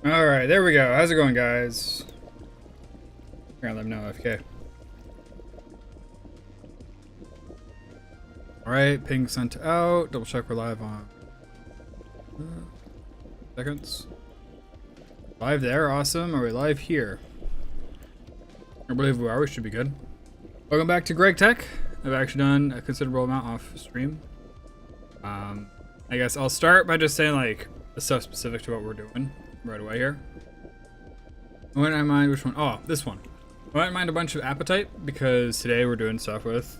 Alright, there we go. How's it going, guys? Here, let me know, FK. Alright, ping sent out. Double check we're live on seconds. Live there, awesome. Are we live here? I believe we are, we should be good. Welcome back to Greg Tech. I've actually done a considerable amount off stream. I guess I'll start by just saying like the stuff specific to what we're doing right away here. I wouldn't mind which one. Oh, this one. I wouldn't mind a bunch of appetite because today we're doing stuff with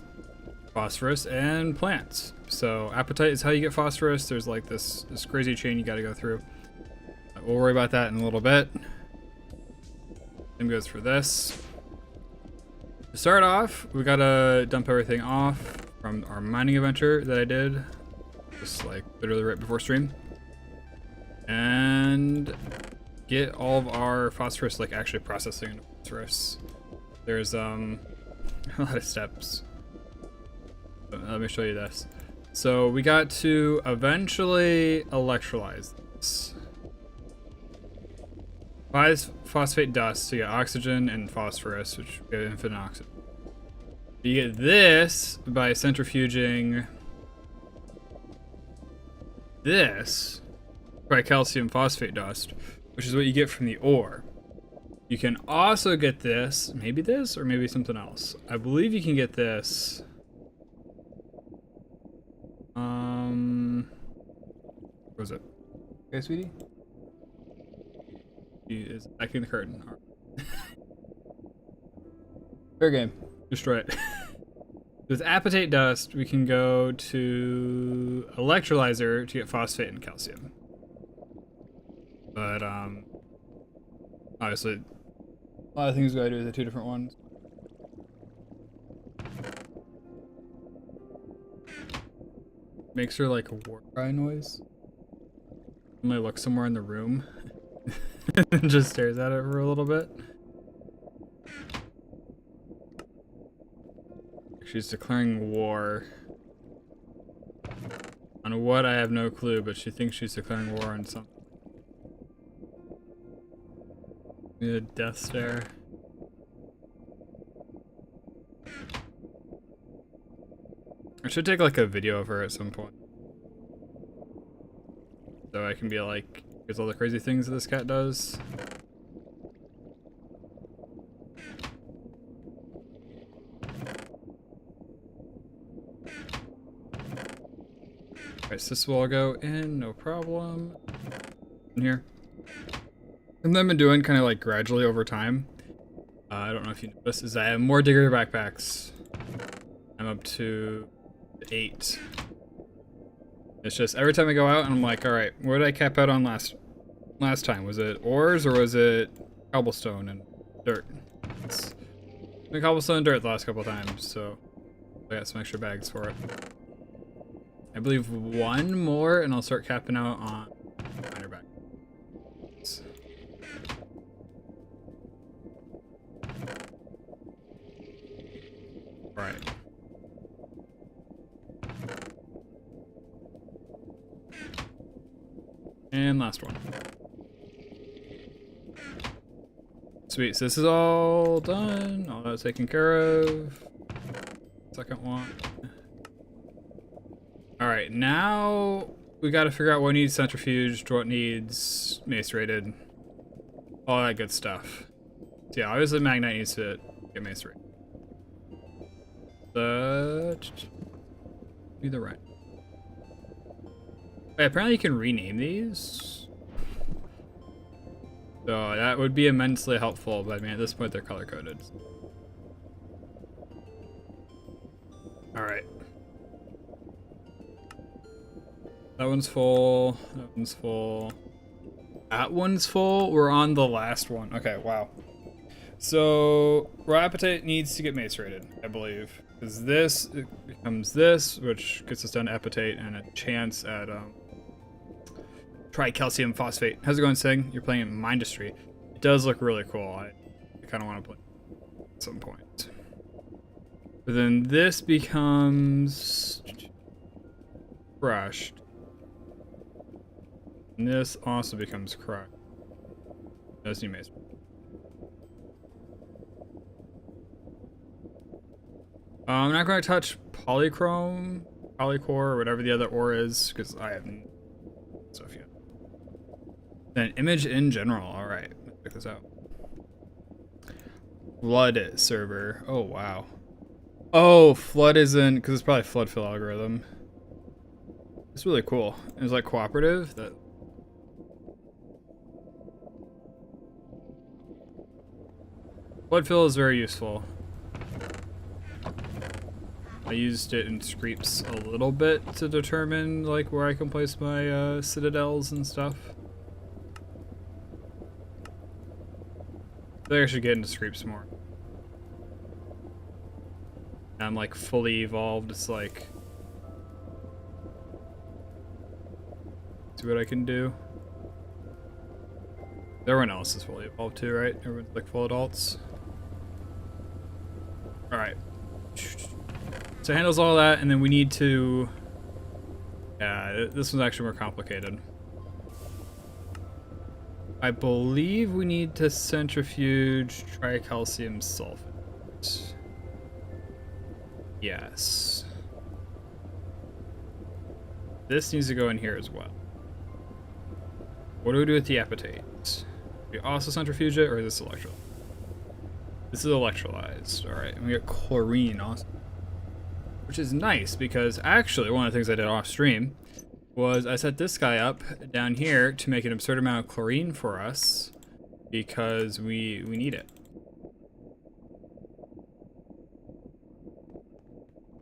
phosphorus and plants. So appetite is how you get phosphorus. There's like this crazy chain you got to go through. We'll worry about that in a little bit. Same goes for this. To start off, we gotta dump everything off from our mining adventure that I did, just like literally right before stream, and get all of our phosphorus like actually processing into phosphorus. There's a lot of steps. Let me show you this. So we got to eventually electrolyze this. 5 phosphate dust to get oxygen and phosphorus, which we have infinite oxygen. You get this by centrifuging this by calcium phosphate dust, which is what you get from the ore. You can also get this, or maybe something else. I believe you can get this. What was it? Okay, sweetie? He is backing the curtain. Right. Fair game. Destroy it. With apatite dust, we can go to electrolyzer to get phosphate and calcium. But obviously, a lot of things we gotta do with the 2 different ones. Makes her like a war cry noise. I might look somewhere in the room and just stares at it for a little bit. She's declaring war. On what, I have no clue, but she thinks she's declaring war on something. A death stare. I should take like a video of her at some point. So I can be like, here's all the crazy things that this cat does. Alright, so this will all go in, no problem. In here. And I've been doing kind of like gradually over time. I don't know if you noticed, is I have more digger backpacks. I'm up to 8. It's just every time I go out and I'm like, alright, what did I cap out on last time? Was it ores or was it cobblestone and dirt? It's been cobblestone and dirt the last couple of times, so I got some extra bags for it. I believe 1 more and I'll start capping out on miner back. Right. And last one. Sweet, so this is all done. All that's taken care of. Second one. Alright, now we gotta figure out what needs centrifuged, what needs macerated. All that good stuff. So yeah, obviously Magnite needs to get macerated. Be the right. Wait, apparently you can rename these. So that would be immensely helpful, but I mean at this point they're color coded. Alright. That one's full. That one's full. That one's full. We're on the last one. Okay, wow. So raw appetite needs to get macerated, I believe. Because this becomes this, which gets us down to appetite and a chance at tricalcium phosphate. How's it going, Sing? You're playing in Mindustry. It does look really cool. I kind of want to play at some point. But then this becomes crushed. And this also becomes crushed. That's new mason. I'm not going to touch polychrome, polycore, or whatever the other ore is, because I haven't stuff yet. Then image in general. All right, let's check this out. Flood server. Oh wow. Oh, flood isn't because it's probably flood fill algorithm. It's really cool. It's like cooperative. That flood fill is very useful. I used it in Screeps a little bit to determine like where I can place my citadels and stuff. I think I should get into Screeps more. I'm like fully evolved. It's like, see what I can do. Everyone else is fully evolved too, right? Everyone's like full adults. All right. So it handles all that, and then we need to. Yeah, this one's actually more complicated. I believe we need to centrifuge tricalcium sulfate. Yes. This needs to go in here as well. What do we do with the apatite? Do we also centrifuge it, or is this electrolyzed? This is electrolyzed. All right, and we got chlorine also, which is nice because actually one of the things I did off stream was I set this guy up down here to make an absurd amount of chlorine for us because we need it.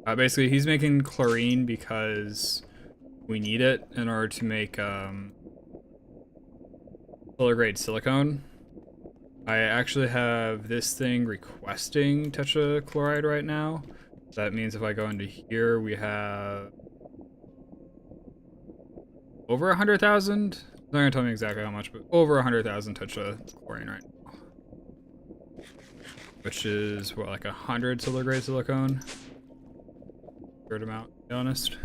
Basically, he's making chlorine because we need it in order to make solar grade silicone. I actually have this thing requesting tetrachloride right now. That means if I go into here, we have over 100,000. It's not gonna tell me exactly how much, but over 100,000 tetrachlorine right now, which is what, like 100 solar grade silicone. Third amount, to be honest.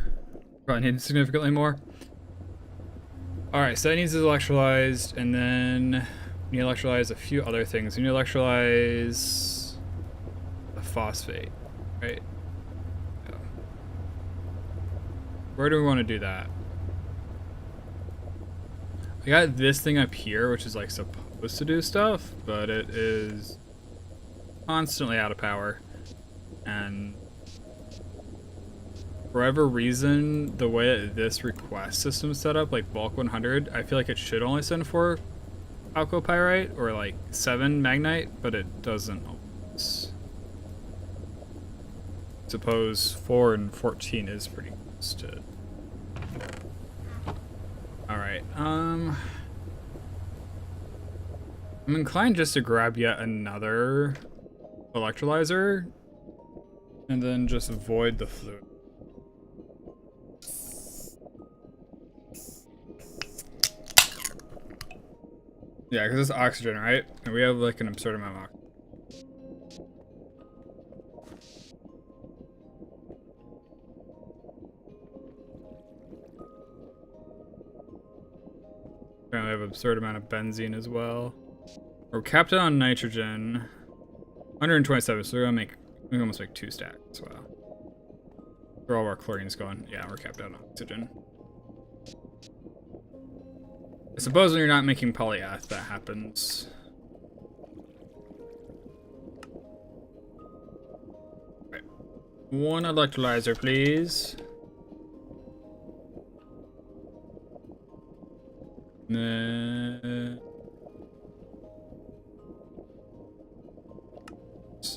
Probably need significantly more. All right, so that needs to be electrolyzed, and then we need to electrolyze a few other things. We need to electrolyze the phosphate, right? Yeah. Where do we want to do that? I got this thing up here, which is like supposed to do stuff, but it is constantly out of power. And for whatever reason, the way that this request system is set up, like bulk 100, I feel like it should only send 4 chalcopyrite or like 7 magnite, but it doesn't always. Suppose 4 and 14 is pretty close to it. Alright, I'm inclined just to grab yet another electrolyzer and then just void the fluid. Yeah, because it's oxygen, right? And we have like an absurd amount of oxygen. Apparently we have an absurd amount of benzene as well. We're capped out on nitrogen. 127, so we're gonna make, we can almost make 2 stacks as well. Where all of our chlorine's going. Yeah, we're capped out on oxygen. I suppose when you're not making polyeth, that happens. Right. 1 electrolyzer, please.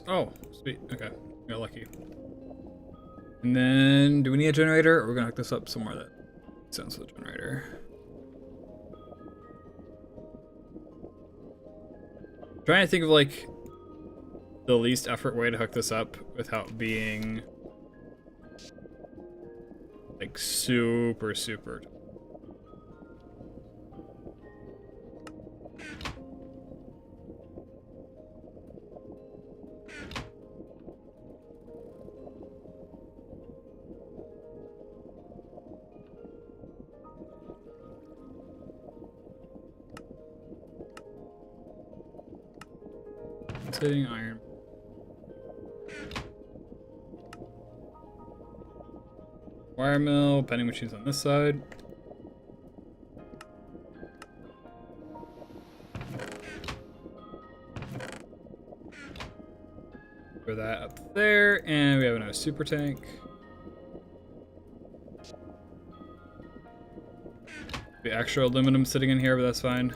Oh, sweet. Okay, got lucky. And then, do we need a generator, or we're gonna hook this up somewhere that makes sense with a generator? I'm trying to think of like the least effort way to hook this up without being like super. Pulsating iron. Wire mill, bending machines on this side. For that up there, and we have another super tank. The extra aluminum sitting in here, but that's fine.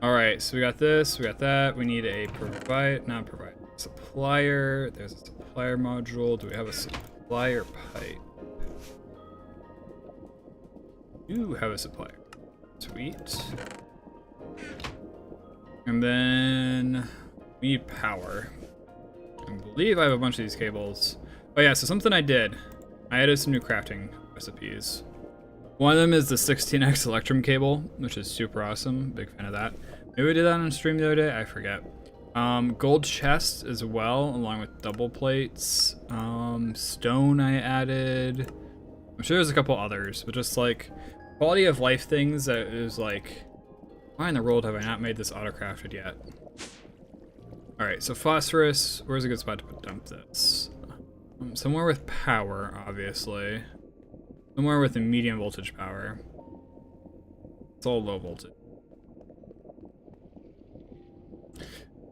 Alright, so we got this, we got that. We need a supplier. There's a supplier module. Do we have a supplier pipe? We do have a supplier. Sweet. And then we need power. I believe I have a bunch of these cables. Oh yeah, so something I did. I added some new crafting recipes. One of them is the 16x Electrum cable, which is super awesome. Big fan of that. Maybe we did that on stream the other day, I forget. Gold chest as well, along with double plates. Stone I added. I'm sure there's a couple others, but just like quality of life things that is like, why in the world have I not made this autocrafted yet? Alright, so phosphorus, where's a good spot to dump this? Somewhere with power, obviously. Somewhere with a medium voltage power. It's all low voltage.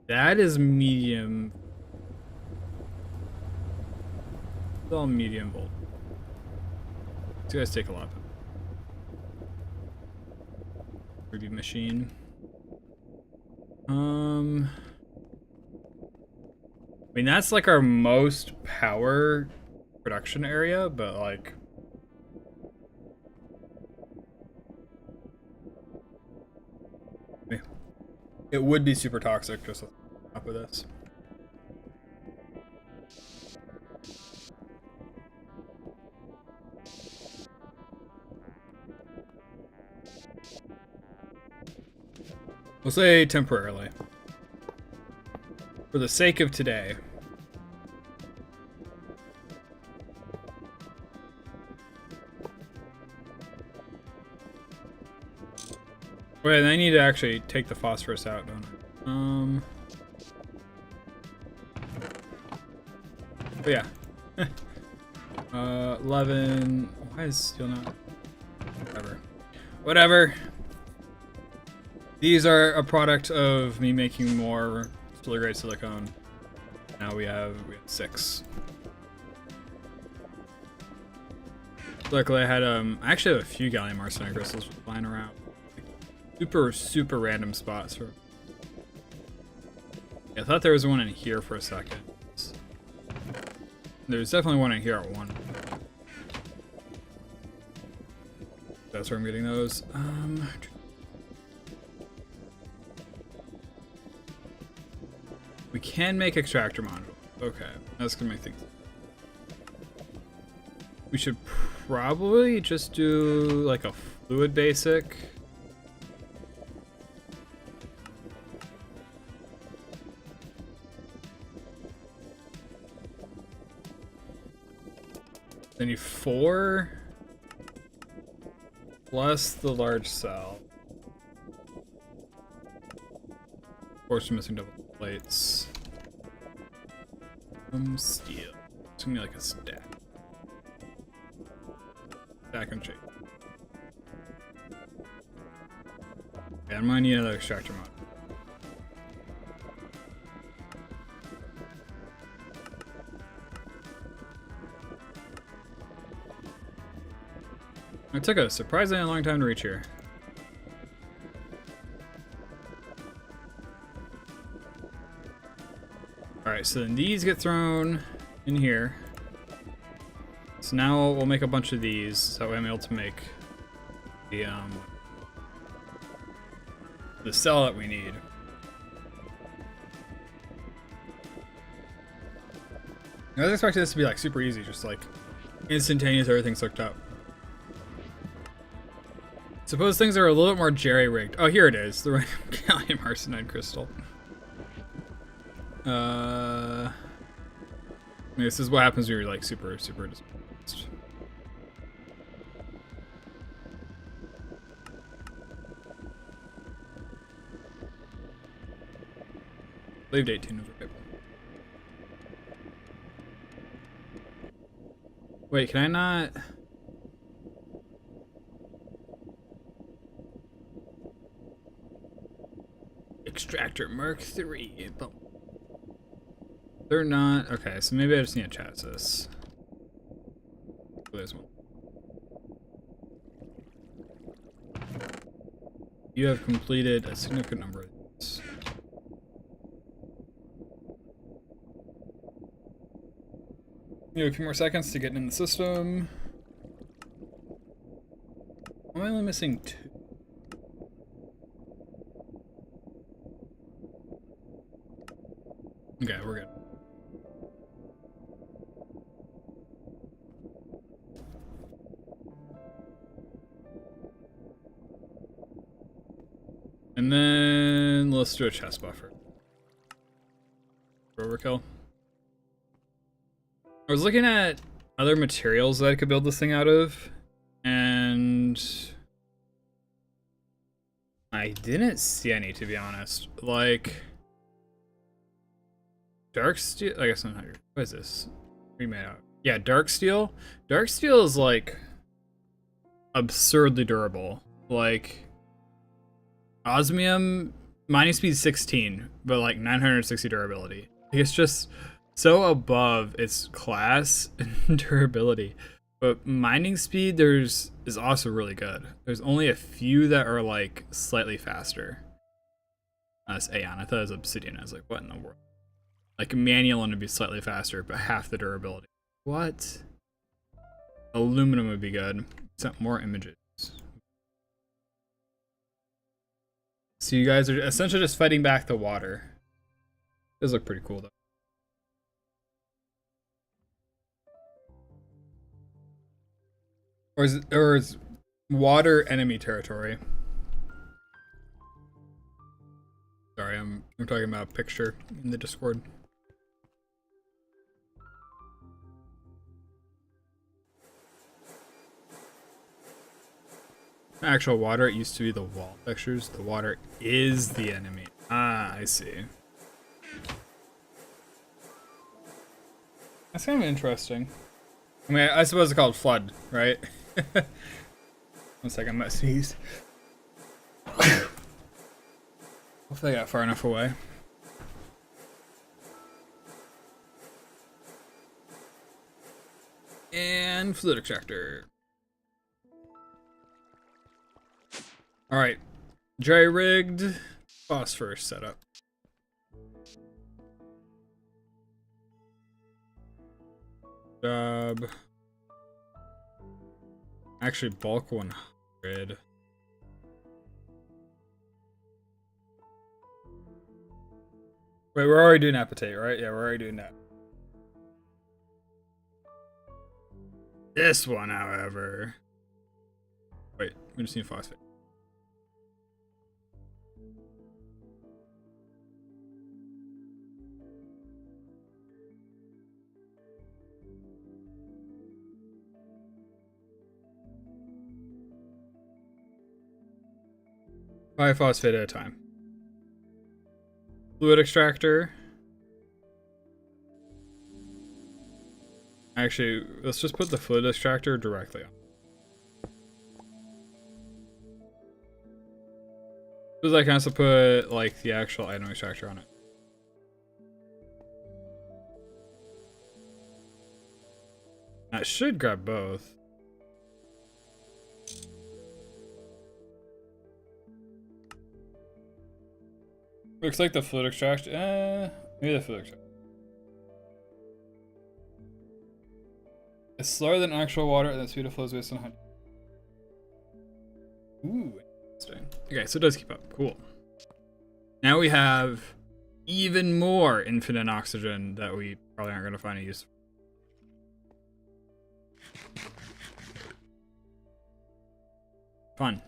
That is medium. It's all medium voltage. These guys take a lot. Ruby machine. I mean, that's like our most power production area, but like, it would be super toxic just on top of this. We'll say temporarily. For the sake of today. Wait, I need to actually take the phosphorus out, don't I? Oh yeah. 11. Why is steel not? Whatever. These are a product of me making more steel grade silicone. Now we have 6. Luckily I had I actually have a few gallium arsenide crystals flying around. Super random spots for. Yeah, I thought there was one in here for a second. There's definitely one in here at one. That's where I'm getting those. We can make extractor module. Okay, that's gonna make things. We should probably just do like a fluid basic. Then you 4 plus the large cell. Of course, we're missing double plates. Steel. It's gonna be like a stack. Stack and shape. Yeah, I might need another extractor mod. It took a surprisingly long time to reach here. Alright, so then these get thrown in here. So now we'll make a bunch of these, so that way I'm able to make the cell that we need. I was expecting this to be like super easy, just like instantaneous, everything's hooked up. Suppose things are a little bit more jerry-rigged. Oh, here it is, the gallium arsenide crystal. This is what happens when you're like super displeased. believed 18 was right. Wait, can I not? Extractor Mark III. They're not. Okay, so maybe I just need a chassis. Oh, there's one. You have completed a significant number of these. You have a few more seconds to get in the system. Am I only missing 2? Okay, we're good. And then let's do a chest buffer. Overkill. I was looking at other materials that I could build this thing out of, and I didn't see any, to be honest. Like dark steel. I guess I'm not. What is this? Remade out. Yeah, dark steel. Dark steel is like absurdly durable. Like osmium mining speed 16, but like 960 durability. It's just so above its class and durability. But mining speed is also really good. There's only a few that are like slightly faster. That's Aeon. I thought it was Obsidian. I was like, what in the world? Like manual would be slightly faster, but half the durability. What? Aluminum would be good. Except more images. So you guys are essentially just fighting back the water. Does look pretty cool though. Or is water enemy territory? Sorry, I'm talking about a picture in the Discord. Actual water, it used to be the wall textures. The water is the enemy. Ah, I see. That's kind of interesting. I mean, I suppose it's called flood, right? 1 second, I'm gonna sneeze. Hopefully I got far enough away. And fluid extractor. Alright. Dry rigged phosphorus setup. Job. Actually, bulk 100. Wait, we're already doing appetite, right? Yeah, we're already doing that. This one, however. Wait, we just need phosphate. Five phosphate at a time. Fluid extractor. Actually, let's just put the fluid extractor directly on. Because I can also put like the actual item extractor on it. That should grab both. Looks like the fluid extraction. Maybe the fluid extraction. It's slower than actual water, and the speed of flow is based on 100. Ooh, interesting. Okay, so it does keep up. Cool. Now we have even more infinite oxygen that we probably aren't going to find a use for. Fun.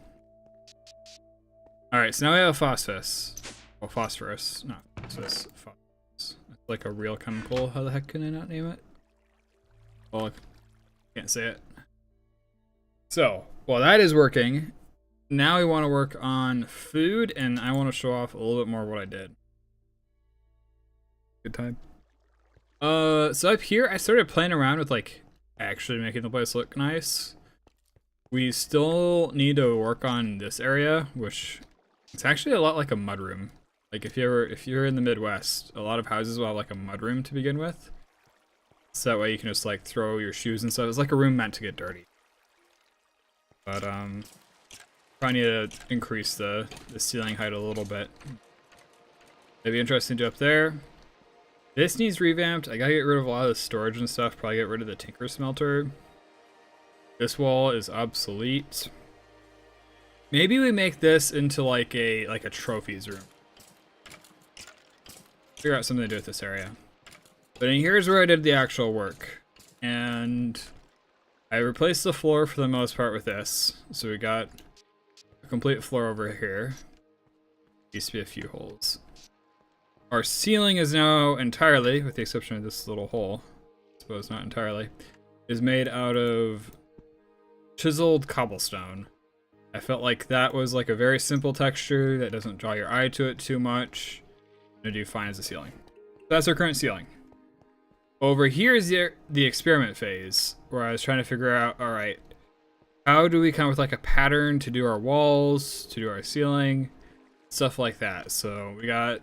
Alright, so now we have phosphorus. Well, phosphorus. Not phosphorus. Phosphorus. It's like a real chemical. How the heck can I not name it? Well, I can't say it. So, while that is working, now we want to work on food, and I want to show off a little bit more of what I did. Good time. So up here, I started playing around with like actually making the place look nice. We still need to work on this area, which it's actually a lot like a mudroom. Like if you're in the Midwest, a lot of houses will have like a mudroom to begin with. So that way you can just like throw your shoes and stuff. It's like a room meant to get dirty. But probably need to increase the ceiling height a little bit. It'd be interesting to do up there. This needs revamped. I gotta get rid of a lot of the storage and stuff. Probably get rid of the tinker smelter. This wall is obsolete. Maybe we make this into like a trophies room. Figure out something to do with this area. But here's where I did the actual work. And I replaced the floor for the most part with this. So we got a complete floor over here. Used to be a few holes. Our ceiling is now entirely, with the exception of this little hole, I suppose not entirely, is made out of chiseled cobblestone. I felt like that was like a very simple texture that doesn't draw your eye to it too much. It'll do fine as a ceiling. So that's our current ceiling. Over here is the experiment phase, where I was trying to figure out, all right, how do we come up with like a pattern to do our walls, to do our ceiling, stuff like that. So we got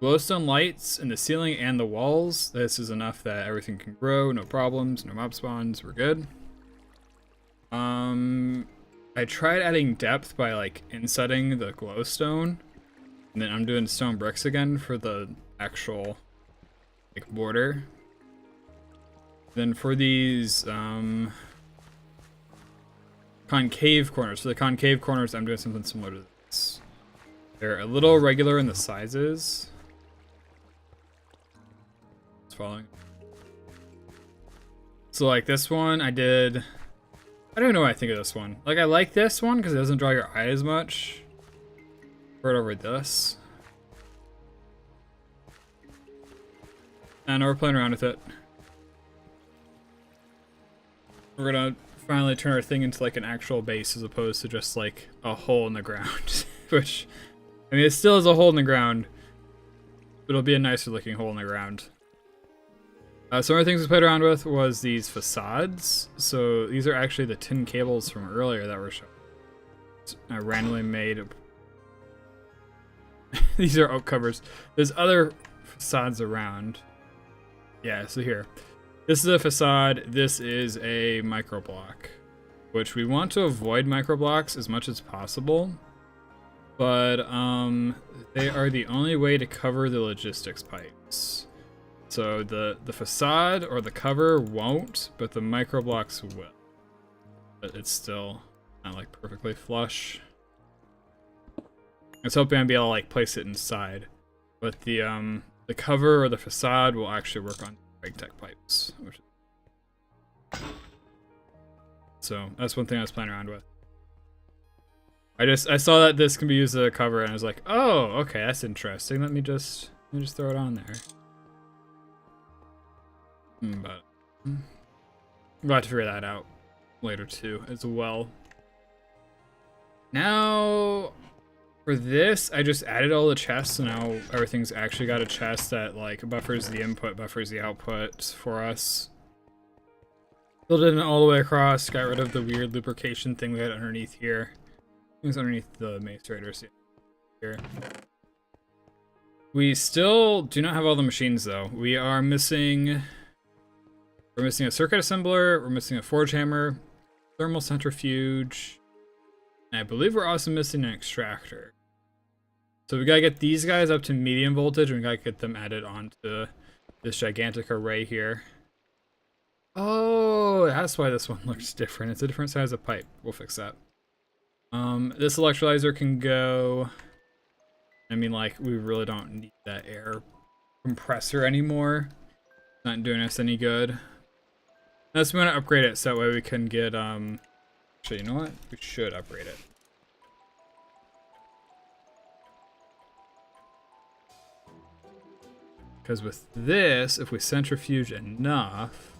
glowstone lights in the ceiling and the walls. This is enough that everything can grow, no problems, no mob spawns, we're good. I tried adding depth by like insetting the glowstone, and then I'm doing stone bricks again for the actual like border. Then for these concave corners, for the concave corners, I'm doing something similar to this. They're a little irregular in the sizes. It's following. So like this one, I don't even know what I think of this one. Like I like this one because it doesn't draw your eye as much. Right over this. And we're playing around with it. We're gonna finally turn our thing into like an actual base as opposed to just like a hole in the ground. Which, I mean, it still is a hole in the ground. But it'll be a nicer looking hole in the ground. Some other things we played around with was these facades. So these are actually the tin cables from earlier that were shown. I randomly made. These are oak covers. There's other facades around. Yeah, so here. This is a facade. This is a microblock, which we want to avoid microblocks as much as possible. But they are the only way to cover the logistics pipes. So the facade or the cover won't, but the microblocks will. But it's still not like perfectly flush. I was hoping I'd be able to like place it inside, but the cover or the facade will actually work on tech pipes. So that's one thing I was playing around with. I saw that this can be used as a cover, and I was like, oh, okay, that's interesting. Let me just throw it on there. But we'll have to figure that out later too, as well. Now, for this, I just added all the chests, so now everything's actually got a chest that like buffers the input, buffers the output for us. Filled it in all the way across, got rid of the weird lubrication thing we had underneath here. It was underneath the macerators here. We still do not have all the machines though. We're missing a circuit assembler, we're missing a forge hammer, thermal centrifuge, and I believe we're also missing an extractor. So we gotta get these guys up to medium voltage, and we gotta get them added onto this gigantic array here. Oh, that's why this one looks different. It's a different size of pipe. We'll fix that. This electrolyzer can go. I mean, like, we really don't need that air compressor anymore. Not doing us any good. That's when I upgrade it, so that way we can get, actually, you know what? We should upgrade it. Because with this, if we centrifuge enough,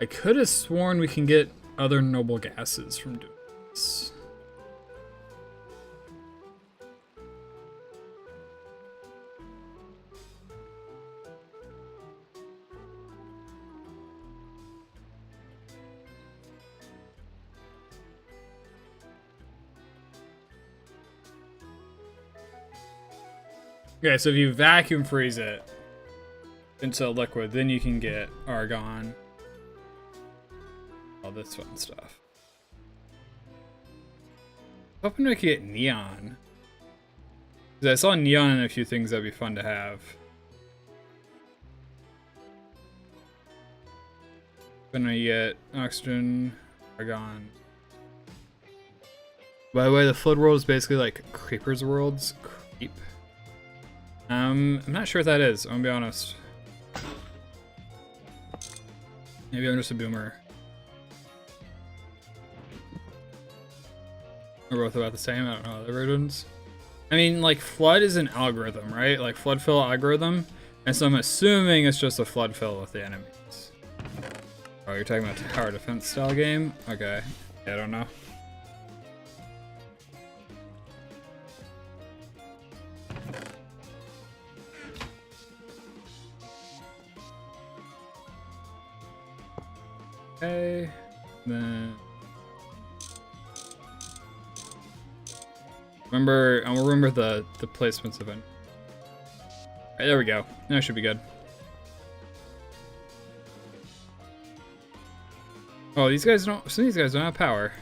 I could have sworn we can get other noble gases from doing this. Okay, so if you vacuum freeze it into liquid, then you can get argon. All this fun stuff. Hoping I could get neon. Because I saw neon in a few things that'd be fun to have. Then I get oxygen, argon. By the way, the flood world is basically like Creeper's worlds. Creep. I'm not sure what that is, I'm gonna be honest. Maybe I'm just a boomer. We're both about the same, I don't know, the versions. I mean, like, flood is an algorithm, right? Like, flood fill algorithm. And so I'm assuming it's just a flood fill with the enemies. Oh, you're talking about tower defense style game? Okay. Yeah, I don't know. Okay. Then... I'll remember the placements of it. Alright, there we go. That should be good. Oh, these guys don't. Some of these guys don't have power.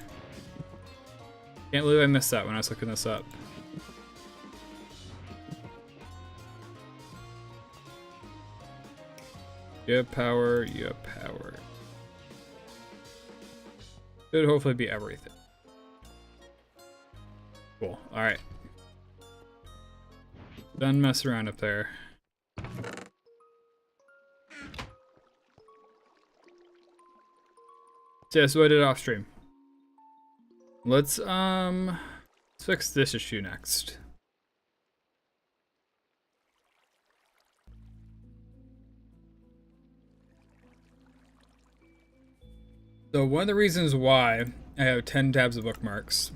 Can't believe I missed that when I was looking this up. You have power. You have power. Should hopefully be everything. Cool. Alright. Done mess around up there. So yeah, so I did off stream. Let's fix this issue next. So one of the reasons why I have 10 tabs of bookmarks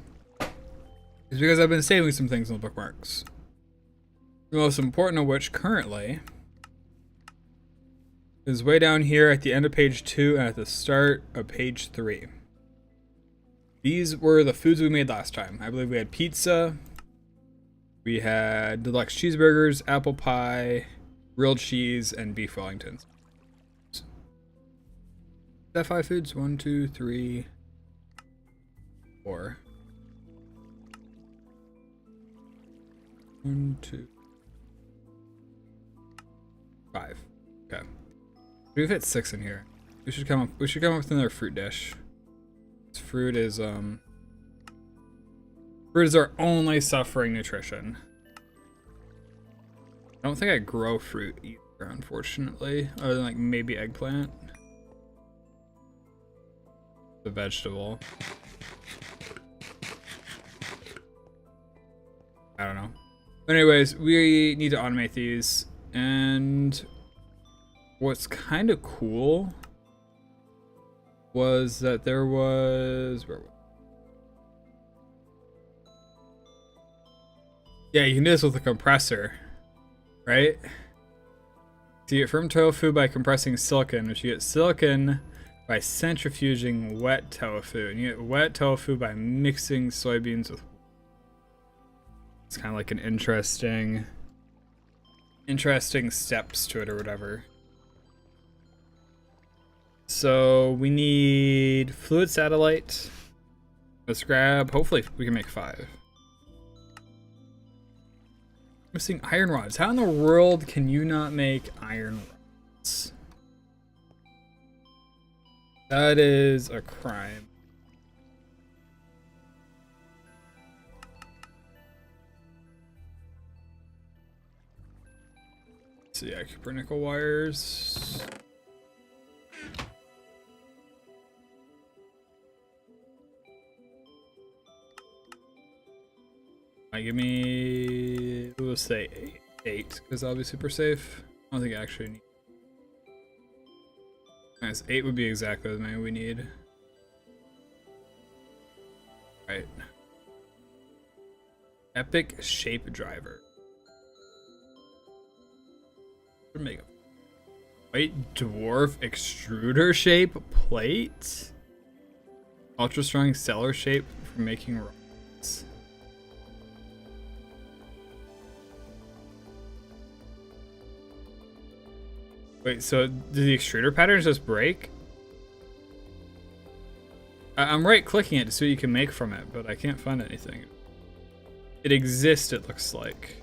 is because I've been saving some things in the bookmarks. The most important of which currently is way down here at the end of page 2 and at the start of page 3. These were the foods we made last time. I believe we had pizza, we had deluxe cheeseburgers, apple pie, grilled cheese, and beef Wellingtons. Is that 5 foods? 1, 2, 3, 4. 1, 2, 5. Okay. We've hit 6 in here. We should come up with another fruit dish. This fruit is our only suffering nutrition. I don't think I grow fruit either, unfortunately. Other than like maybe eggplant. The vegetable. I don't know. But anyways, we need to automate these, and what's kind of cool was that there was... Yeah, you can do this with a compressor, right? So you get firm tofu by compressing silicon, which you get silicon by centrifuging wet tofu, and you get wet tofu by mixing soybeans with... It's kind of like an interesting steps to it or whatever. So we need fluid satellite. Let's grab, hopefully we can make 5. Missing iron rods. How in the world can you not make iron rods? That is a crime. So yeah, cuprinickel wires. Give me, we'll say 8, because that'll be super safe. I don't think I actually need. Nice, 8 would be exactly the many we need. Right. Epic shape driver. Make a white dwarf extruder shape plate. Ultra strong cellar shape for making rocks. Wait, so do the extruder patterns just break? I'm right clicking it to see what you can make from it, but I can't find anything. It exists, it looks like.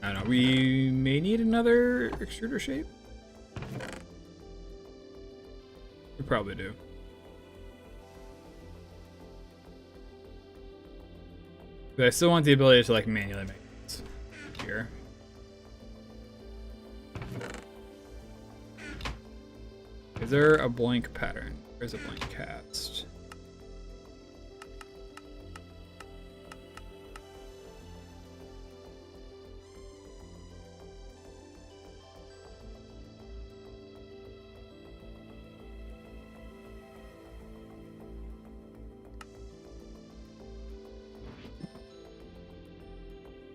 I don't know, we may need another extruder shape. We probably do. But I still want the ability to like manually make this here. Is there a blank pattern? There's a blank cast.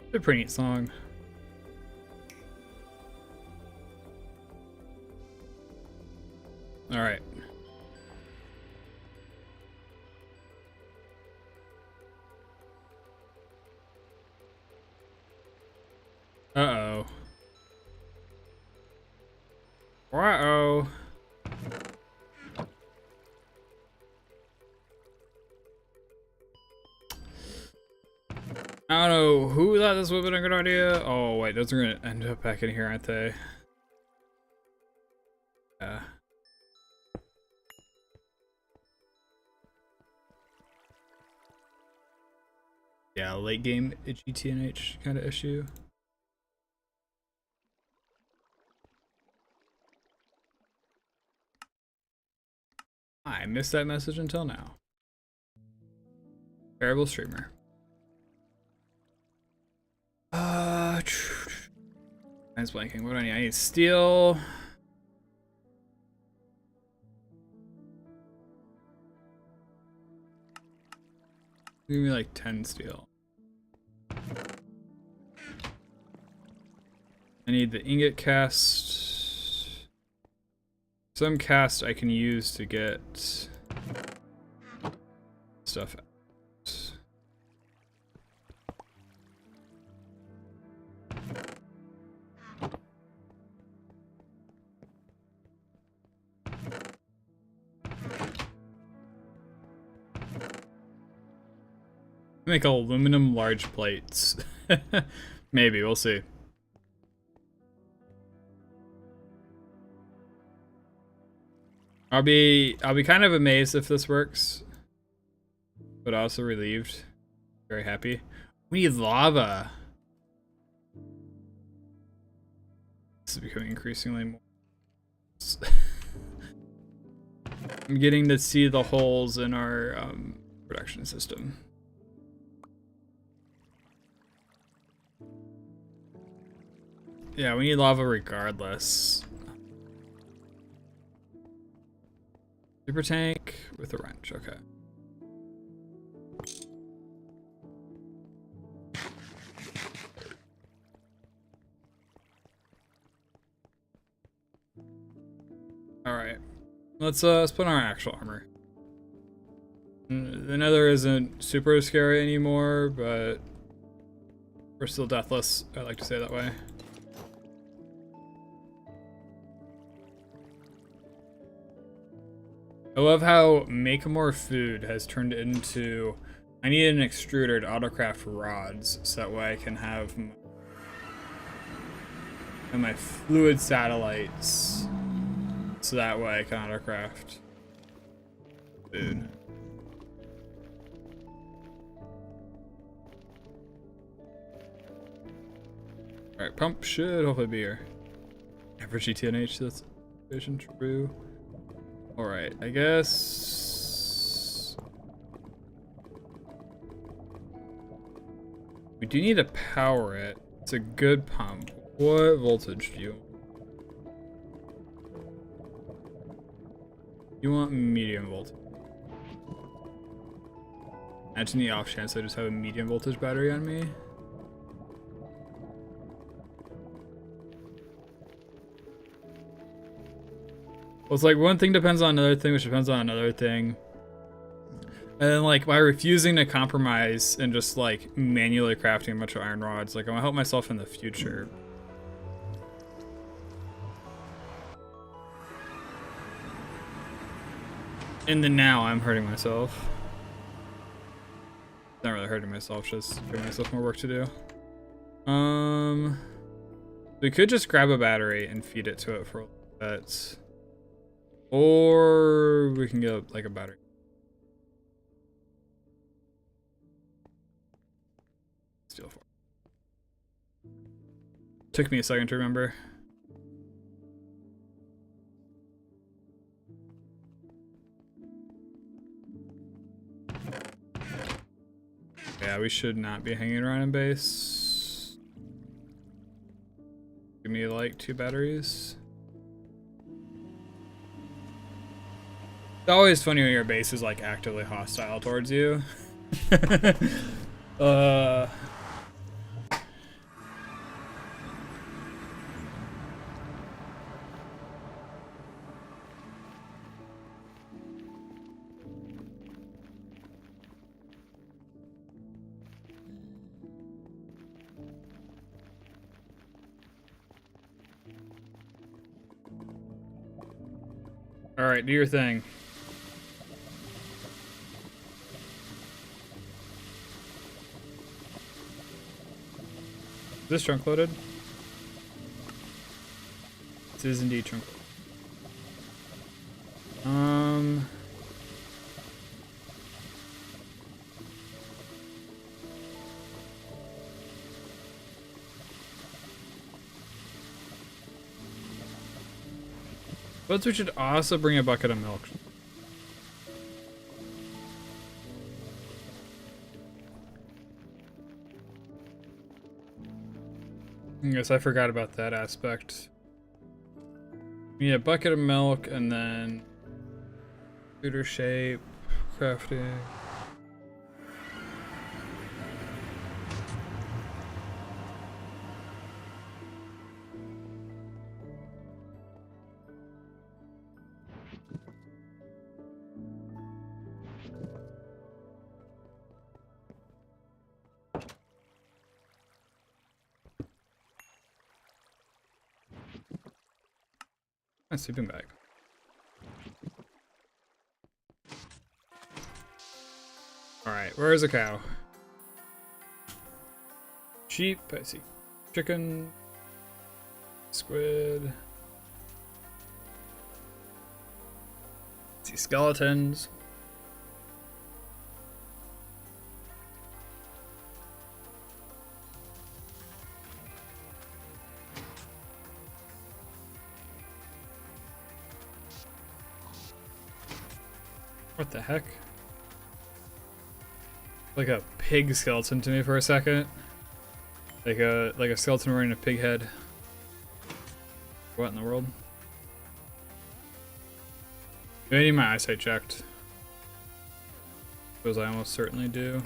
It's a pretty neat song. All right. Uh-oh. Uh-oh. I don't know who thought this would have been a good idea. Oh, wait, those are going to end up back in here, aren't they? Yeah. Yeah, late game GTNH kind of issue. I missed that message until now. Terrible streamer. Mine's blanking. What do I need? I need steel. Give me like 10 steel. I need the ingot cast. Some cast I can use to get stuff out. Make aluminum large plates. Maybe, we'll see. I'll be kind of amazed if this works, but also relieved. Very happy. We need lava. This is becoming increasingly more. I'm getting to see the holes in our production system. Yeah, we need lava regardless. Super tank with a wrench, okay. Alright. Let's put on our actual armor. The nether isn't super scary anymore, but we're still deathless. I like to say it that way. I love how make more food has turned into, I need an extruder to autocraft rods so that way I can have my fluid satellites so that way I can autocraft food. Alright, pump should hopefully be here. For GTNH, that's vision true. Alright, I guess we do need to power it. It's a good pump. What voltage do you want? You want medium voltage. Imagine the off chance I just have a medium voltage battery on me. Well, it's like one thing depends on another thing, which depends on another thing. And then, like, by refusing to compromise and just, like, manually crafting a bunch of iron rods, like, I'm gonna help myself in the future. In the now, I'm hurting myself. Not really hurting myself, just giving myself more work to do. We could just grab a battery and feed it to it for a little bit. Or we can get, like, a battery. Steal for. Took me a second to remember. Yeah, we should not be hanging around in base. Give me like 2 batteries. It's always funny when your base is like actively hostile towards you. All right, do your thing. Is this trunk loaded? This is indeed trunk loaded. But we should also bring a bucket of milk. I guess I forgot about that aspect. We need a bucket of milk and then computer shape, crafting. My sleeping bag. Alright, where is a cow? Sheep, I see. Chicken. Squid. I see skeletons. What the heck? Like a pig skeleton to me for a second. Like a skeleton wearing a pig head. What in the world? I need my eyesight checked. Because I almost certainly do.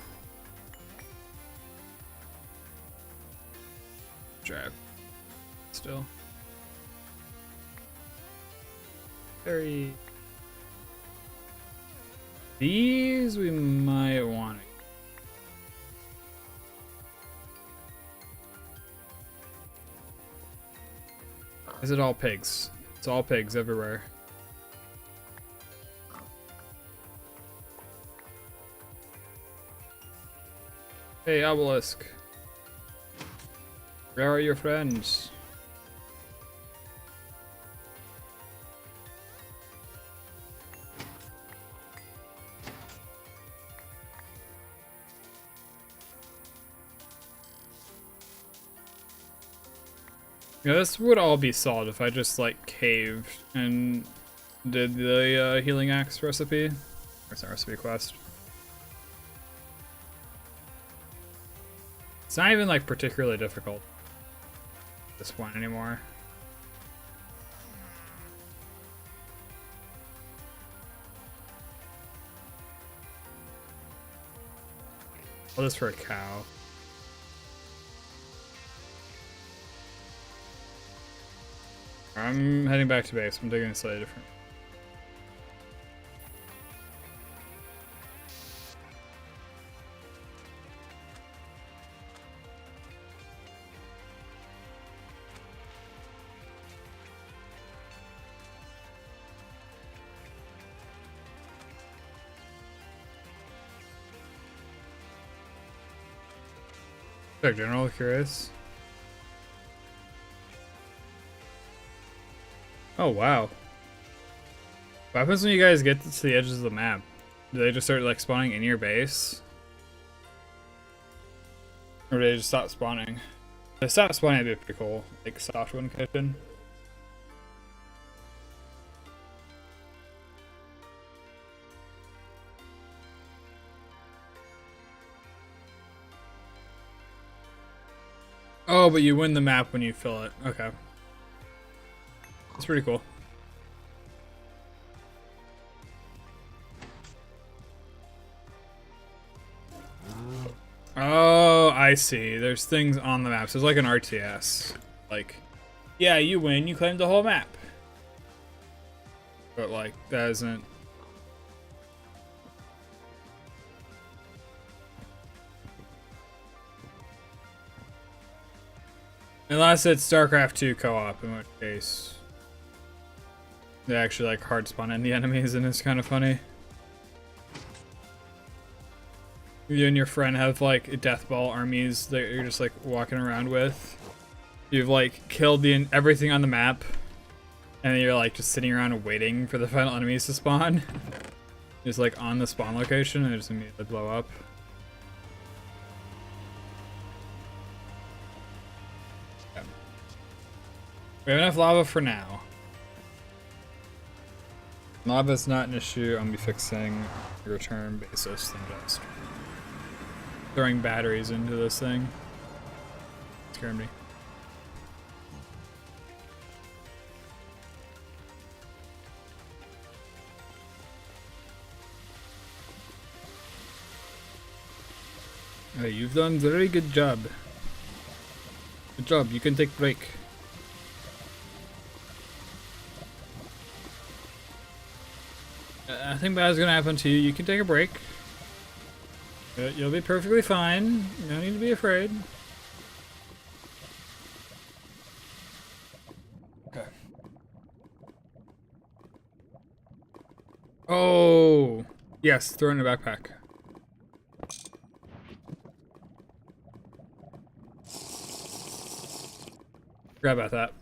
Drive. Still. Very. These we might want to. Is it all pigs? It's all pigs everywhere. Hey, Obelisk. Where are your friends? Yeah, this would all be solved if I just like caved and did the healing axe recipe. Or it's not recipe quest. It's not even like particularly difficult at this point anymore. All this for a cow. I'm heading back to base. I'm taking a slightly different. Check general, curious. Oh wow. What happens when you guys get to the edges of the map? Do they just start like spawning in your base? Or do they just stop spawning? If they stop spawning, it'd be pretty cool. Like soft one kitchen. Oh, but you win the map when you fill it. Okay. That's pretty cool. Oh, I see. There's things on the map. So it's like an RTS. Like, yeah, you win, you claim the whole map. But like, that isn't... Unless it's StarCraft 2 co-op, in which case they actually like hard spawn in the enemies and it's kind of funny. You and your friend have like death ball armies that you're just like walking around with. You've like killed everything on the map, and then you're like just sitting around and waiting for the final enemies to spawn. Just like on the spawn location and they just immediately blow up. Okay. We have enough lava for now. Lava's not an issue. I'm gonna be fixing the return basis than just throwing batteries into this thing. It's scaring me. Hey, you've done a very good job. Good job, you can take a break. Nothing bad is gonna happen to you. You can take a break. You'll be perfectly fine. You don't need to be afraid. Okay. Oh, yes, throw in a backpack. Forgot about that.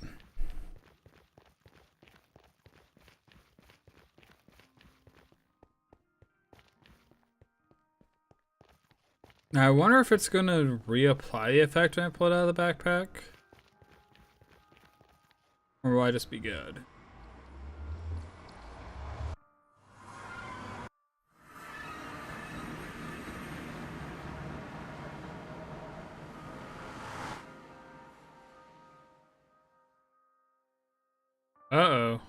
Now, I wonder if it's gonna reapply the effect when I pull it out of the backpack. Or will I just be good? Uh-oh.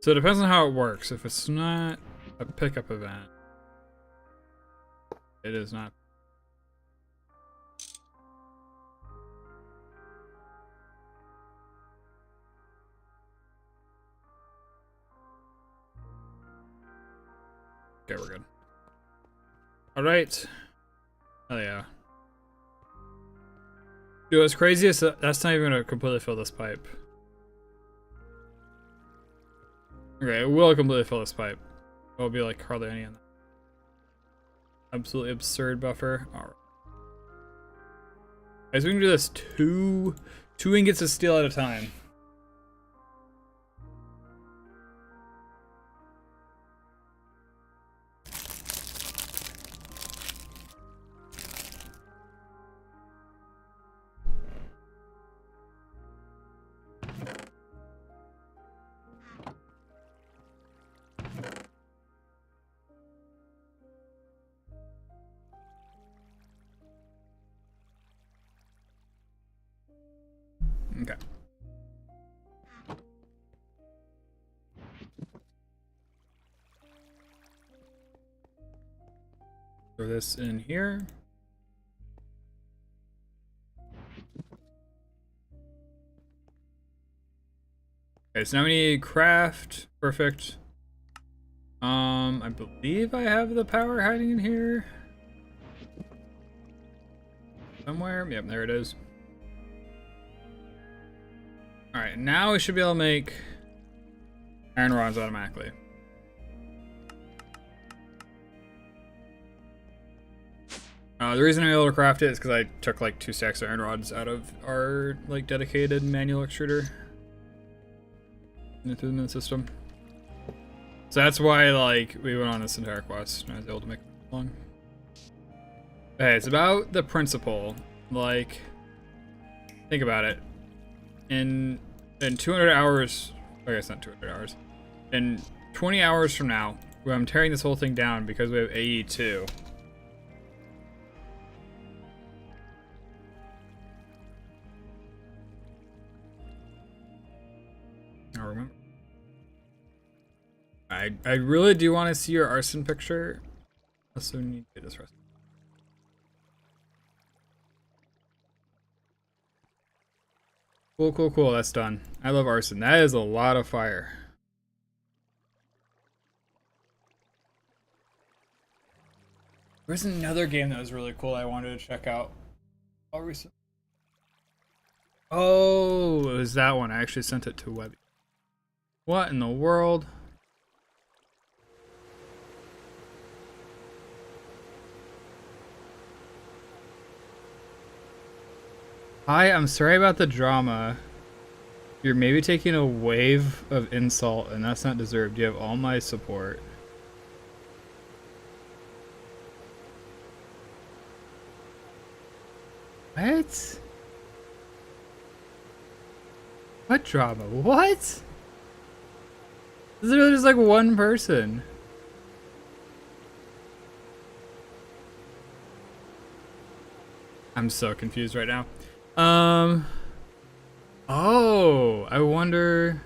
So it depends on how it works. If it's not a pickup event, it is not. Okay, we're good. All right. Oh yeah. Dude, what's crazy is that's not even gonna completely fill this pipe. Okay, it will completely fill this pipe. There'll be like hardly any in that. Absolutely absurd buffer. Alright. Guys, we can do this two ingots of steel at a time. Okay. Throw this in here. Okay, so now we need craft. Perfect. I believe I have the power hiding in here. Somewhere. Yep, there it is. Alright, now we should be able to make iron rods automatically. The reason I'm able to craft it is because I took like 2 stacks of iron rods out of our like dedicated manual extruder into the system. So that's why like we went on this entire quest and I was able to make it long. Okay, it's about the principle. Like, think about it. In 200 hours, I guess not 200 hours. In 20 hours from now, where I'm tearing this whole thing down because we have AE2. I remember. I really do want to see your arson picture. Also need to get this rest. Cool, cool, cool. That's done. I love arson. That is a lot of fire. There's another game that was really cool I wanted to check out. Oh, recent. Oh, it was that one. I actually sent it to Webby. What in the world? Hi, I'm sorry about the drama. You're maybe taking a wave of insult, and that's not deserved. You have all my support. What? What drama? What? This is literally just like one person. I'm so confused right now. Oh, I wonder.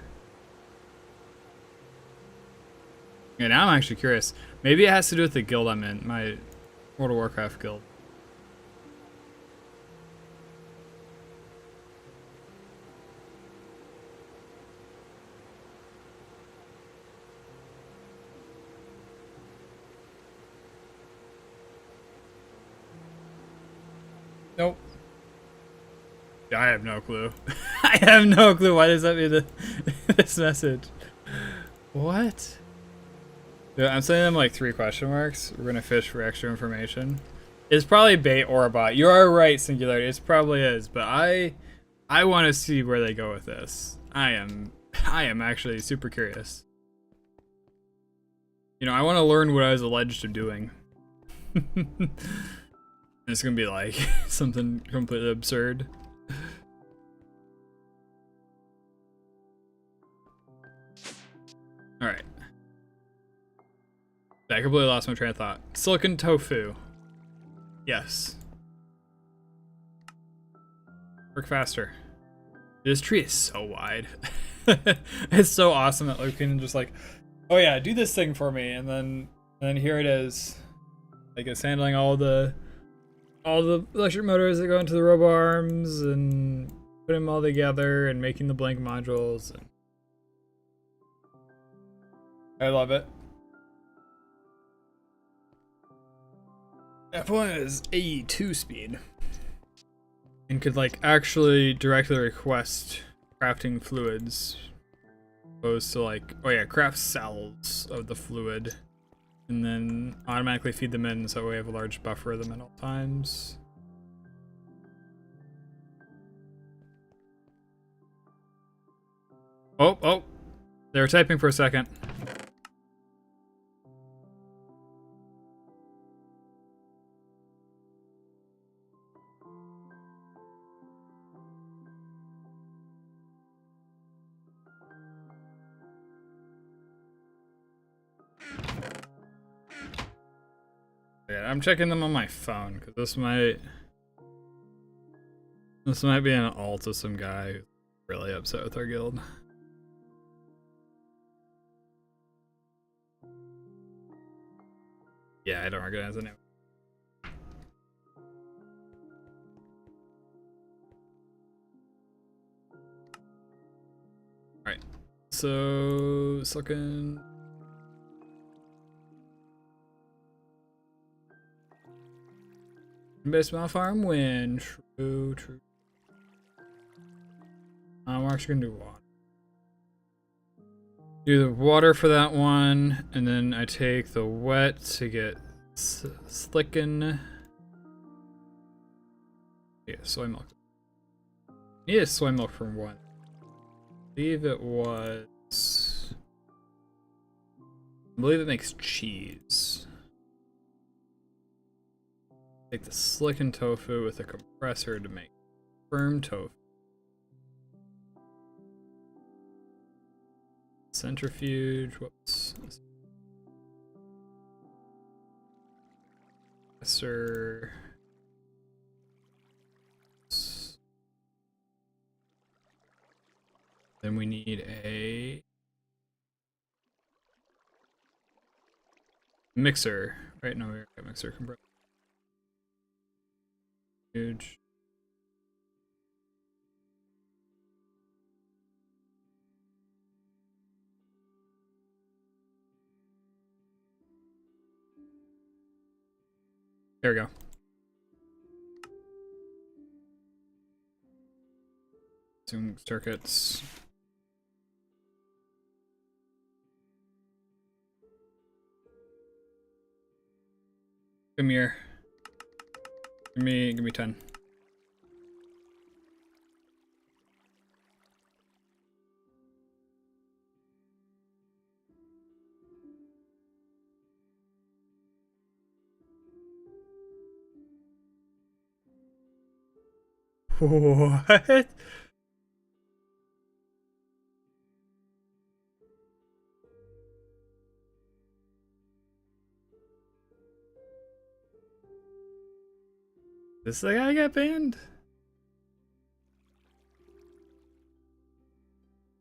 Yeah, now I'm actually curious. Maybe it has to do with the guild I'm in, my World of Warcraft guild. Nope. I have no clue. I have no clue why they sent me this message. What? Dude, I'm sending them like 3 question marks. We're gonna fish for extra information. It's probably bait or a bot. You are right, Singularity. It probably is, but I want to see where they go with this. I am actually super curious. You know, I want to learn what I was alleged of doing. It's gonna be like something completely absurd. Alright. I completely lost my train of thought. Silicon tofu. Yes. Work faster. This tree is so wide. It's so awesome that we can just like, oh yeah, do this thing for me, and then here it is. Like it's handling all the electric motors that go into the robo arms and putting them all together and making the blank modules. And I love it. F1 is AE2 speed and could like actually directly request crafting fluids opposed to like, oh yeah, craft cells of the fluid and then automatically feed them in so we have a large buffer of them at all times. Oh, they were typing for a second. Yeah, I'm checking them on my phone because this might be an alt of some guy who's really upset with our guild. Yeah, I don't recognize the name. Alright. So silicon. Base Mile Farm win. True. We're actually gonna do water. Do the water for that one, and then I take the wet to get slicken. Yeah, soy milk. Need soy milk from one. I believe it was. I believe it makes cheese. Take the slicken tofu with a compressor to make firm tofu. Centrifuge. Whoops. Compressor. Then we need a mixer. Right, no, we got a mixer compressor. Huge. There we go. Zoom circuits. Come here. Give me 10. What? This the guy got banned?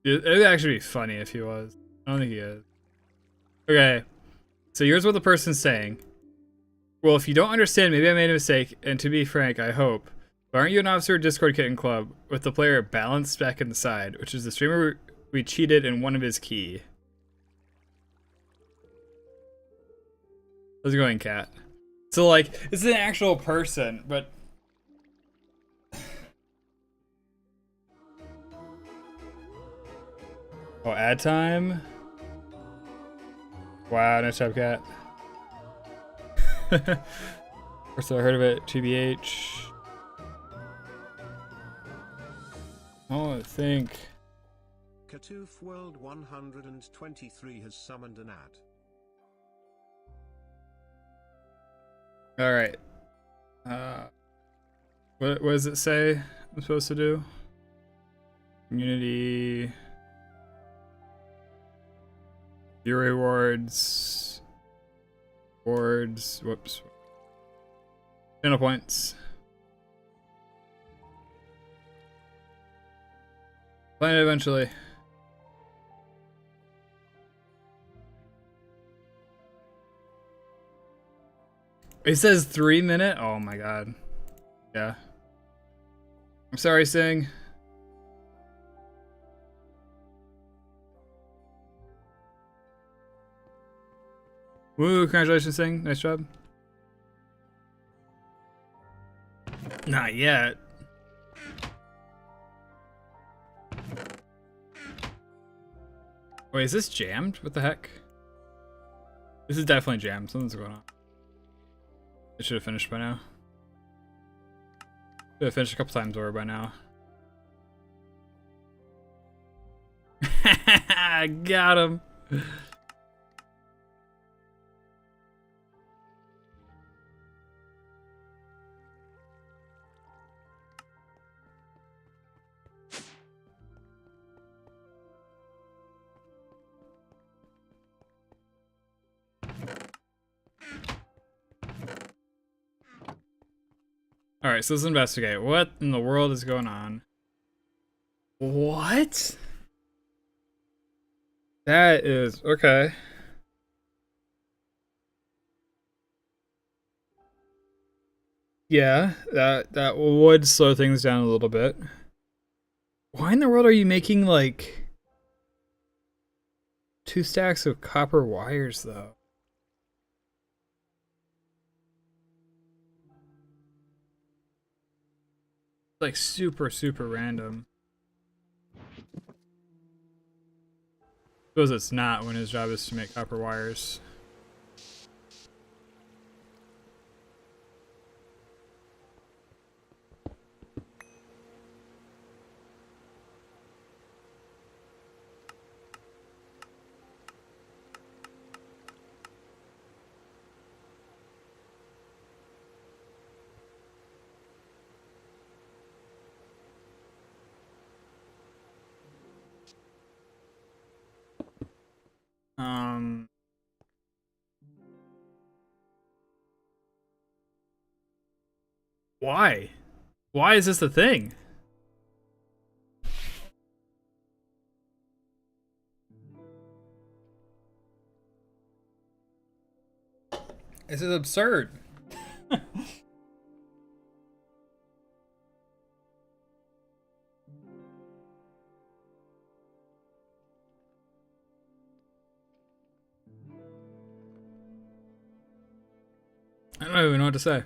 It would actually be funny if he was. I don't think he is. Okay. So here's what the person's saying. Well, if you don't understand, maybe I made a mistake, and to be frank, I hope. But aren't you an officer of Discord Kitten Club with the player balanced back in the side, which is the streamer we cheated in one of his key? How's it going, Cat? So, like, this is an actual person, but... Oh, ad time? Wow, nice job, Cat. First I heard of it, TBH. Oh, I think... Katoof World 123 has summoned an ad. Alright. What does it say I'm supposed to do? Community... View rewards... Rewards... Whoops. Channel points. Plan it eventually. It says 3 minute? Oh my god. Yeah. I'm sorry, Sing. Woo, congratulations, Sing. Nice job. Not yet. Wait, is this jammed? What the heck? This is definitely jammed. Something's going on. It should have finished by now. Should have finished a couple times over by now. Got him. Alright, so let's investigate. What in the world is going on? What? That is... okay. Yeah, that would slow things down a little bit. Why in the world are you making, like... 2 stacks of copper wires, though? Like super, super random. Suppose it's not when his job is to make copper wires. Why? Why is this a thing? This is absurd. I don't even know what to say.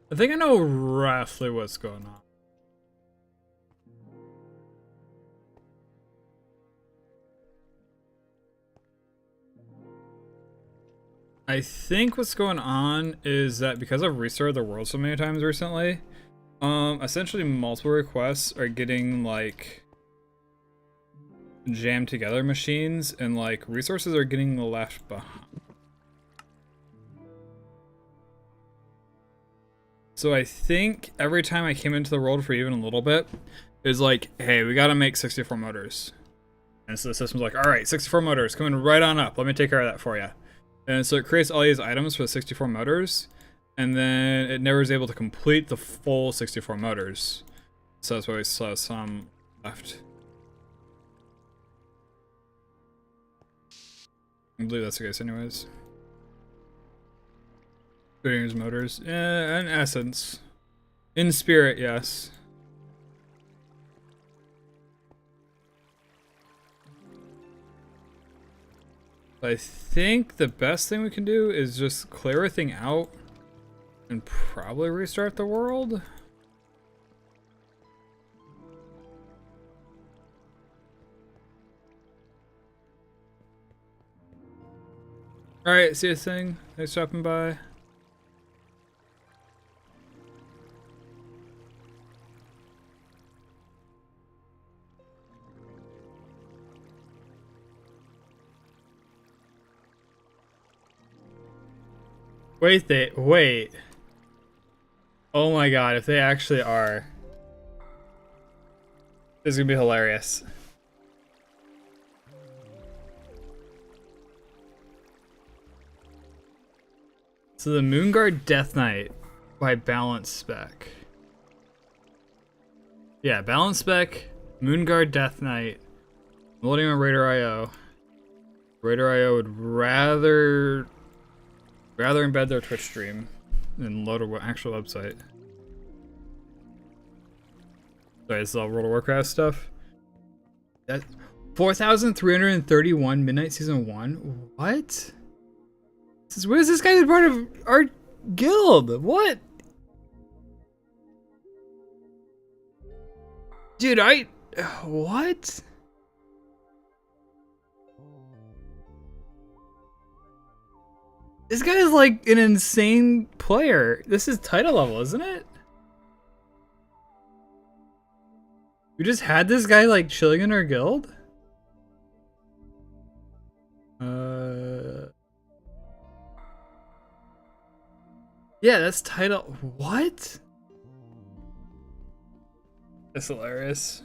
I think I know roughly what's going on. I think what's going on is that because I've restarted the world so many times recently, essentially multiple requests are getting like jammed together machines, and like resources are getting left behind. So I think every time I came into the world for even a little bit, it was like, hey, we gotta make 64 motors. And so the system's like, all right, 64 motors, coming right on up. Let me take care of that for you. And so it creates all these items for the 64 motors, and then it never is able to complete the full 64 motors. So that's why we still have some left. I believe that's the case anyways. Goodyear's motors. In essence. In spirit, yes. I think the best thing we can do is just clear everything out and probably restart the world. Alright, see you thing. Thanks for stopping by. Wait. Oh my god, if they actually are. This is gonna be hilarious. So the Moonguard Death Knight by Balance Spec. Yeah, Balance Spec, Moonguard Death Knight, loading on Raider IO. Raider IO would rather embed their Twitch stream than load an actual website. Sorry, this is all World of Warcraft stuff. That 4,331 Midnight Season 1? What? What is this guy part of our guild? What? Dude, what? This guy is like an insane player. This is title level, isn't it? We just had this guy like chilling in our guild? Yeah, that's title. What? That's hilarious.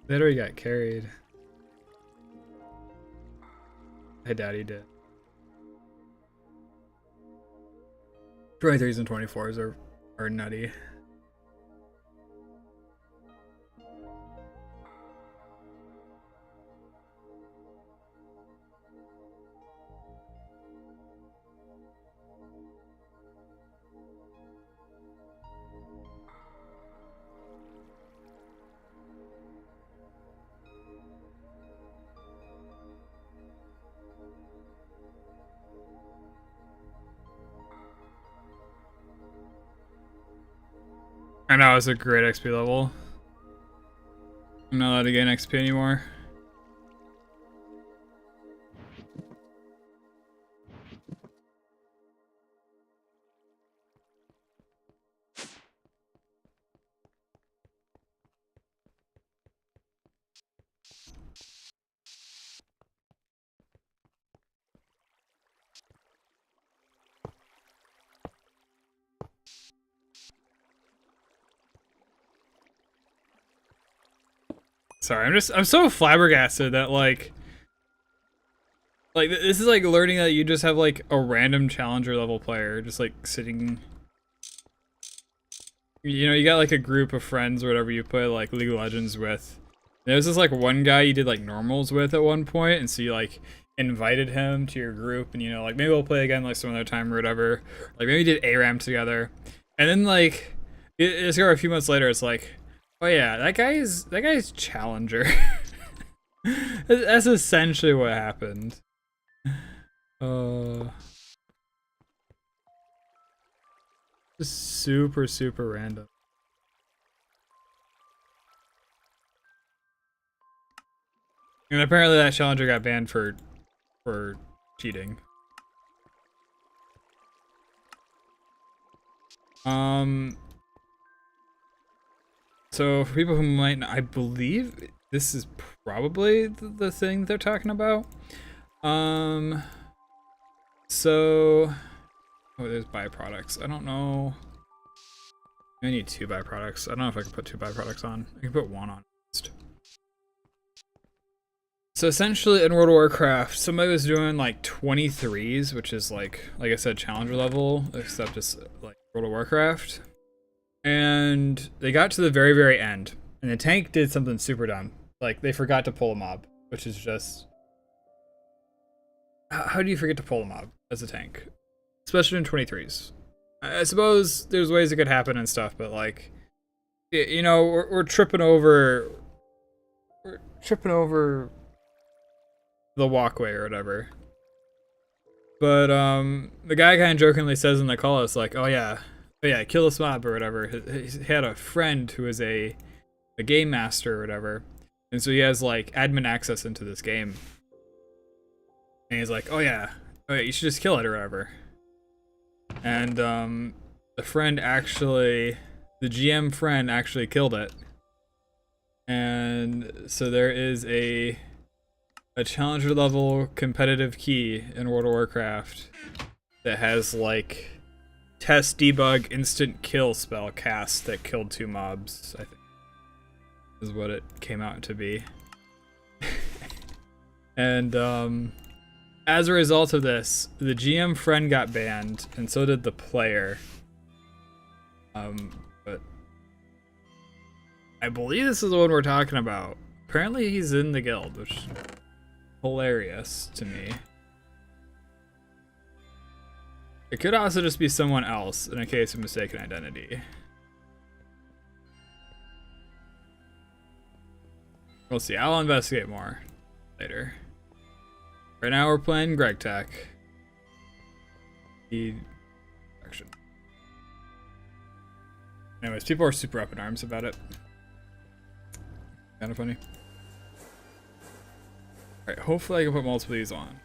Literally got carried. I doubt he did. 23s and 24s are nutty. I know, it's a great XP level. I'm not allowed to gain XP anymore. Sorry, I'm so flabbergasted that like this is like learning that you just have like a random challenger level player just like sitting. You know, you got like a group of friends or whatever you play like League of Legends with. There's this like one guy you did like normals with at one point, and so you like invited him to your group, and you know, like maybe we'll play again like some other time or whatever. Like maybe we did ARAM together, and then like it's a few months later, it's like, oh yeah, that guy's challenger. That's essentially what happened. Just super random. And apparently that challenger got banned for cheating. So for people who might not, I believe this is probably the thing they're talking about. So, oh, there's byproducts. I don't know. I need 2 byproducts. I don't know if I can put 2 byproducts on. I can put 1 on first. So essentially in World of Warcraft, somebody was doing like 23s, which is like I said, challenger level, except it's like World of Warcraft. And they got to the very end, and the tank did something super dumb. Like they forgot to pull a mob, which is just, how do you forget to pull a mob as a tank, especially in 23s? I suppose there's ways it could happen and stuff, but like, you know, we're tripping over the walkway or whatever. But the guy kind of jokingly says in the call, it's like, oh yeah, kill this mob or whatever. He had a friend who is a game master or whatever, and so he has like admin access into this game. And he's like, oh yeah, you should just kill it or whatever. And the GM friend actually killed it. And so there is a challenger level competitive key in World of Warcraft that has like test debug instant kill spell cast that killed 2 mobs, I think is what it came out to be. And as a result of this, the GM friend got banned, and so did the player. But I believe this is the one we're talking about. Apparently he's in the guild, which is hilarious to me. It could also just be someone else in a case of mistaken identity. We'll see. I'll investigate more later. Right now we're playing Greg Tech. Action. Anyways, people are super up in arms about it. Kind of funny. Alright, hopefully I can put multiple of these on.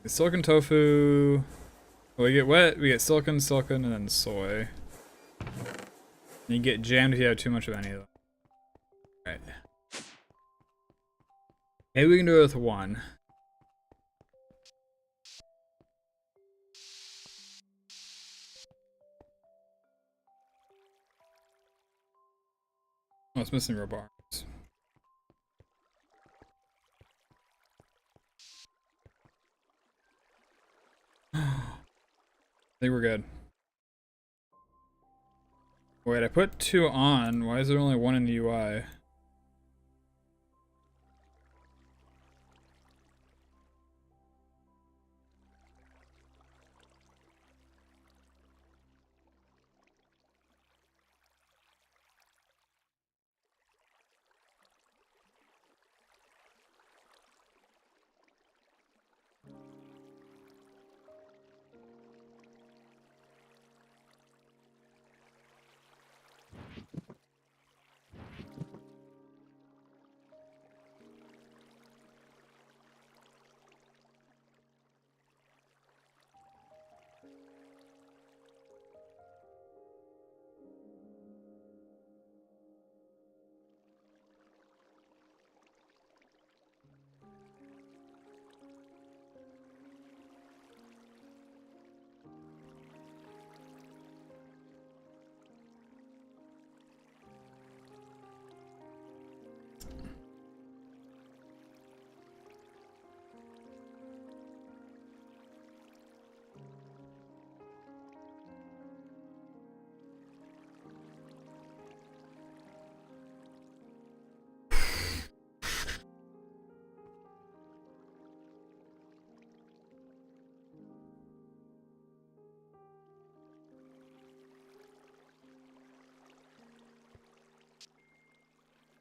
The silicon tofu. Well, we get wet, we get silicon, and then soy. And you get jammed if you have too much of any of them. Alright. Maybe we can do it with 1. Oh, it's missing robot arms. I think we're good. Wait, I put 2 on. Why is there only 1 in the UI?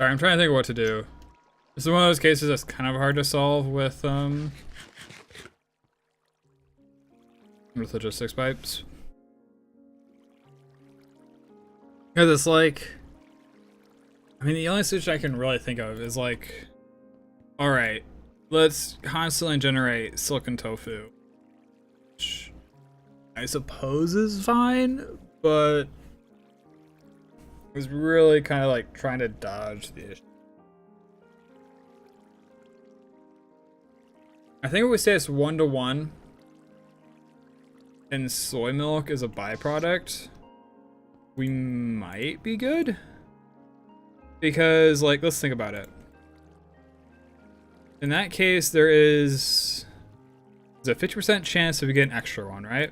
Sorry, I'm trying to think of what to do. This is one of those cases that's kind of hard to solve with logistics pipes. Because it's like, I mean, the only solution I can really think of is like, all right, let's constantly generate silicon tofu, which I suppose is fine, but I was really kind of like trying to dodge the issue. I think if we say it's 1-to-1 and soy milk is a byproduct, we might be good. Because, like, let's think about it. In that case, there's a 50% chance that we get an extra one, right?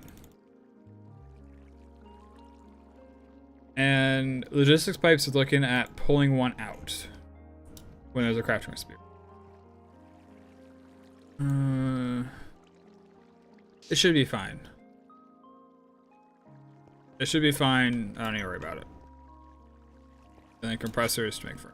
And logistics pipes is looking at pulling one out when there's a crafting recipe. It should be fine. It should be fine. I don't need to worry about it. And then compressors to make for.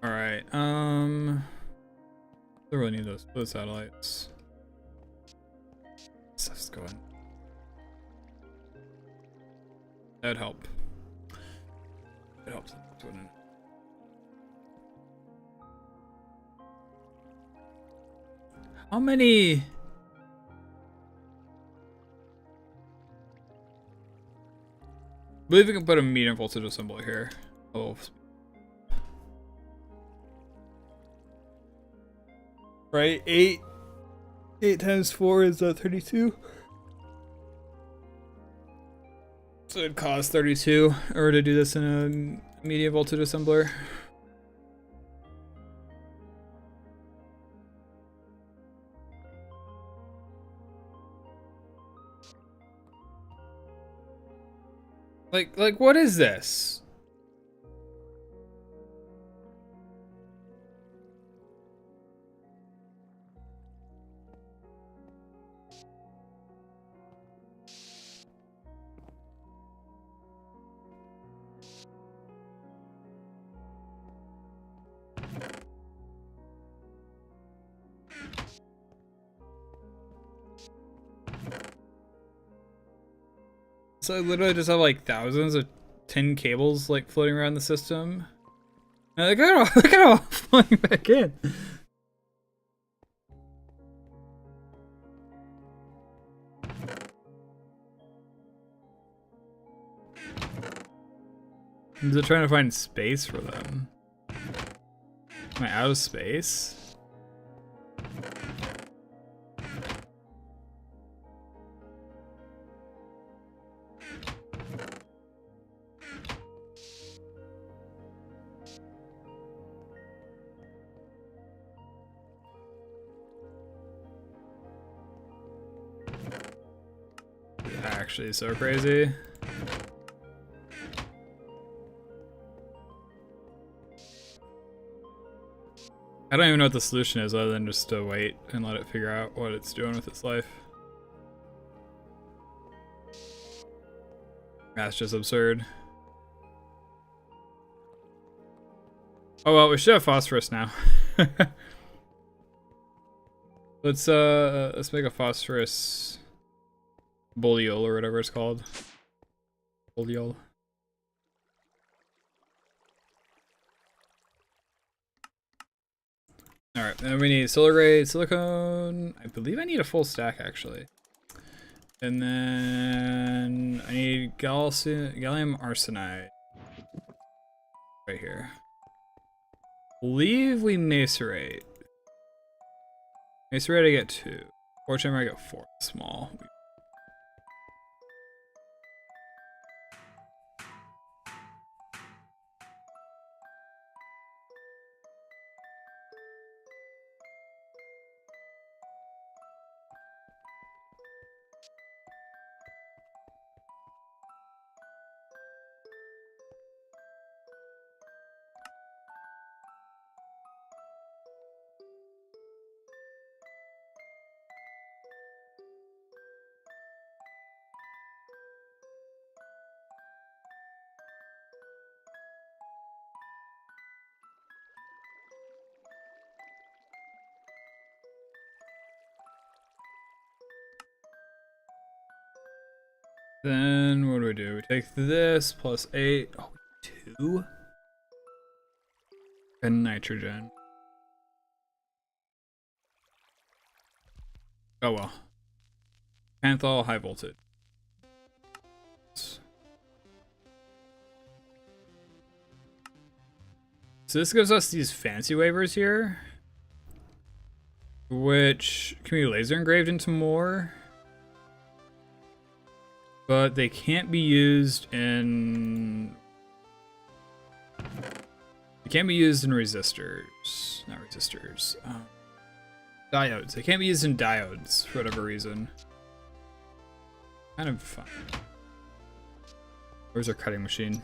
All right. I really need those satellites. Stuff's going. That'd help. It helps. How many? I believe we can put a medium voltage assembly here. Oh. Right, 8 times 4 is 32. So it'd cost 32 or to do this in a medium voltage assembler. Like what is this? So I literally just have like thousands of tin cables like floating around the system. And look at it all flying back in. Is it trying to find space for them? Am I out of space? Actually, so crazy. I don't even know what the solution is other than just to wait and let it figure out what it's doing with its life. That's just absurd. Oh well, we should have phosphorus now. Let's make a phosphorus boliol or whatever it's called. Boliol. Alright, then we need solar grade silicone. I believe I need a full stack actually. And then I need gallium arsenide. Right here. Believe we macerate. Macerate I get 2. Fortune I get 4. Small. Then what do? We take this plus 8. Oh, 2? And nitrogen. Oh well. Panthol, high voltage. So this gives us these fancy wafers here, which can be laser engraved into more, but they can't be used in... They can't be used in resistors. Not resistors. Diodes. They can't be used in diodes for whatever reason. Kind of fun. Where's our cutting machine?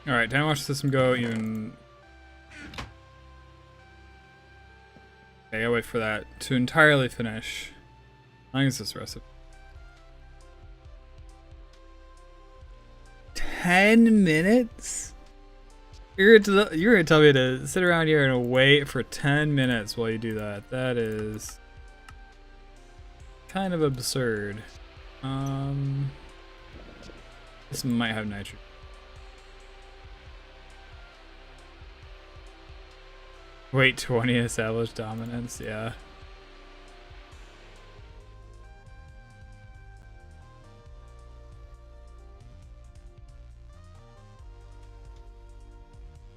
Alright, time to watch the system go even... Okay, I gotta wait for that to entirely finish. How long is this recipe? 10 minutes? You're gonna tell me to sit around here and wait for 10 minutes while you do that. That is kind of absurd. This might have nitrogen. Wait, 20 established dominance, yeah.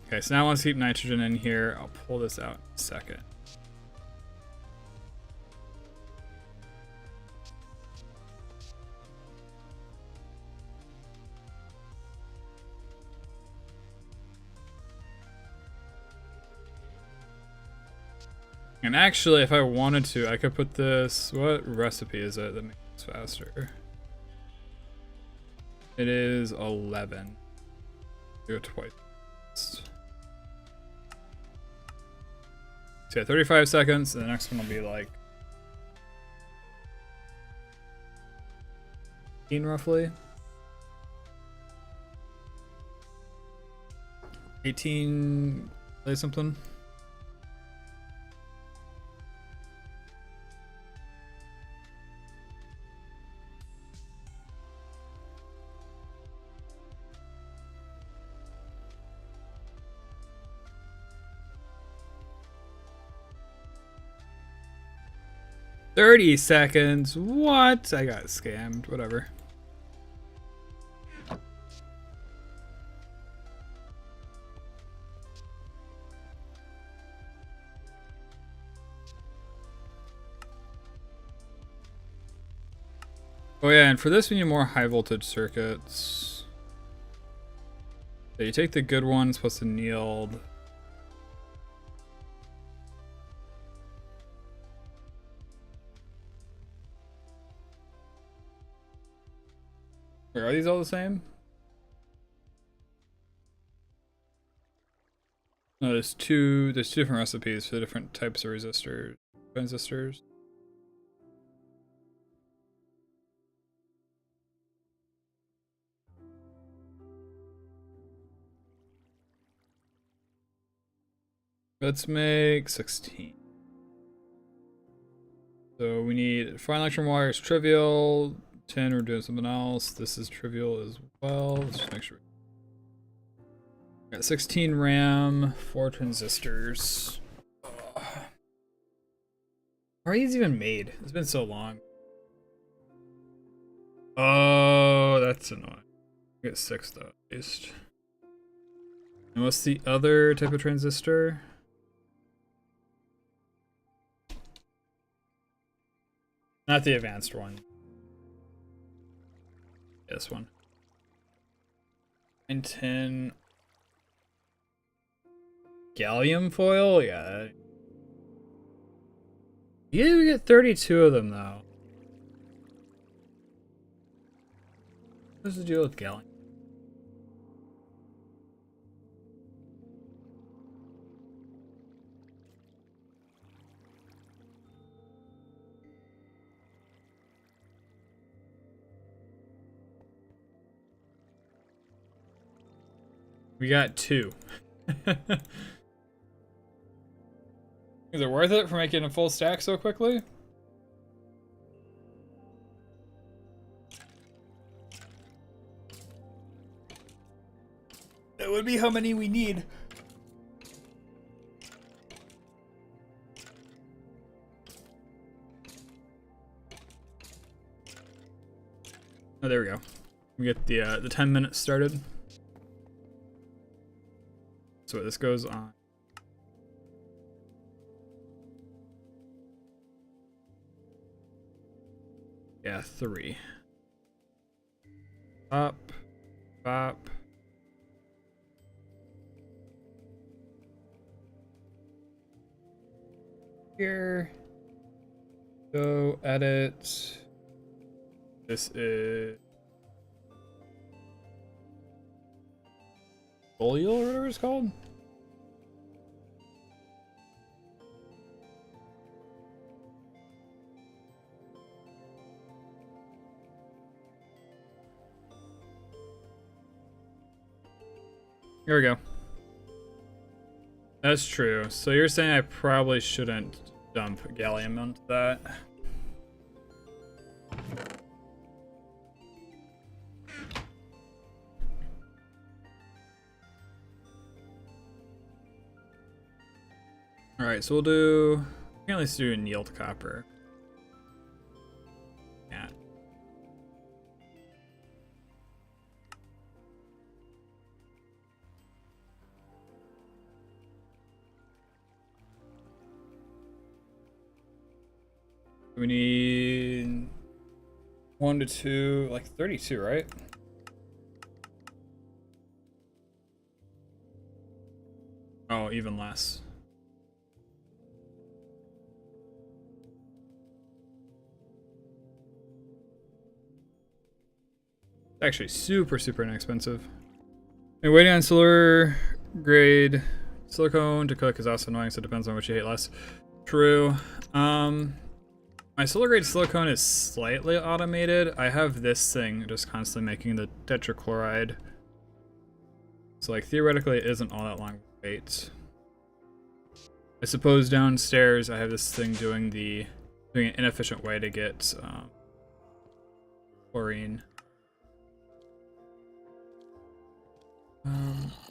Okay, so now I want to keep nitrogen in here. I'll pull this out in a second. And actually, if I wanted to, I could put this... What recipe is it that makes this faster? It is 11. Do it twice. So yeah, 35 seconds, and the next one will be like... 18 roughly. 18... Say something. $30 seconds. What? I got scammed. Whatever. Oh yeah, and for this we need more high voltage circuits. So you take the good ones plus the annealed. Wait, are these all the same? No, there's two different recipes for different types of transistors. Let's make 16. So we need fine electron wires, trivial. 10, we're doing something else. This is trivial as well. Let's just make sure. Got 16 RAM, 4 transistors. How are these even made? It's been so long. Oh, that's annoying. I get 6 though, at least. And what's the other type of transistor? Not the advanced one. This one. And 10. Gallium foil? Yeah. Yeah, we get 32 of them though. What's the deal with gallium? We got 2. Is it worth it for making a full stack so quickly? That would be how many we need. Oh, there we go. We get the 10 minutes started. So this goes on. Yeah, 3. Up, up. Here. Go edit. This is Folio or whatever it's called. Here we go. That's true. So you're saying I probably shouldn't dump gallium onto that. Alright, so we can at least do annealed copper. Yeah. We need 1 to 2, like 32, right? Oh, even less. It's actually super inexpensive. And waiting on silver grade silicone to cook is also annoying, so it depends on what you hate less. True. My solar grade silicone is slightly automated. I have this thing just constantly making the tetrachloride. So like theoretically it isn't all that long to wait. I suppose downstairs I have this thing doing an inefficient way to get chlorine.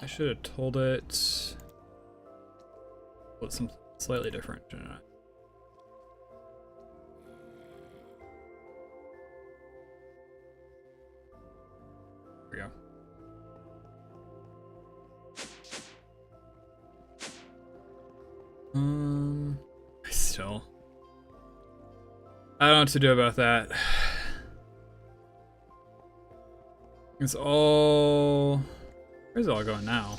I should have told it. Put something slightly different, shouldn't I? There we go. I don't know what to do about that. It's all... Where's it all going now?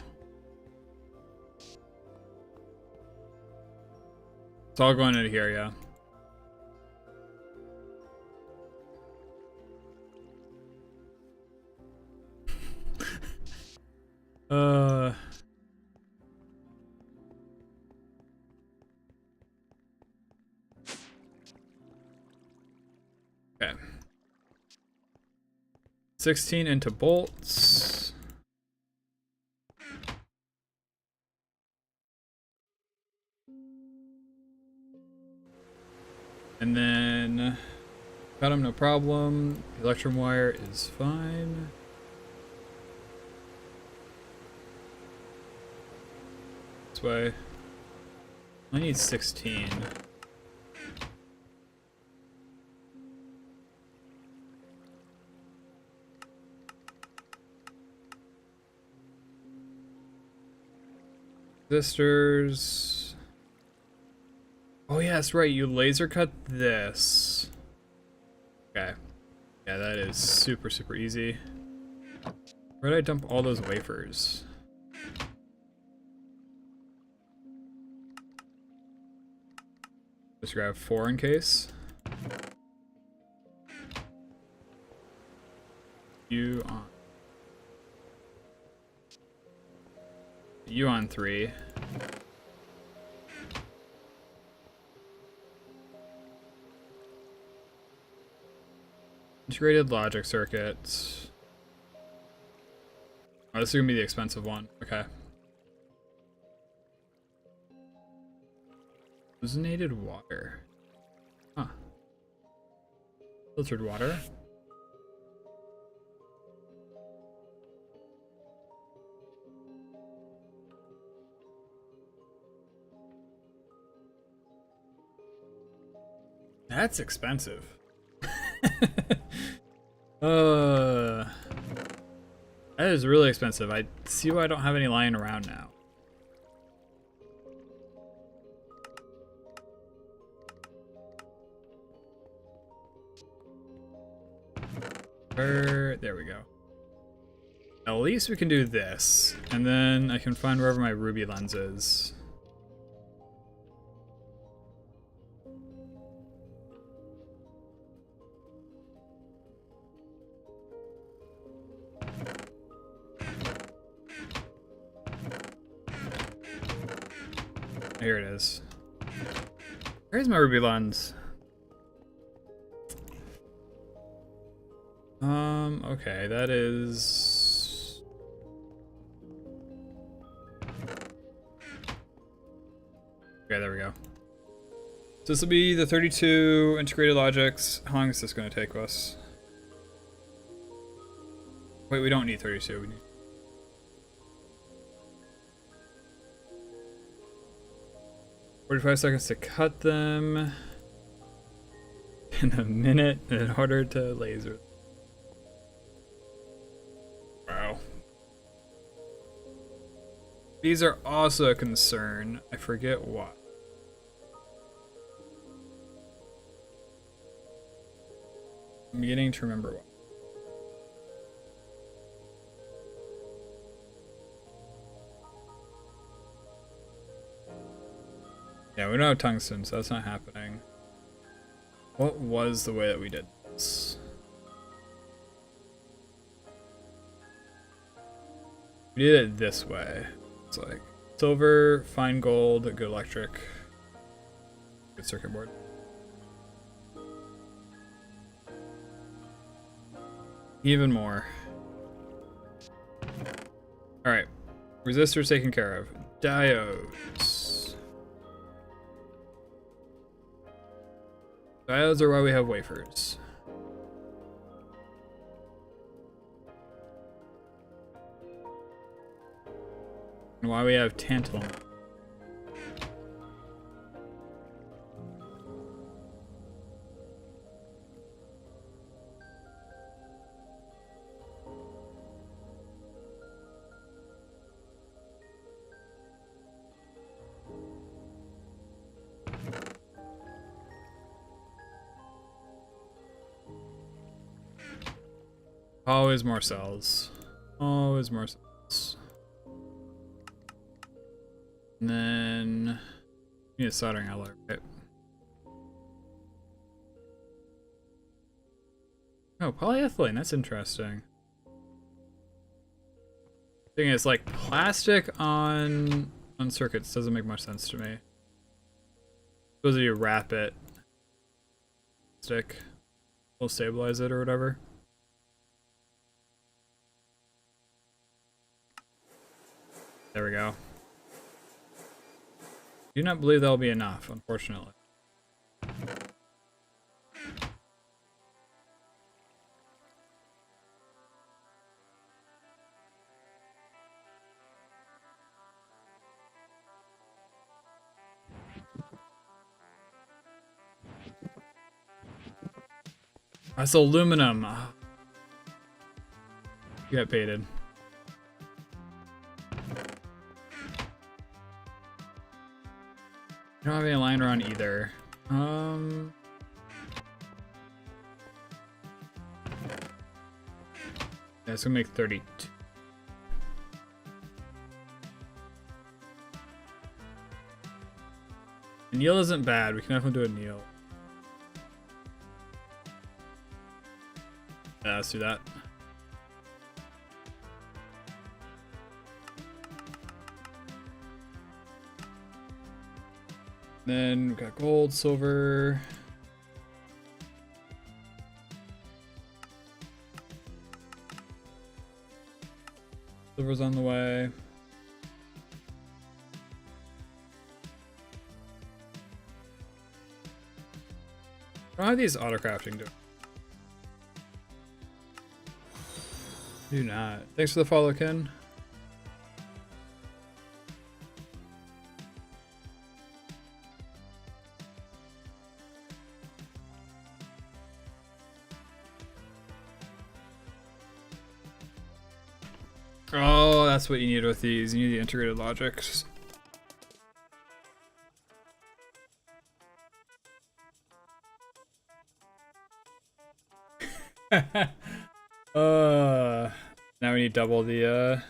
It's all going into here, yeah. Okay. 16 into bolts. And then got him, no problem. Electrum wire is fine. This way. I need 16. Resistors. Oh yeah, that's right. You laser cut this. Okay. Yeah, that is super easy. Where did I dump all those wafers? Just grab 4 in case. You on 3. Integrated logic circuits. Oh, this is gonna be the expensive one. Okay. Ozonated water. Huh. Filtered water. That's expensive. That is really expensive. I see why I don't have any lying around now. There we go. At least we can do this, and then I can find wherever my ruby lens is. Here it is. Where's my ruby lens? Okay, that is... Okay, there we go. So this will be the 32 integrated logics. How long is this going to take us? Wait, we don't need 32. We need... "45 seconds to cut them, and a minute in order to laser." Wow. These are also a concern. I forget why. I'm beginning to remember why. Yeah, we don't have tungsten, so that's not happening. What was the way that we did this? We did it this way. It's like silver, fine gold, good electric, good circuit board. Even more. Alright. Resistors taken care of. Diodes. Diodes are why we have wafers. And why we have tantalum. Always more cells. Always more cells. And then need a soldering alloy, right? Oh, polyethylene, that's interesting. Thing is, like, plastic on circuits doesn't make much sense to me. Suppose if you wrap it, stick, will stabilize it or whatever. There we go. Do not believe that'll be enough, unfortunately. That's aluminum. You got baited. I don't have any liner on either. Yeah, it's gonna make 32. Anneal isn't bad. We can definitely do anneal. Yeah, let's do that. Then we got gold, silver. Silver's on the way. How are these autocrafting doing? Do not. Thanks for the follow, Ken. Oh, that's what you need with these. You need the integrated logics. Now we need double the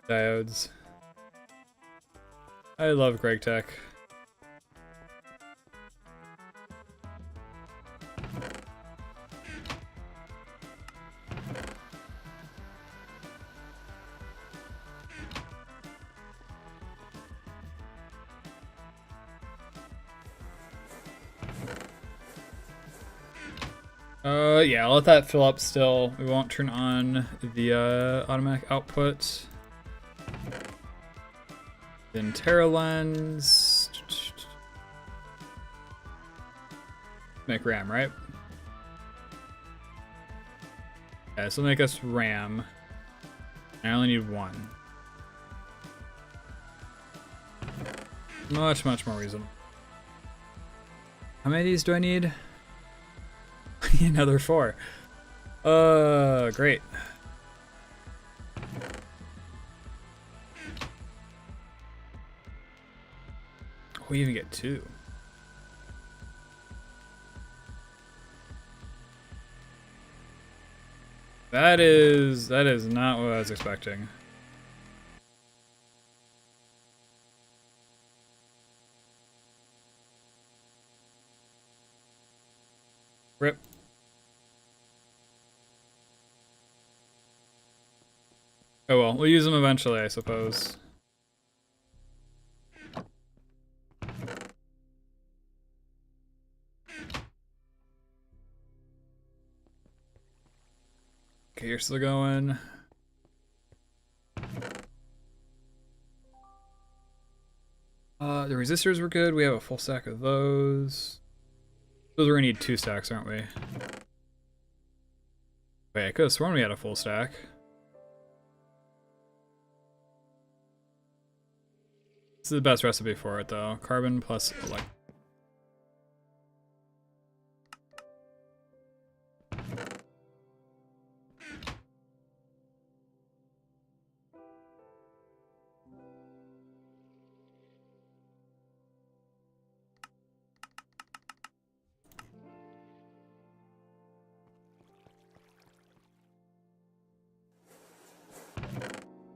diodes. I love Greg Tech. Yeah, I'll let that fill up still. We won't turn on the automatic output. Then Terra lens. Make RAM, right? Yeah, so make us RAM. I only need one. Much more reasonable. How many of these do I need? Another 4. Great. We even get 2. That is not what I was expecting. Rip. Oh well, we'll use them eventually, I suppose. Okay, you're still going. The resistors were good. We have a full stack of those. Those we're gonna need 2 stacks, aren't we? Wait, I could have sworn we had a full stack. This is the best recipe for it, though. Carbon plus electric.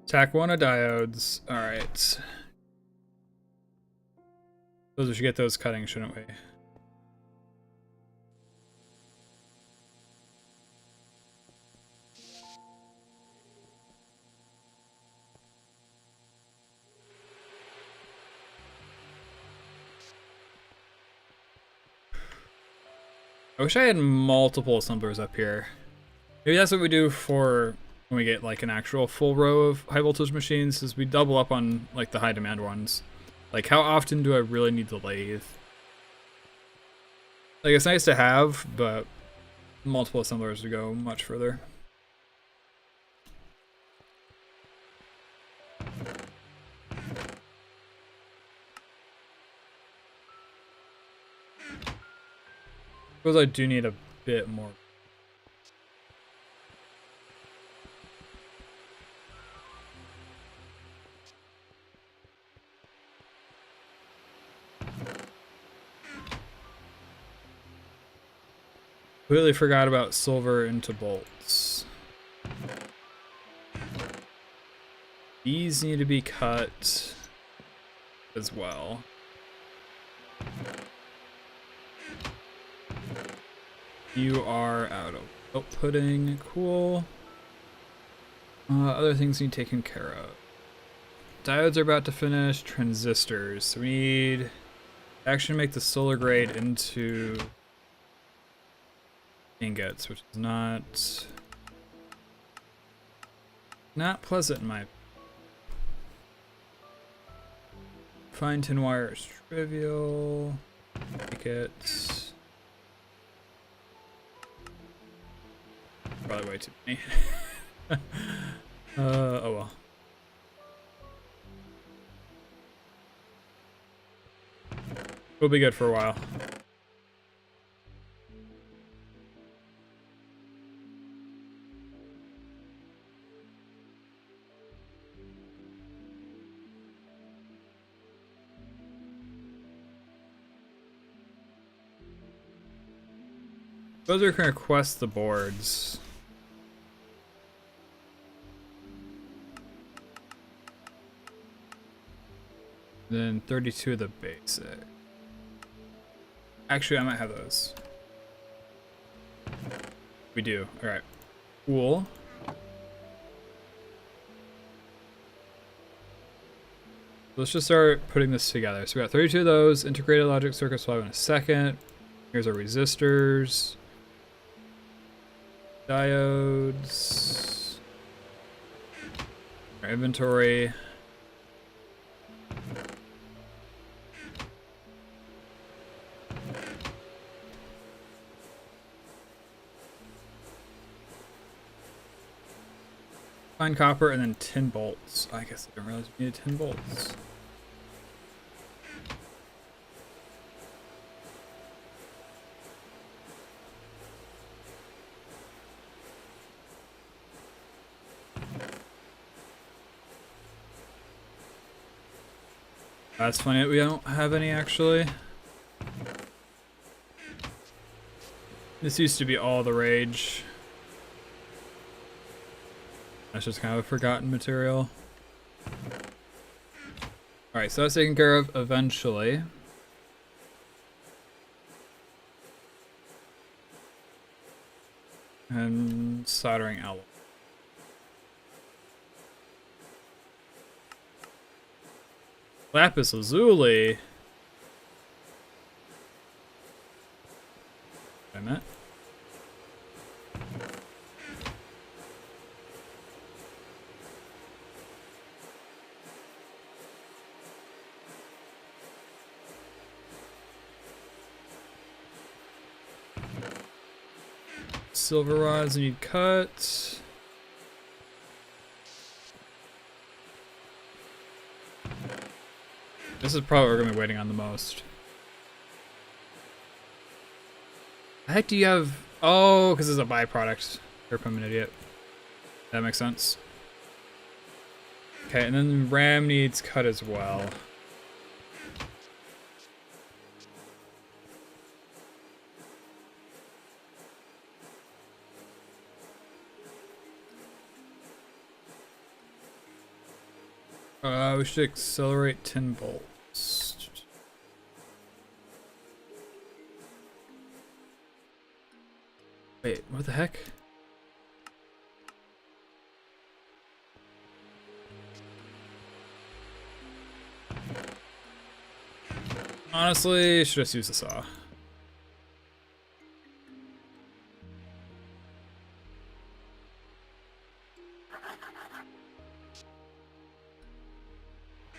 Tack 1 of diodes. Alright. Those we should get those cutting, shouldn't we? I wish I had multiple assemblers up here. Maybe that's what we do for when we get like an actual full row of high voltage machines, is we double up on like the high demand ones. Like, how often do I really need the lathe? Like, it's nice to have, but multiple assemblers to go much further. Suppose I do need a bit more. Completely forgot about silver into bolts. These need to be cut as well. You are out of outputting. Cool. Other things need taken care of. Diodes are about to finish. Transistors. So we need to actually make the solar grade into ingots, which is not Not pleasant in my... Fine tin wire is trivial. Make it... Probably way too many. Oh well. We'll be good for a while. Those are gonna quest the boards. Then 32 of the basic. Actually, I might have those. We do. Alright. Cool. Let's just start putting this together. So we got 32 of those. Integrated logic circuits will have in a second. Here's our resistors. Diodes. Our inventory. Fine copper and then 10 bolts. I guess I didn't realize we needed 10 bolts. That's funny that we don't have any actually. This used to be all the rage. That's just kind of a forgotten material. Alright, so that's taken care of eventually. And soldering alloy. Lapis lazuli. Wait a minute. Silver rods need cut. This is probably what we're gonna be waiting on the most. The heck do you have? Oh, because it's a byproduct. I'm an idiot. That makes sense. Okay, and then RAM needs cut as well. We should accelerate 10 bolts. Wait, what the heck? Honestly, should just use the saw.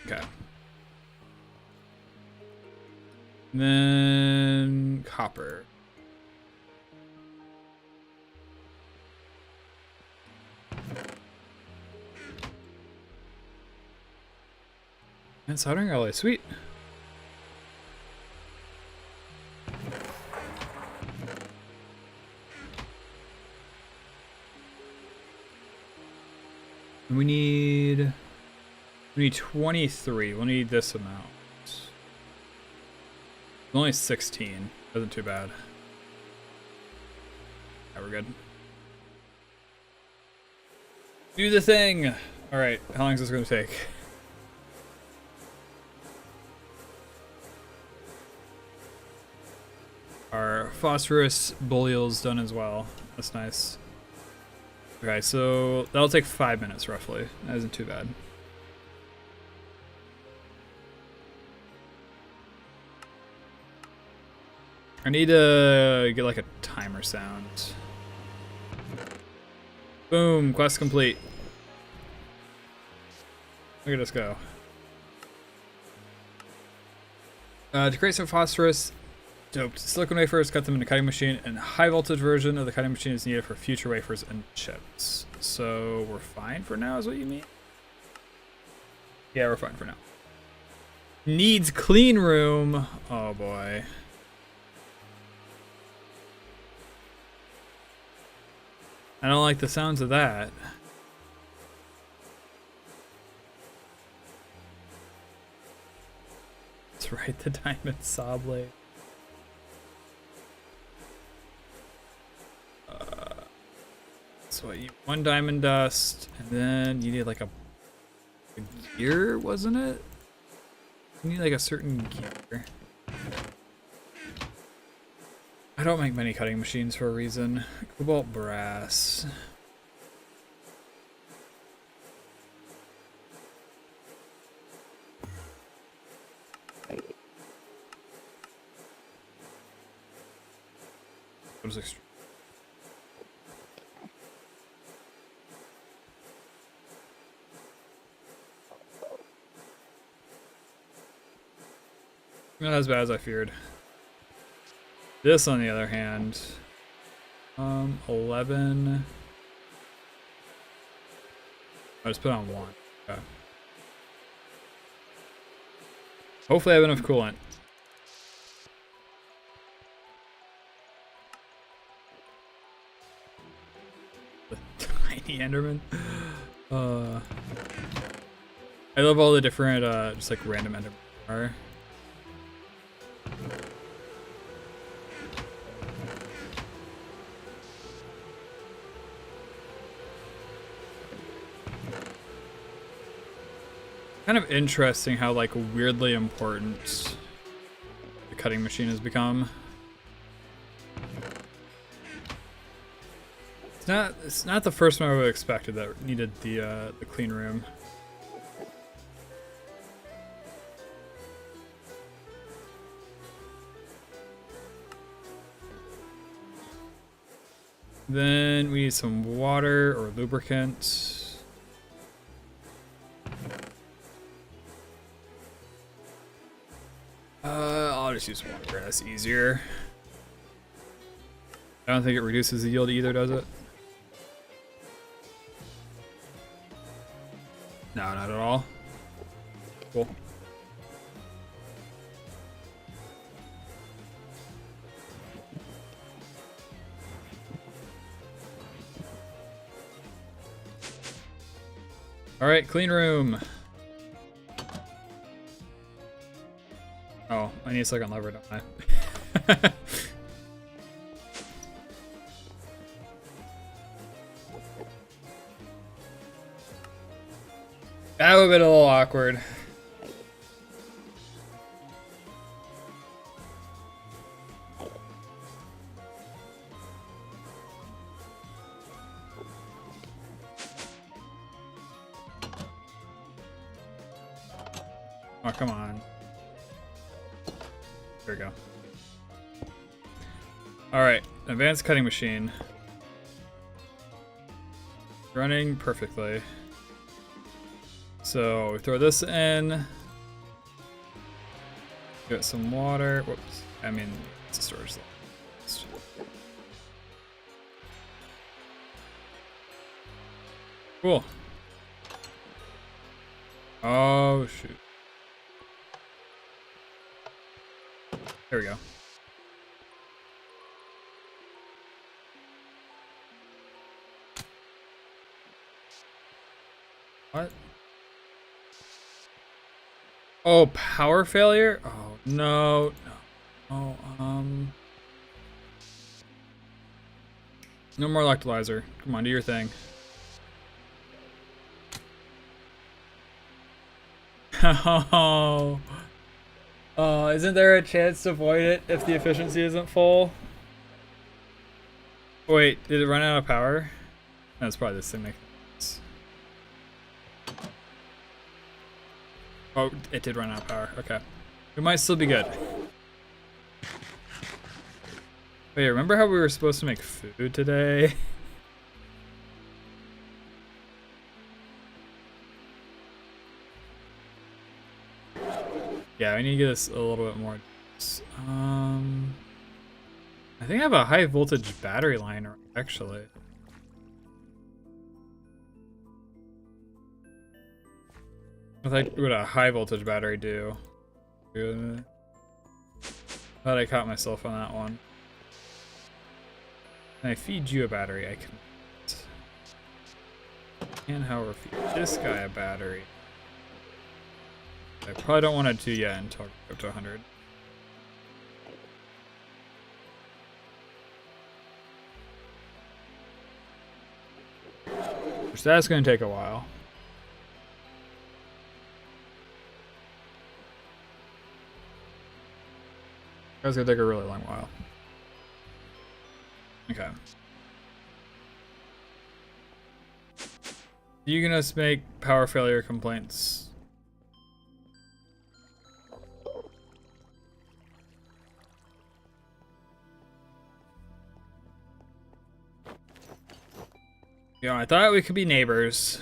Okay. And then copper. And soldering alloy, sweet. And we need 23. We'll need this amount. Only 16. Wasn't too bad. Yeah, we're good. Do the thing! Alright, how long is this going to take? Our phosphorus bulliel's done as well. That's nice. Okay, so that'll take 5 minutes roughly. That isn't too bad. I need to get like a timer sound. Boom, quest complete. Look at us go. To create some phosphorus doped silicon wafers, cut them in a cutting machine, and a high voltage version of the cutting machine is needed for future wafers and chips. So we're fine for now, is what you mean? Yeah, we're fine for now. Needs clean room. Oh boy. I don't like the sounds of that. That's right, the diamond saw blade. So what, you one diamond dust, and then you need like a gear, wasn't it? You need like a certain gear. I don't make many cutting machines for a reason. Cobalt brass. What is extreme? Not as bad as I feared. This, on the other hand, 11. I just put on 1. Okay. Hopefully, I have enough coolant. The tiny Enderman. I love all the different, just like random Endermen are. Kind of interesting how like weirdly important the cutting machine has become. It's not the first one I would have expected that needed the clean room. Then we need some water or lubricant. I'll just use water, that's easier. I don't think it reduces the yield either, does it? No, not at all. Cool. Alright, clean room. Oh, I need a second lever, don't I? That would have been a little awkward. Oh, come on. There we go. Alright, advanced cutting machine. Running perfectly. So we throw this in. Get some water. Whoops. I mean, it's a storage slot. Cool. Oh, shoot. There we go. What? Oh, power failure? Oh, no. No. Oh, no more electrolyzer. Come on, do your thing. Oh. Oh, isn't there a chance to avoid it if the efficiency isn't full? Wait, did it run out of power? That's probably this thing making sense. Oh, it did run out of power. Okay. It might still be good. Wait, remember how we were supposed to make food today? Yeah, we need to get this a little bit more. I think I have a high voltage battery line actually. What would a high voltage battery do? Thought I caught myself on that one. Can I feed you a battery? I can. And however, feed this guy a battery. I probably don't want to do yet until I go up to 100. Which that's going to take a while. That's going to take a really long while. Okay. You can just make power failure complaints. You know, I thought we could be neighbors.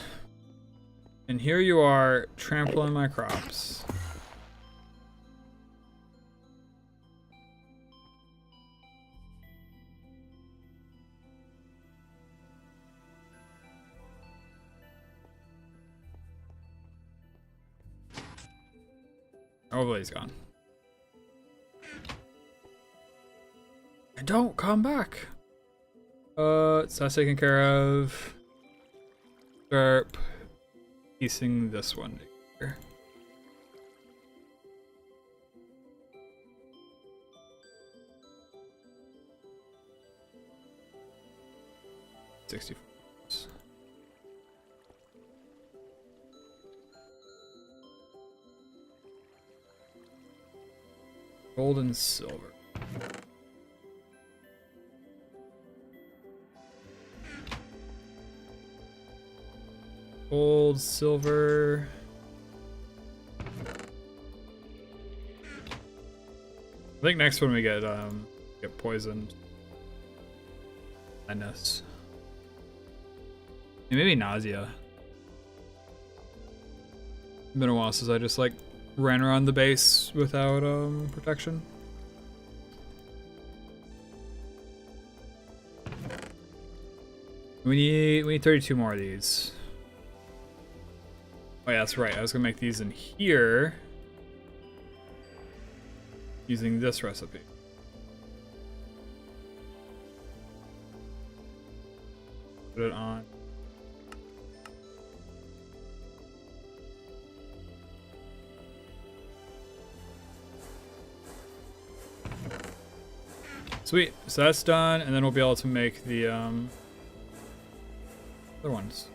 And here you are, trampling my crops. Oh, he's gone. And don't come back. So that's taken care of. Start piecing this one together. $64. Gold and silver. Gold, silver. I think next one we get poisoned. Madness. Maybe nausea. It's been a while since I just like ran around the base without protection. We need 32 more of these. Oh yeah, that's right. I was gonna make these in here using this recipe. Put it on. Sweet. So that's done, and then we'll be able to make the other ones.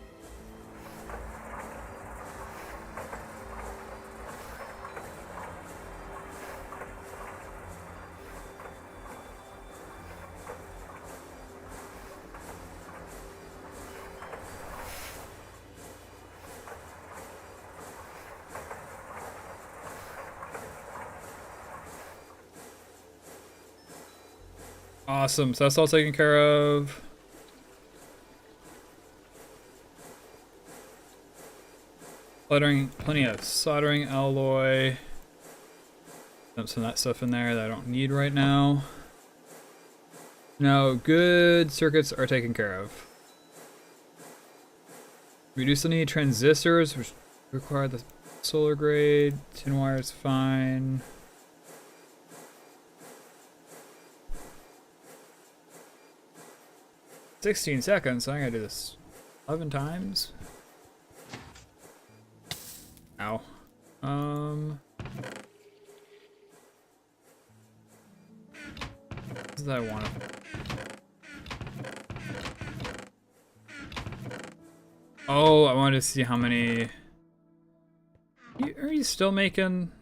Awesome, so that's all taken care of. Plenty of soldering alloy. Dump some of that stuff in there that I don't need right now. Now, good circuits are taken care of. We do still need transistors, which require the solar grade. Tin wire is fine. $16 seconds, so I'm gonna do this 11 times. Ow. What does that want? Oh, I wanted to see how many. Are you still making?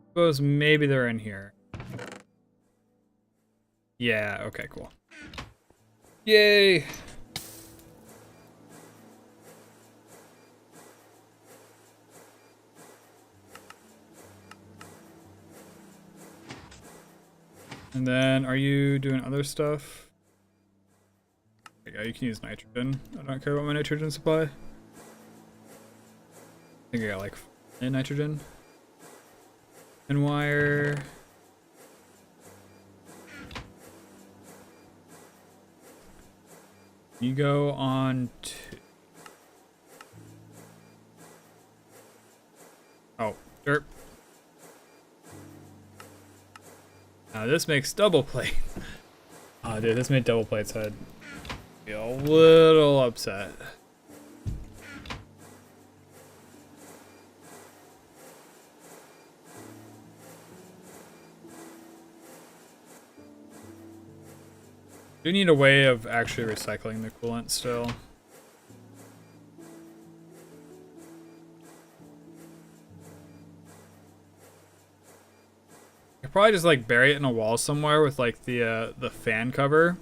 Suppose maybe they're in here. Yeah, okay, cool. Yay! And then, are you doing other stuff? Yeah, you can use nitrogen. I don't care about my nitrogen supply. I think I got like nitrogen. And wire. You go on to... Oh, derp. Now this makes double plate. Oh, dude, this made double plates. I'd be a little upset. Do need a way of actually recycling the coolant still. I could probably just like bury it in a wall somewhere with like the fan cover,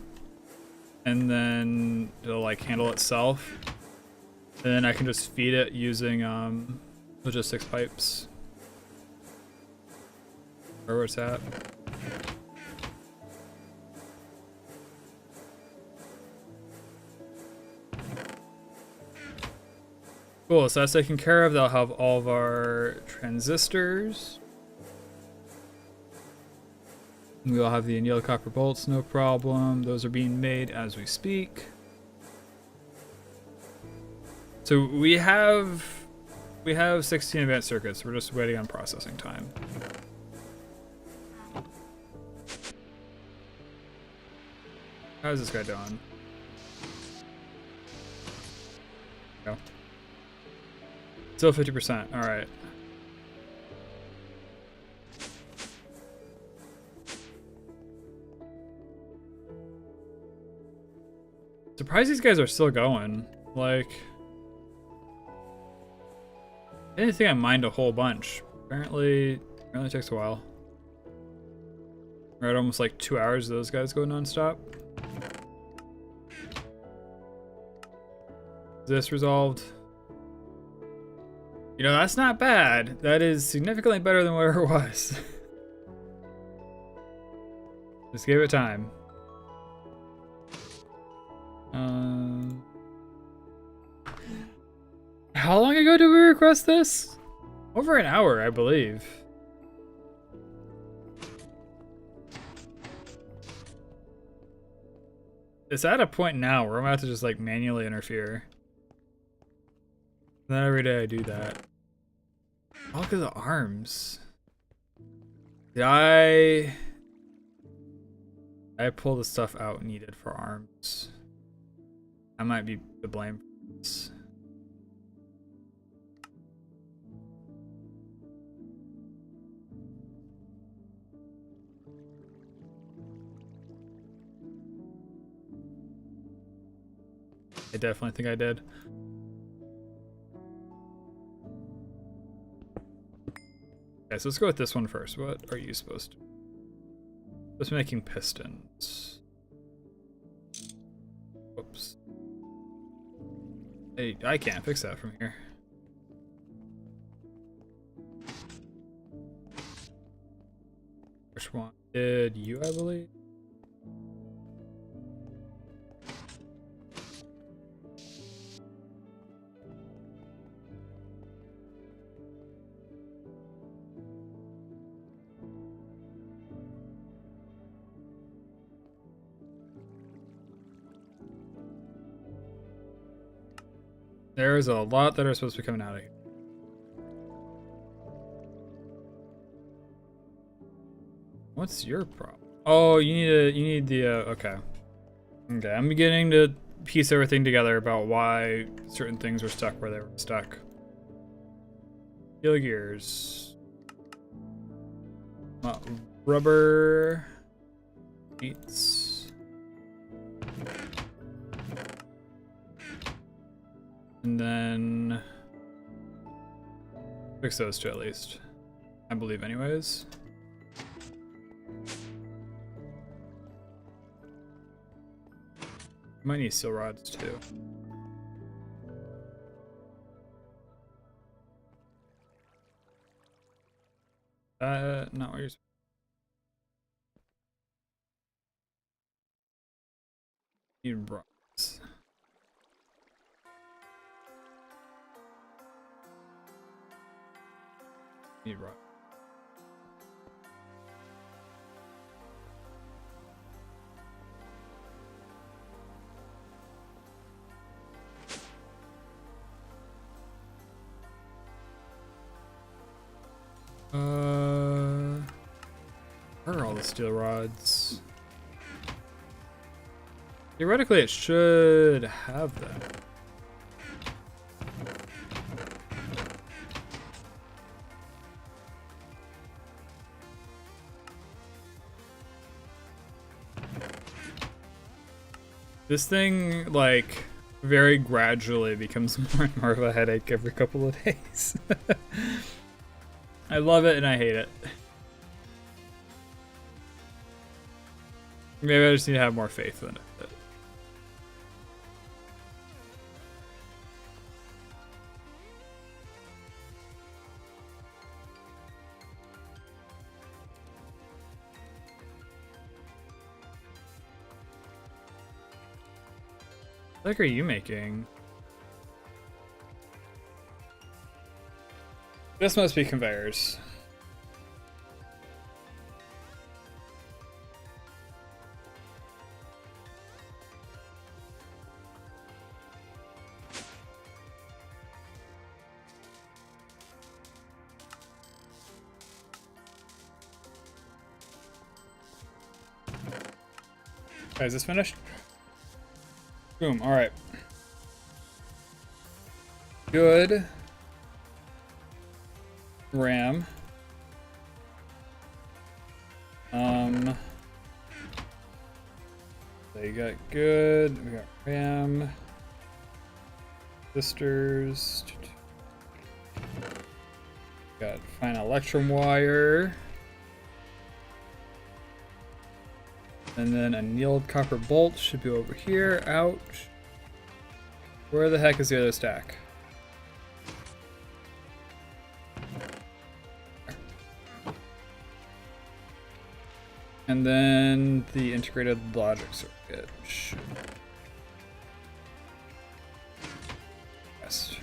and then it'll like handle itself. And then I can just feed it using logistics pipes. Where it's at. Cool, so that's taken care of. They'll have all of our transistors. We'll have the annealed copper bolts, no problem. Those are being made as we speak. So we have 16 advanced circuits. We're just waiting on processing time. How's this guy doing? Go. Still 50%. All right. Surprised these guys are still going. Like, I didn't think I mined a whole bunch. Apparently it takes a while. We're at almost like 2 hours of those guys go nonstop. Is this resolved? You know, that's not bad. That is significantly better than where it was. Just give it time. How long ago did we request this? Over an hour, I believe. It's at a point now where I'm gonna have to just like manually interfere. Not every day I do that. Oh, look at the arms. Did I pull the stuff out needed for arms? I might be to blame for this. I definitely think I did. Okay, so let's go with this one first. What are you supposed to do? Just making pistons. Whoops. Hey, I can't fix that from here. Which one did you, I believe? There's a lot that are supposed to be coming out of here. What's your problem? Oh, you need the okay. Okay, I'm beginning to piece everything together about why certain things were stuck where they were stuck. Steel gears. Rubber sheets. And then fix those two at least. I believe anyways. Might need steel rods too. Not what you're supposed to. Need rods. Need rods. steel rods. Theoretically, it should have them. This thing, like, very gradually becomes more and more of a headache every couple of days. I love it and I hate it. Maybe I just need to have more faith in it. What the heck are you making? This must be conveyors. Okay, is this finished? Boom, alright. Good. RAM. So you got good, we got RAM. Sisters. Got fine electrum wire. And then a annealed copper bolt should be over here. Ouch. Where the heck is the other stack? And then the integrated logic circuit. Yes.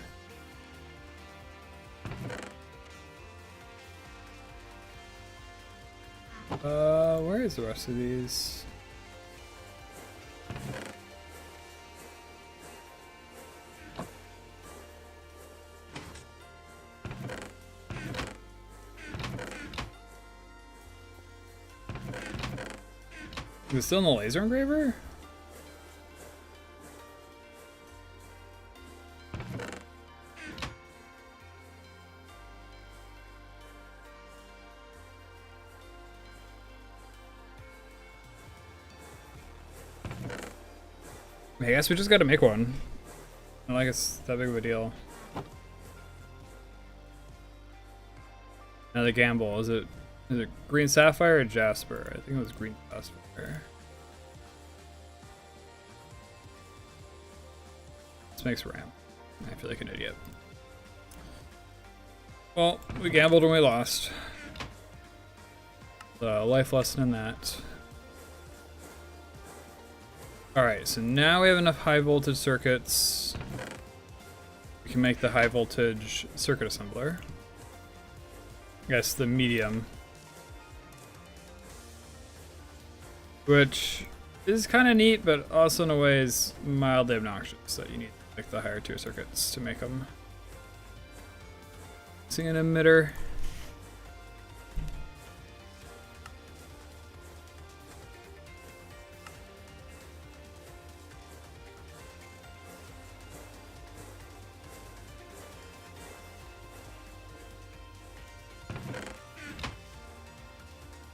Where is the rest of these? Is it still in the laser engraver? I guess we just gotta make one. I don't think it's that big of a deal. Another gamble. Is it green sapphire or jasper? I think it was green sapphire. This makes RAM. I feel like an idiot. Well, we gambled and we lost. So, life lesson in that. Alright, so now we have enough high voltage circuits. We can make the high voltage circuit assembler. I guess the medium. Which is kind of neat, but also in a way is mildly obnoxious that you need like the higher tier circuits to make them. Using an emitter.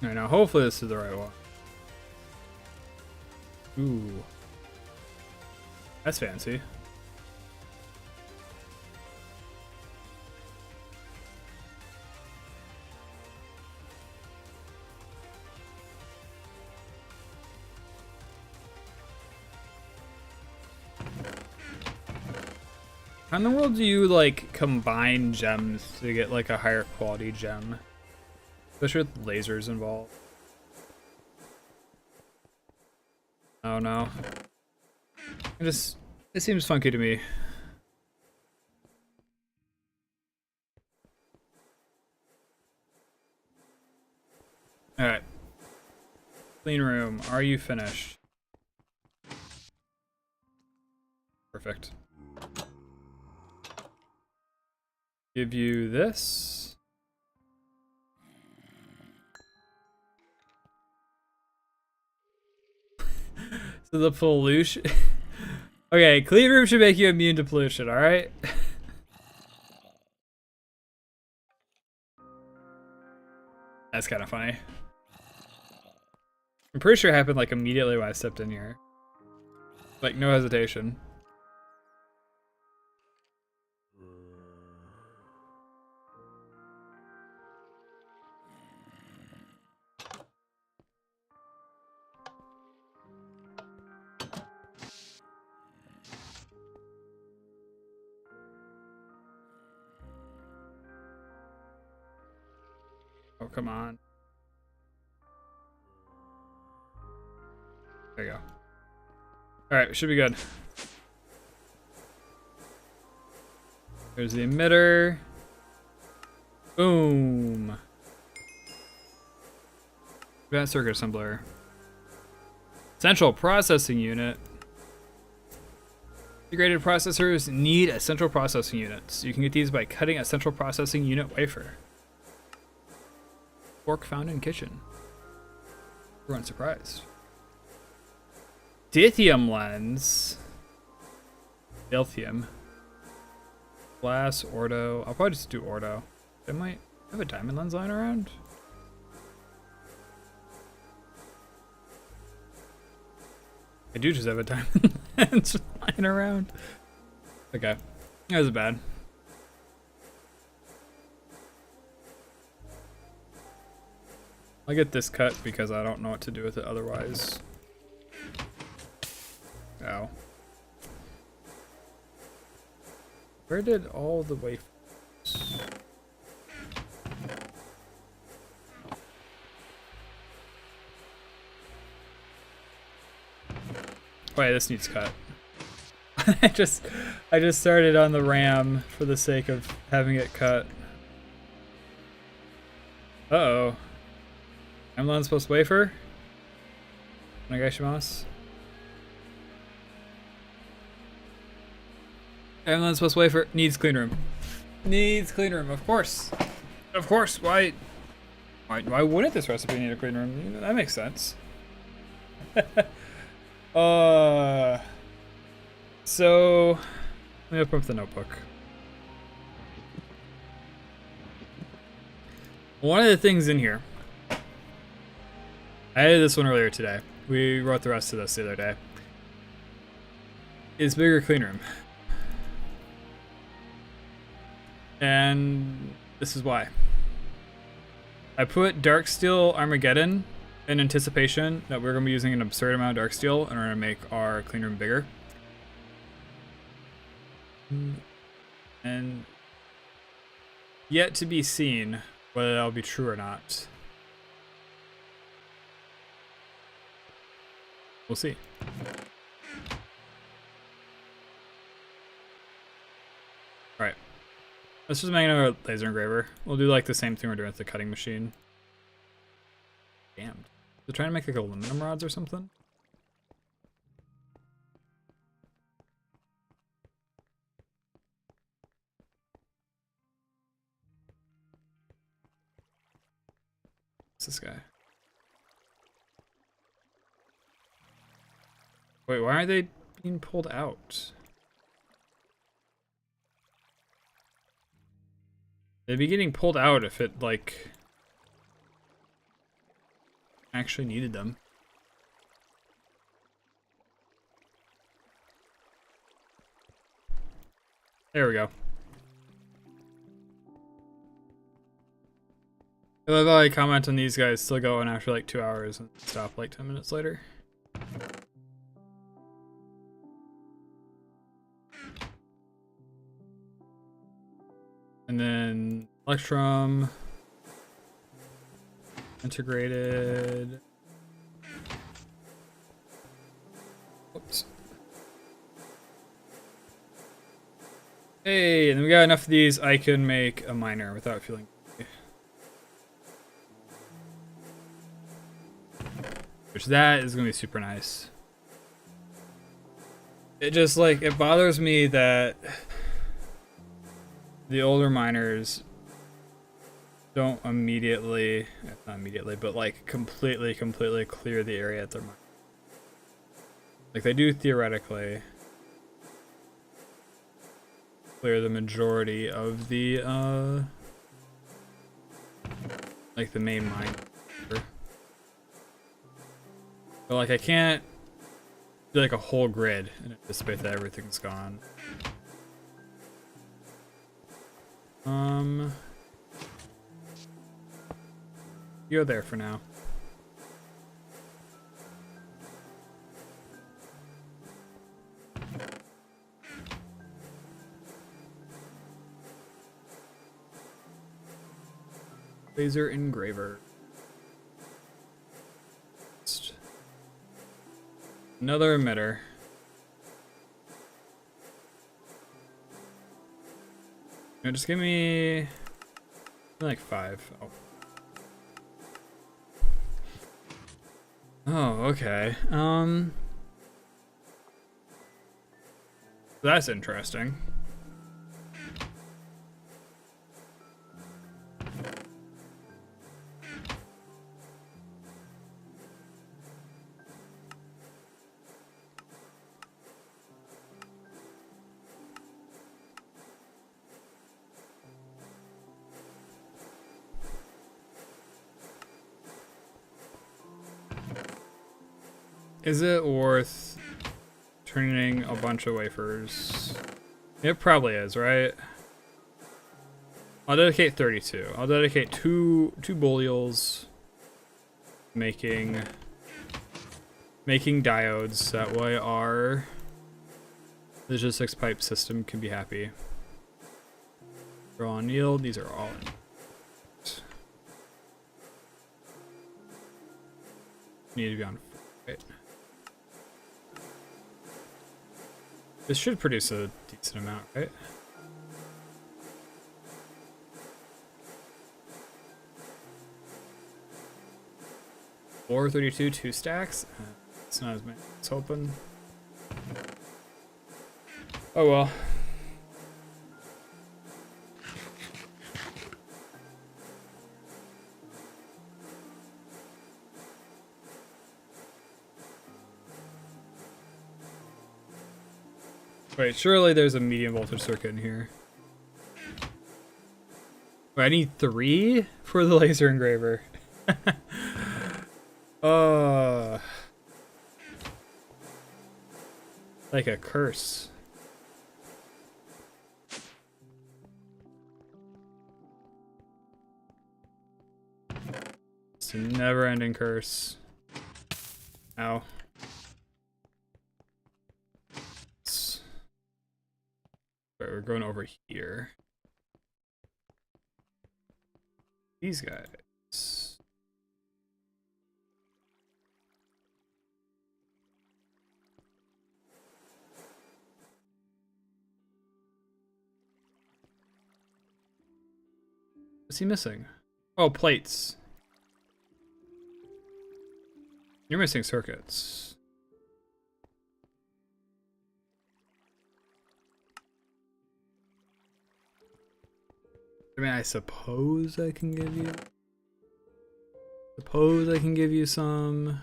Alright, now hopefully this is the right one. Ooh. That's fancy. How in the world do you like combine gems to get like a higher quality gem? Especially with lasers involved. Oh no. It seems funky to me. Alright. Clean room, are you finished? Perfect. Give you this. to the pollution. Okay, clean room should make you immune to pollution, alright? That's kind of funny. I'm pretty sure it happened like immediately when I stepped in here. Like, no hesitation. Oh, come on. There you go. Alright, should be good. There's the emitter. Boom. Advanced circuit assembler. Central processing unit. Integrated processors need a central processing unit. So you can get these by cutting a central processing unit wafer. Fork found in kitchen. Everyone's surprised. Dithium lens. Dilthium. Glass, ordo. I'll probably just do ordo. I might have a diamond lens lying around. I do just have a diamond lens lying around. Okay. That was bad. I'll get this cut because I don't know what to do with it otherwise. Ow. Where did all the wafers? Wait, this needs cut. I just started on the RAM for the sake of having it cut. Uh-oh. I'm not supposed to wafer? Nagashimasu. I'm supposed to wafer. Needs clean room. Needs clean room, of course. Of course. Why wouldn't this recipe need a clean room? That makes sense. So let me open up the notebook. One of the things in here, I added this one earlier today. We wrote the rest of this the other day. Is bigger clean room. And this is why. I put dark steel Armageddon in anticipation that we're going to be using an absurd amount of dark steel in order to make our clean room bigger. And yet to be seen whether that'll be true or not. We'll see. Alright. Let's just make another laser engraver. We'll do like the same thing we're doing with the cutting machine. Damned. They're trying to make like aluminum rods or something? What's this guy? Wait, why aren't they being pulled out? They'd be getting pulled out if it, like, actually needed them. There we go. I love how I comment on these guys still going after like 2 hours and stop like 10 minutes later. And then Electrum, integrated. Oops. Hey, and we got enough of these. I can make a miner without feeling. Which that is gonna be super nice. It just like it bothers me that the older miners don't immediately, not immediately, but like completely clear the area at their mine. Like they do theoretically clear the majority of the like the main mine. But like I can't do like a whole grid and anticipate that everything's gone. You're there for now. Laser engraver. Another emitter. No, just give me like 5. Oh. Oh, okay. That's interesting. Is it worth turning a bunch of wafers? It probably is, right? I'll dedicate 32. I'll dedicate two bolials making diodes. That way our logistics pipe system can be happy. They're all on yield. These are all in. Need to be on. Right. This should produce a decent amount, right? Or 32, 2 stacks. It's not as many as I was hoping. Oh well. Wait, surely there's a medium voltage circuit in here. Wait, I need 3 for the laser engraver. Like a curse. It's a never-ending curse. Ow. Right, we're going over here. These guys. What's he missing? Oh, plates. You're missing circuits. I mean, I suppose I can give you... some...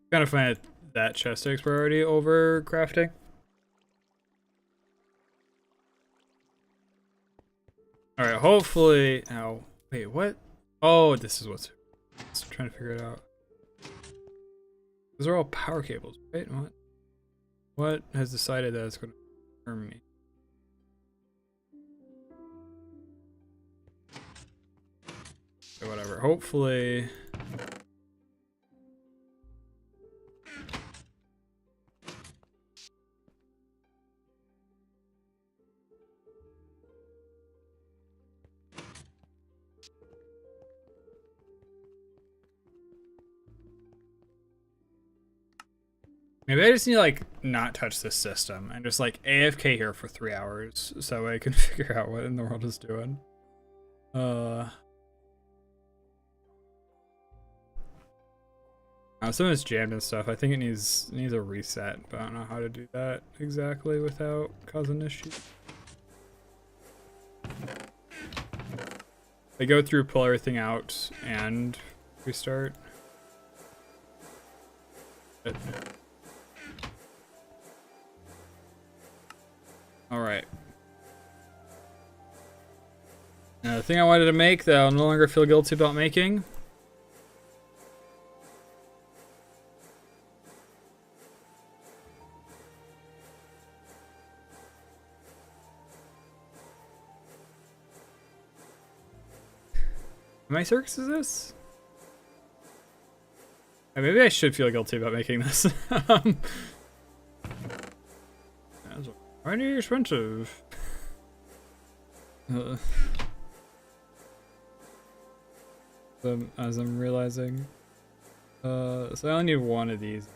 Kind of find that chest takes priority over crafting. Alright, hopefully... Ow. Wait, what? Oh, this is what's... I'm trying to figure it out. Those are all power cables, right? What has decided that it's going to harm me? So whatever. Hopefully... Maybe I just need to like not touch this system and just like AFK here for 3 hours so I can figure out what in the world is doing. Some of it's jammed and stuff. I think it needs a reset, but I don't know how to do that exactly without causing issues. I go through, pull everything out, and restart. Alright. Now the thing I wanted to make that I'll no longer feel guilty about making. How many circuits is this? Maybe I should feel guilty about making this. That's already expensive. As I'm realizing. So I only need one of these.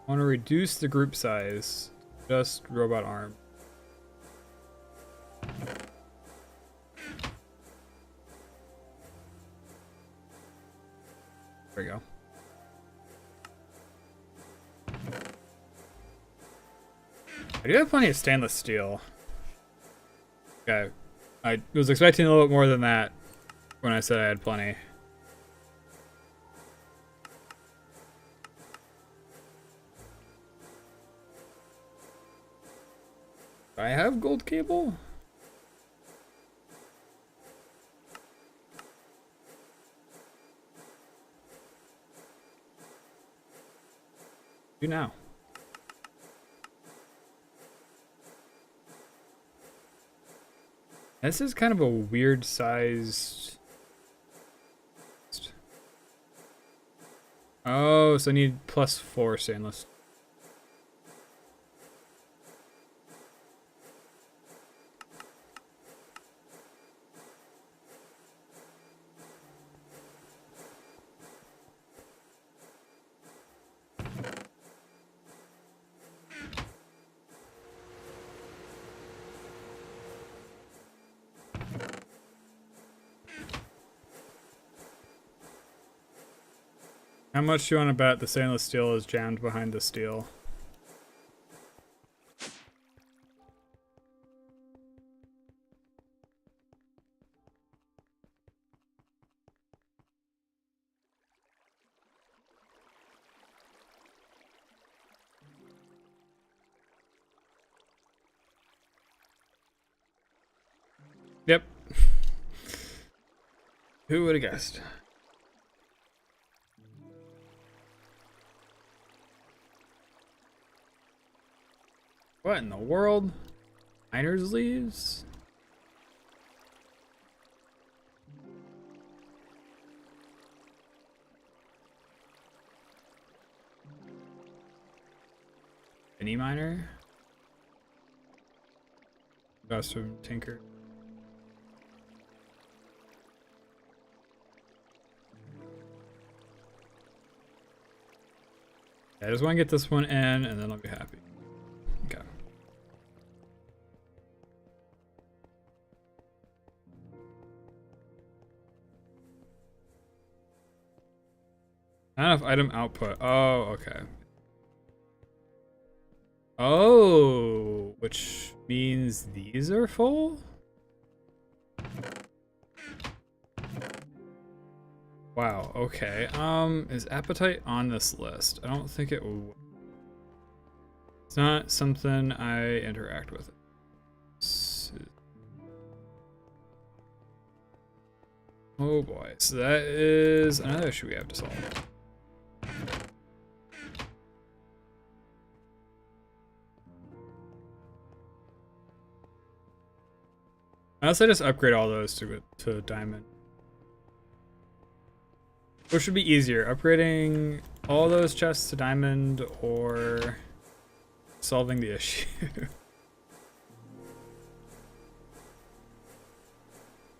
I want to reduce the group size. Just robot arm. There we go. I do have plenty of stainless steel. Okay. I was expecting a little bit more than that when I said I had plenty. Do I have gold cable? Do now. This is kind of a weird sized. Oh, so I need +4 stainless. How much do you want to bet the stainless steel is jammed behind the steel? Yep. Who would have guessed? What in the world? Miner's leaves? Mini miner? Custom tinker. I just want to get this one in and then I'll be happy. Okay. Not enough item output. Oh, okay. Oh, which means these are full? Wow, okay. Is appetite on this list? I don't think it will. It's not something I interact with. Oh boy, so that is another issue we have to solve. Unless I just upgrade all those to diamond. Which should be easier, upgrading all those chests to diamond or solving the issue?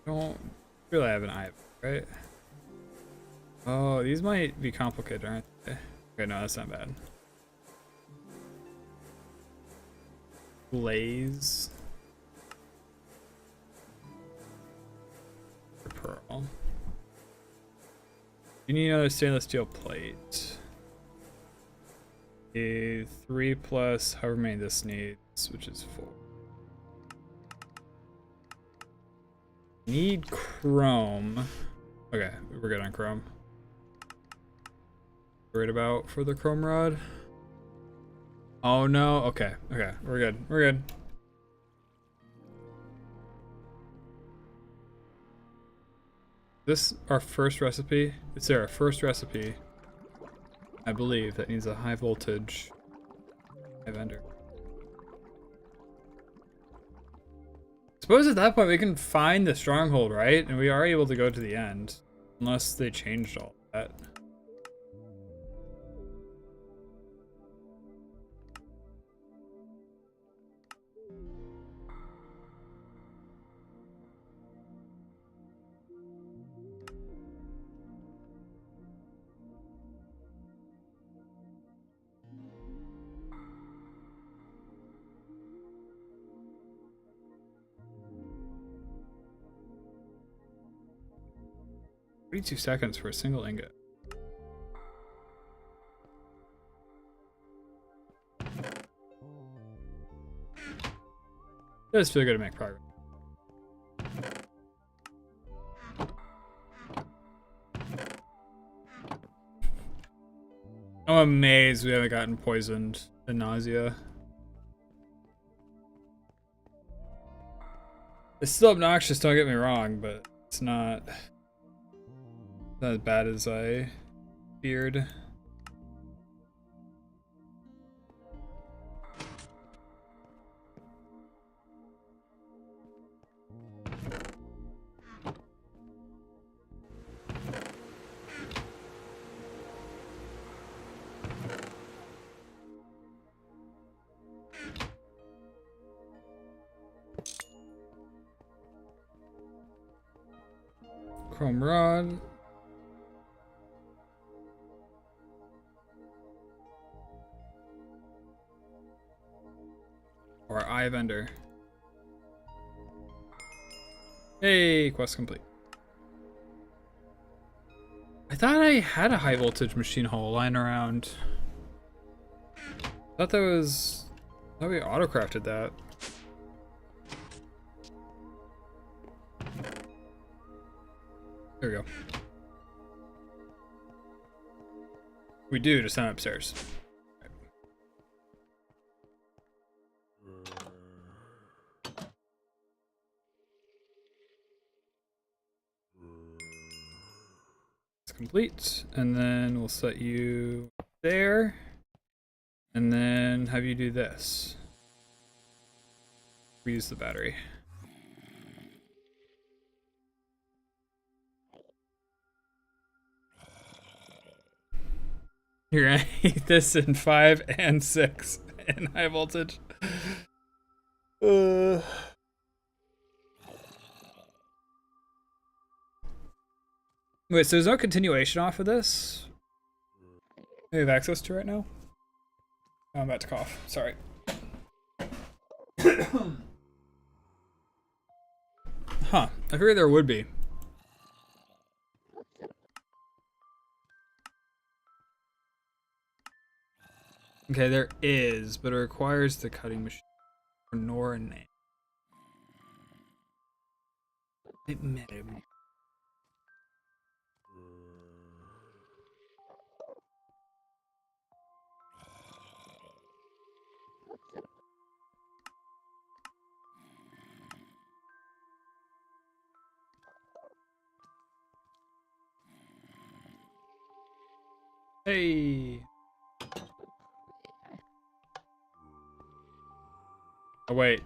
Don't really have an eye, right? Oh, these might be complicated, aren't they? Okay, no, that's not bad. Blaze. Pearl. You need another stainless steel plate. A 3 plus however many this needs, which is 4. Need chrome. Okay, we're good on chrome. Worried about for the chrome rod? Oh no, okay, okay, we're good, we're good. This our first recipe? Is there our first recipe? I believe that needs a high voltage high vendor. Suppose at that point we can find the stronghold, right? And we are able to go to the end. Unless they changed all that. $32 for a single ingot. It does feel good to make progress. I'm amazed we haven't gotten poisoned in nausea. It's still obnoxious, don't get me wrong, but it's not as bad as I feared. Chrome rod. Or eye vendor. Hey, quest complete. I thought I had a high voltage machine hull lying around. I thought we autocrafted that. There we go. We do, just not upstairs. It's complete, and then we'll set you there, and then have you do this. Reuse the battery. You're gonna eat this in 5 and 6 in high voltage. Wait, so there's no continuation off of this? We have access to right now? Oh, I'm about to cough. Sorry. Huh. I figured there would be. Okay, there is, but it requires the cutting machine for Nor and Nan. It mattered. Hey. Oh wait.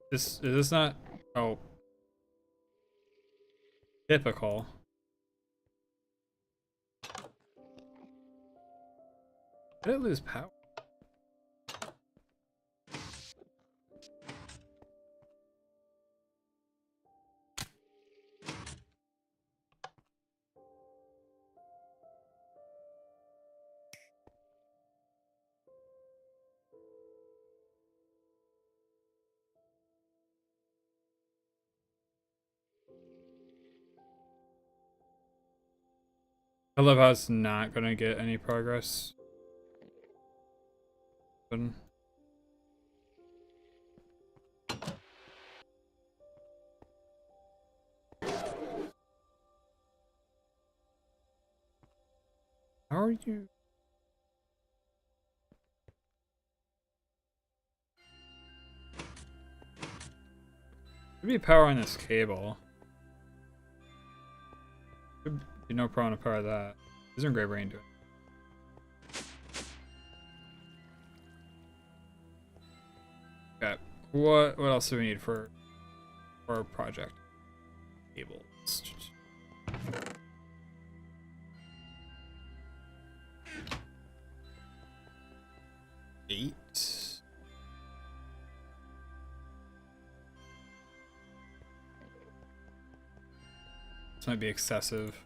This is this not typical. Did it lose power? I love how it's not gonna get any progress. How are you? Should be power on this cable. Should be no problem to power that. Isn't Great Brain doing? Okay. What else do we need for our project? Cables. 8. This might be excessive.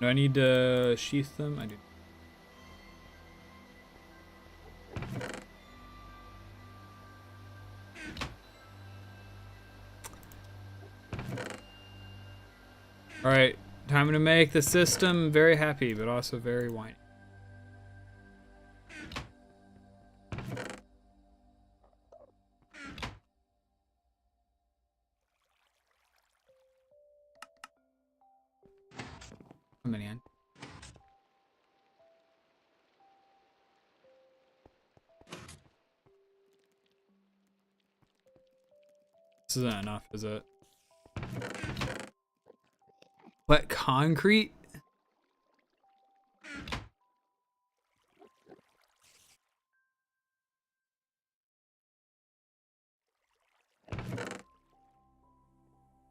Do I need to sheath them? I do. Alright, time to make the system very happy, but also very whiny. How many on? This isn't enough, is it? Wet concrete?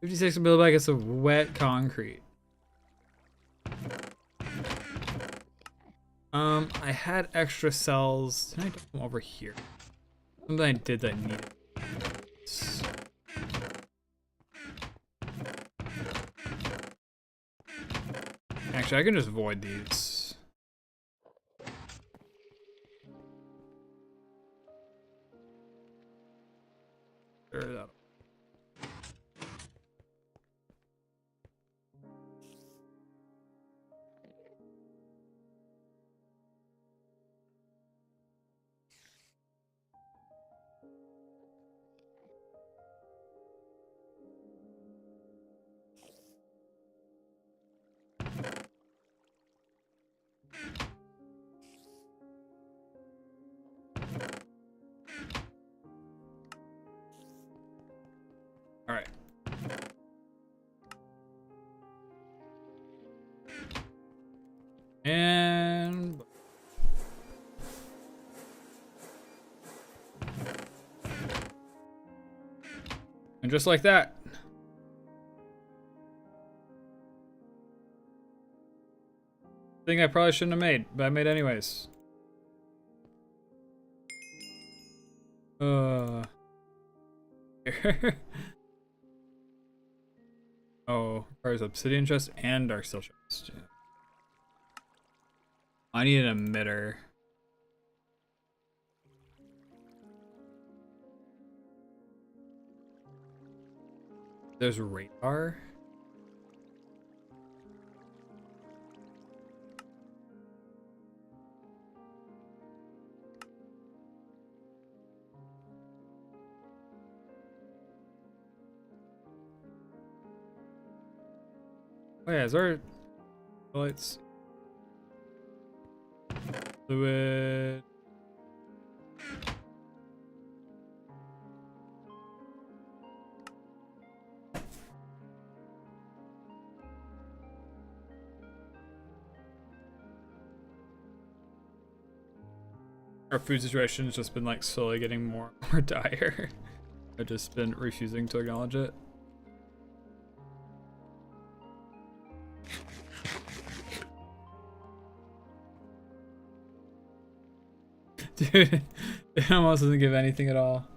$56 to build back is of wet concrete. I had extra cells. Did I dump them over here? Something I did that needed. Actually, I can just void these. Sure, that'll. All right. And just like that. Thing I probably shouldn't have made, but I made anyways. Oh, requires obsidian chest and dark steel chest. Yeah. I need an emitter. There's radar. Oh yeah, is our lights fluid? Our food situation has just been like slowly getting more and more dire. I've just been refusing to acknowledge it. Dude, it almost doesn't give anything at all.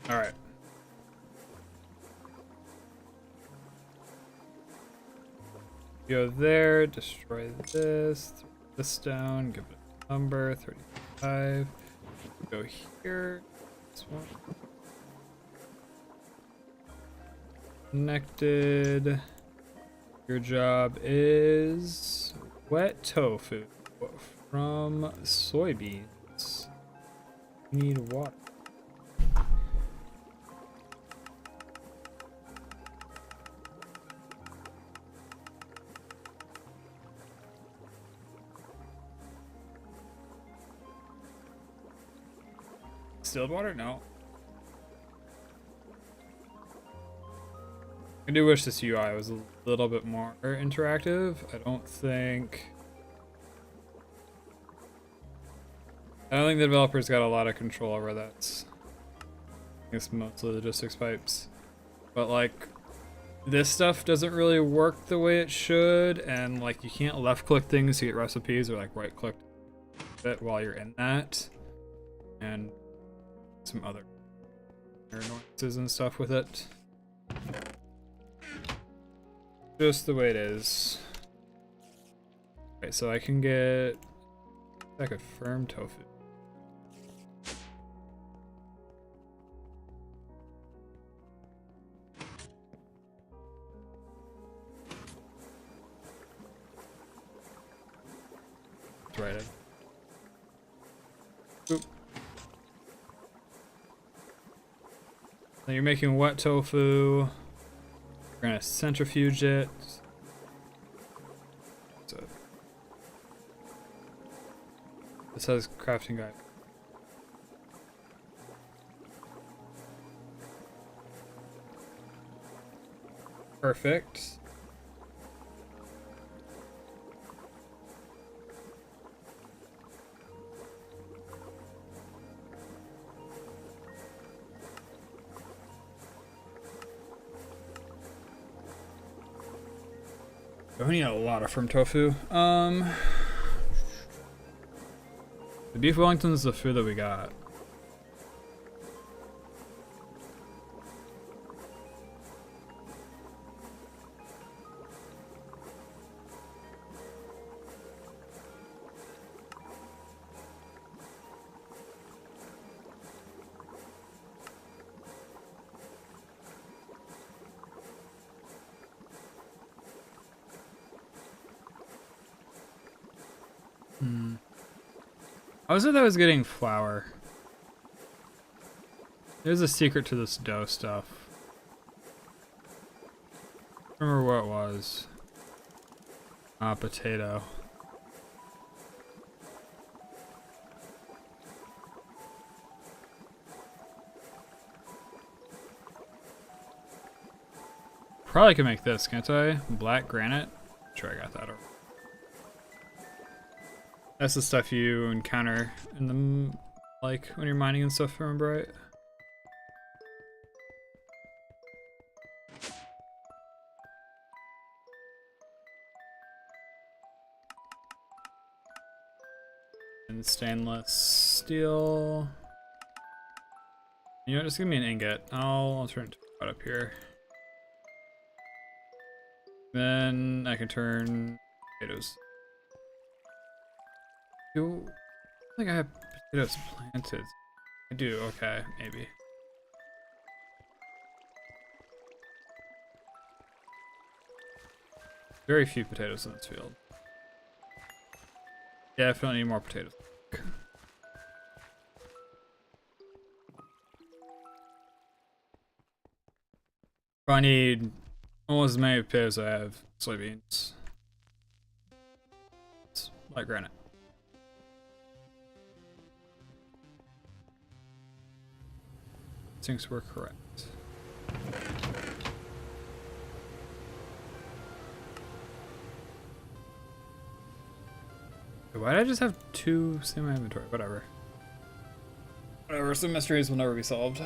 All right. Go there, destroy this, throw this down, give it number 35. Go here. This one. Connected. Your job is wet tofu from soybeans. Need water. Distilled water? No. I do wish this UI was a little bit more interactive. I don't think the developers got a lot of control over that. I think it's mostly logistics pipes. But like, this stuff doesn't really work the way it should, and like you can't left click things to get recipes, or like right click it while you're in that. And some other annoyances and stuff with it. Just the way it is. Okay, so I can get like a firm tofu. That's right. Oop. Now you're making wet tofu. We're gonna centrifuge it. So this has crafting guide. Perfect. We need a lot of firm tofu. The beef Wellington is the food that we got. How is it that I was getting flour? There's a secret to this dough stuff. Remember what it was. Potato. Probably can make this, can't I? Black granite? Sure, I got that over. That's the stuff you encounter in the, like, when you're mining and stuff, remember, right? And stainless steel. You know, just give me an ingot. I'll turn it right up here. Then I can turn potatoes. I think I have potatoes planted. I do, okay, maybe. Very few potatoes in this field. Yeah, definitely need more potatoes. I need almost as many potatoes as I have soybeans. It's like granite. Things were correct. Why did I just have two in my inventory? Whatever. Whatever, some mysteries will never be solved.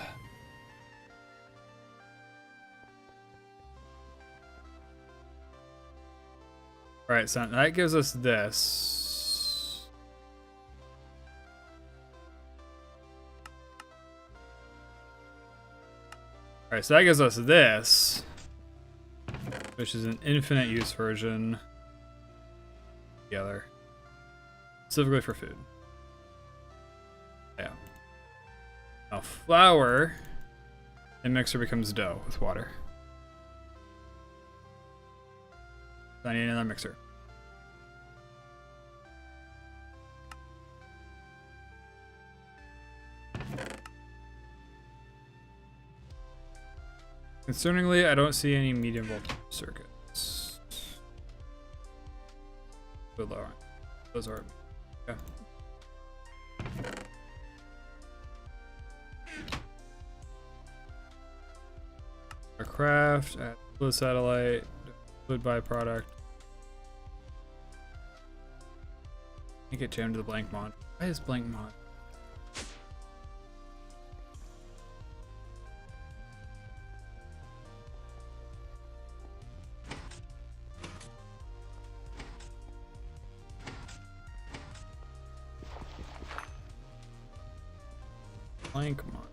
Alright, so that gives us this. Alright, so that gives us this, which is an infinite use version together, specifically for food. Now flour and mixer becomes dough with water. I need another mixer. Concerningly, I don't see any medium voltage circuits. Good lower. Those are. Yeah. A craft, add fluid satellite, fluid byproduct. I get jammed to the blank mod. Why is blank mod? Blank mod.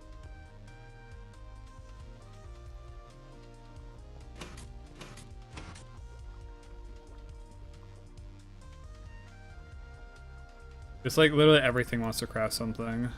It's like literally everything wants to craft something.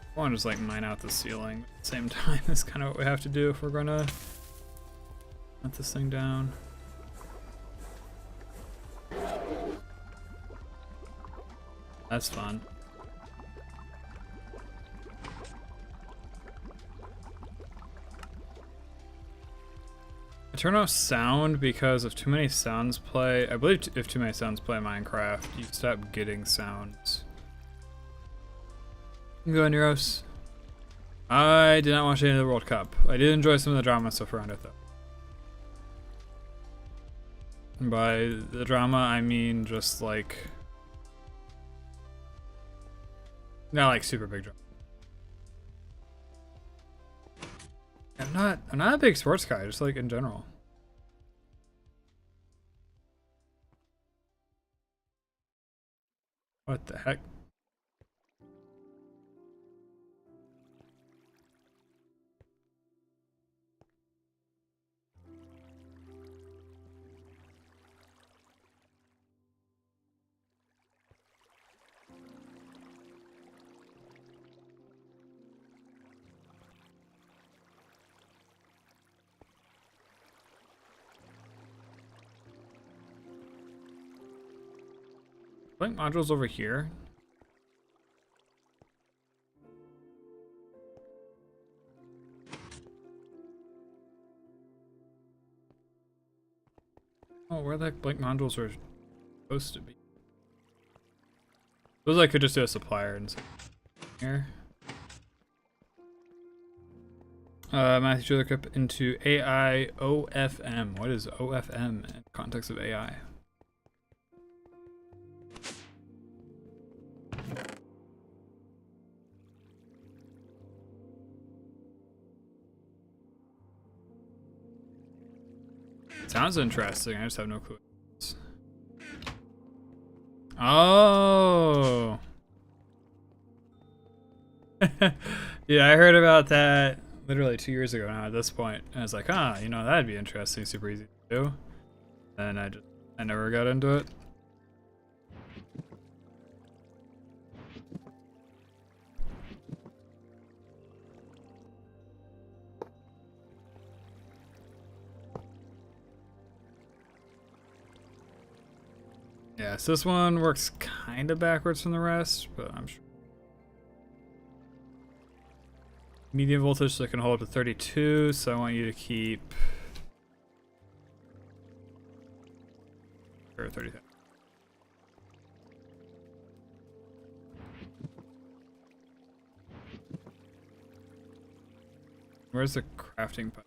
I want to just like mine out the ceiling at the same time. That's kind of what we have to do if we're gonna let this thing down. That's fun. I turn off sound because if too many sounds play, I believe if too many sounds play Minecraft, you stop getting sounds. Go on, Neuros. I did not watch any of the World Cup. I did enjoy some of the drama stuff around it, though. And by the drama, I mean just like... not like super big drama. I'm not a big sports guy, just like in general. What the heck? Blank modules over here. Oh, where the heck blank modules are supposed to be? Those I could just do a supplier and here. Matthew Julia clip into AI OFM. What is OFM in context of AI? Sounds interesting. I just have no clue. Oh. Yeah, I heard about that literally 2 years ago now at this point. And I was like, ah, you know, that'd be interesting, super easy to do. And I never got into it. Yeah, so this one works kind of backwards from the rest, but I'm sure. Medium voltage, so I can hold up to 32, so I want you to keep... or 30. Where's the crafting pipe?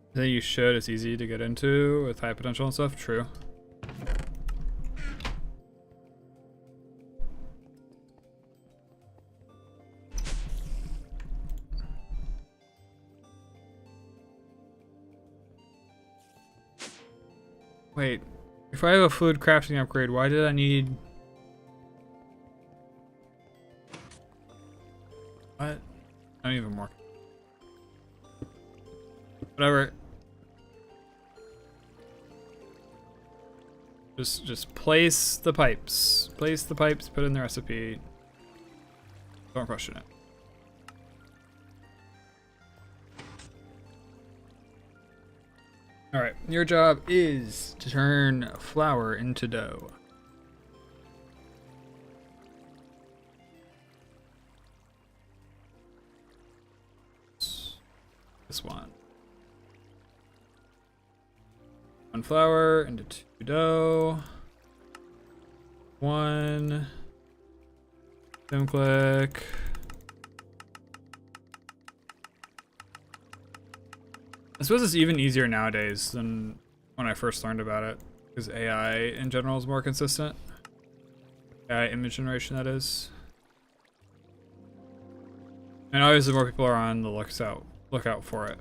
I think you should. It's easy to get into with high potential and stuff. True. Wait, if I have a food crafting upgrade, why did I need... What? I don't even work. Whatever. Just place the pipes. Place the pipes, put in the recipe. Don't question it. Alright, your job is to turn flour into dough. This one. One flour into 2 dough. 1. Sim click. I suppose it's even easier nowadays than when I first learned about it, because AI in general is more consistent. AI image generation, that is. And obviously more people are on the lookout for it.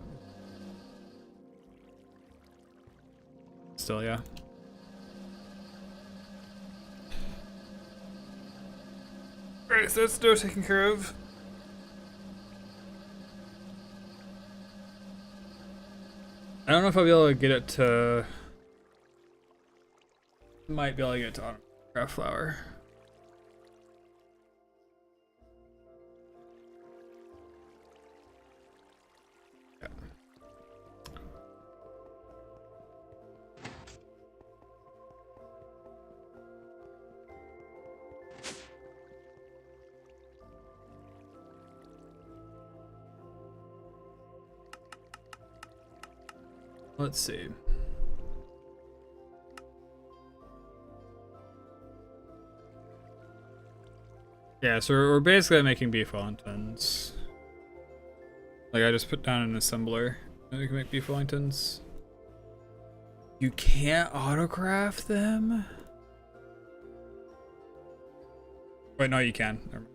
Still, yeah. Alright, so that's dough taken care of. I don't know if I'll be able to get it to... Might be able to get it to autocraft flour. Yeah. Let's see. Yeah, so we're basically making beef Wellingtons. Like, I just put down an assembler and we can make beef Wellingtons. You can't autocraft them? Wait, no, you can. Never mind.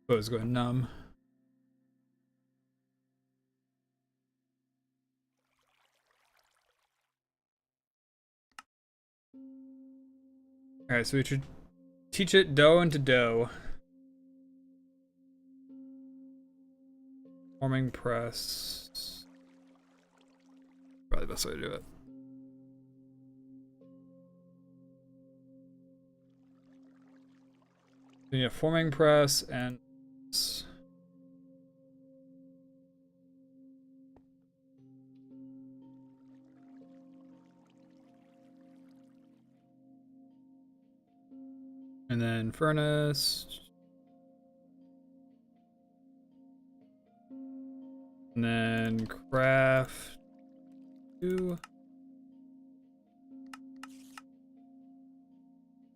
Oh, it's going numb. Alright, so we should teach it dough into dough. Forming press. Probably the best way to do it. We need a forming press and then furnace. And then craft 2.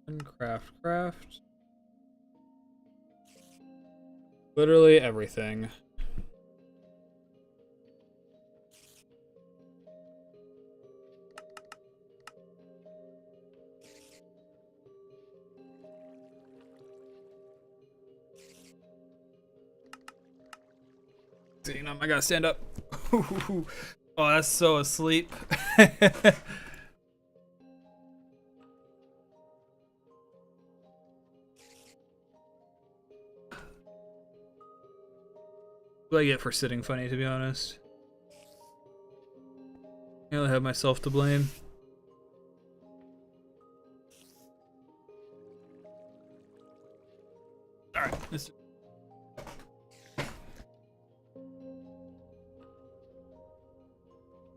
And craft. Literally everything. You know, I gotta stand up. Oh, that's so asleep. What I get for sitting funny, to be honest. I only have myself to blame. Alright, let's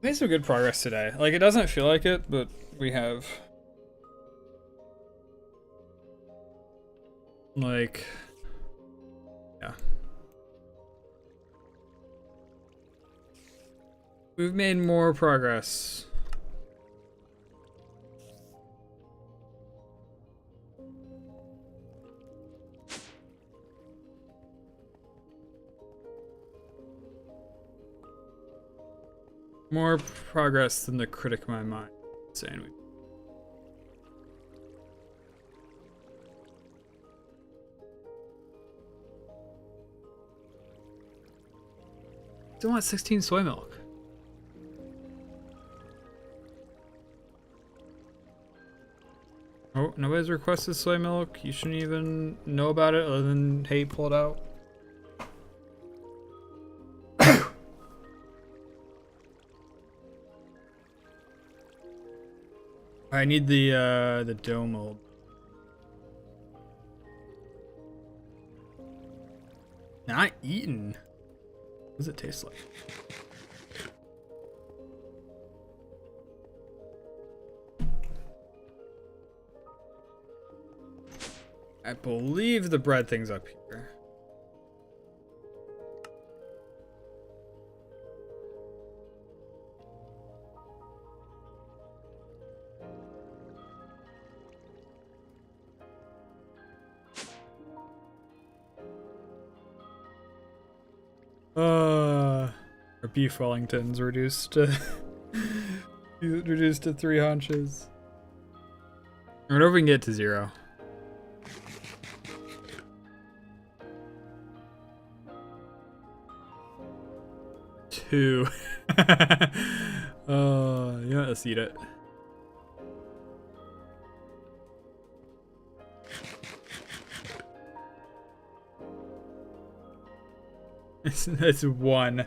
made some good progress today. Like, it doesn't feel like it, but we have. Like, yeah. We've made more progress. More progress than the critic of my mind saying we. Still want 16 soy milk. Oh, nobody's requested soy milk. You shouldn't even know about it other than, hey, pull it out. I need the dough mold. Not eaten. What does it taste like? I believe the bread thing's up here. Our beef Wellington's reduced to reduced to 3 haunches. I wonder if we can get to 0. Two. Yeah, let's eat it. It's 1.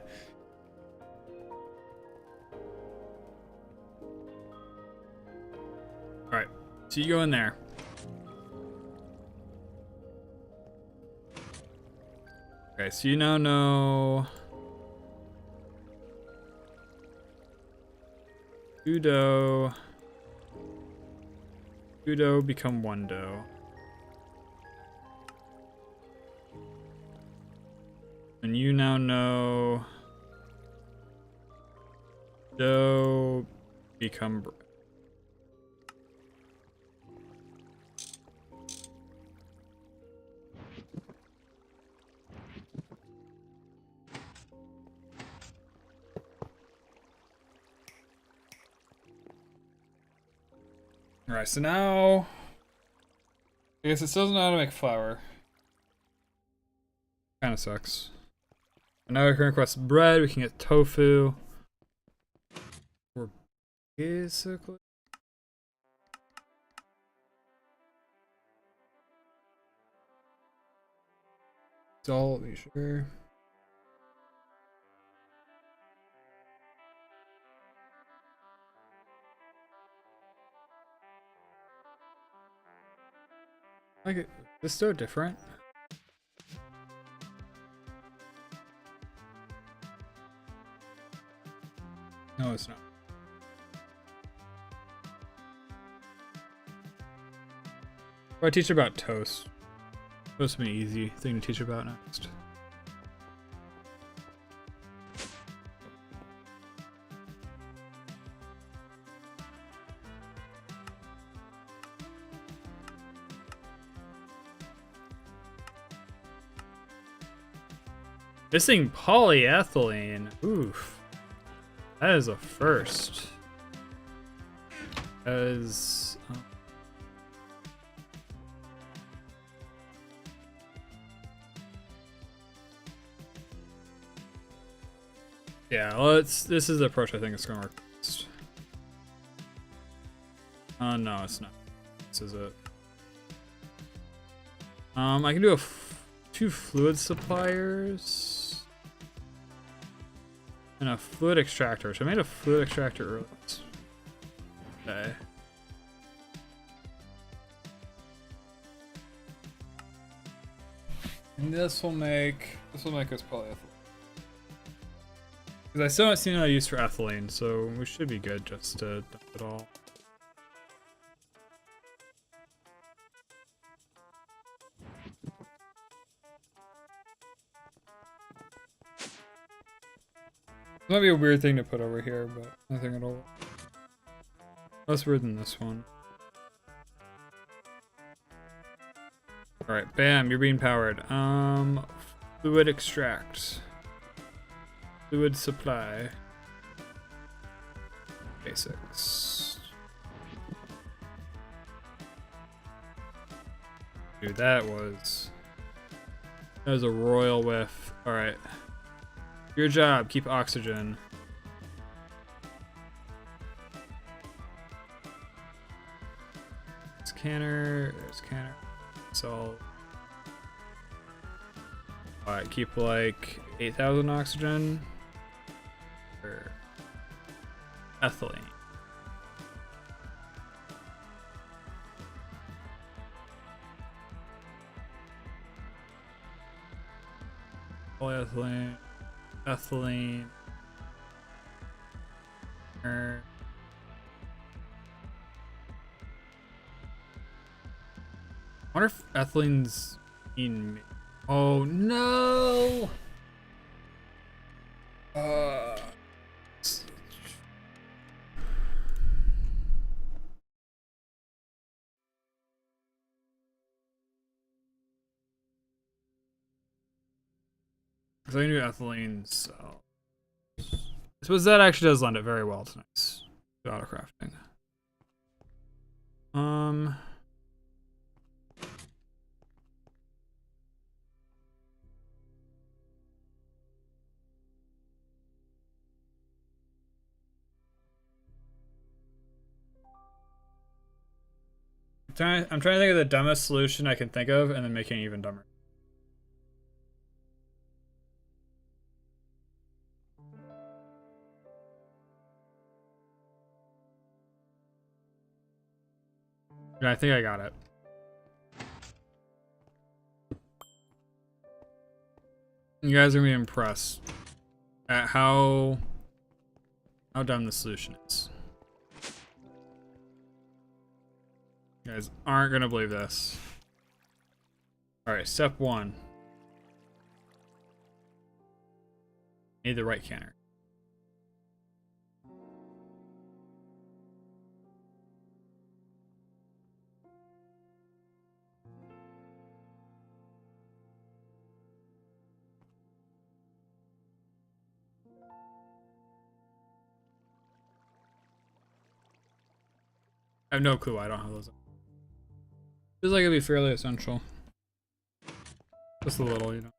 Alright, so you go in there. Okay, so you now know 2 dough. 2 dough become 1 dough. And you now know dough become bread. Alright, so now I guess it still doesn't know how to make flour. Kinda sucks. And now we can request bread, we can get tofu. We're basically salt, sugar. Like it, it's so different. No, it's not. Well, I teach about toast. Toast would be an easy thing to teach about next. Missing polyethylene. Oof. That is a first. As yeah, let's. This is the approach I think it's gonna work best. No, it's not. This is it. I can do 2 fluid suppliers. And a fluid extractor. So I made a fluid extractor earlier. Okay. And this will make us polyethylene. Because I still haven't seen no use for ethylene, so we should be good just to dump it all. It might be a weird thing to put over here, but I think it'll work. Less weird than this one. Alright, bam, you're being powered. Fluid extract. Fluid supply. Basics. Dude, that was a royal whiff. Alright. Your job, keep oxygen. Scanner, there's scanner. So, alright, keep like 8,000 oxygen. Or ethylene. Polyethylene, ethylene. I wonder if ethylene's in me. Oh no! So I knew ethylene, so I suppose that actually does lend it very well to nice autocrafting. I'm trying to think of the dumbest solution I can think of and then making it even dumber. Yeah, I think I got it. You guys are gonna be impressed at how dumb the solution is. You guys aren't gonna believe this. Alright, step 1. Need the right canner. I have no clue why I don't have those. Feels like it'd be fairly essential. Just a little, you know.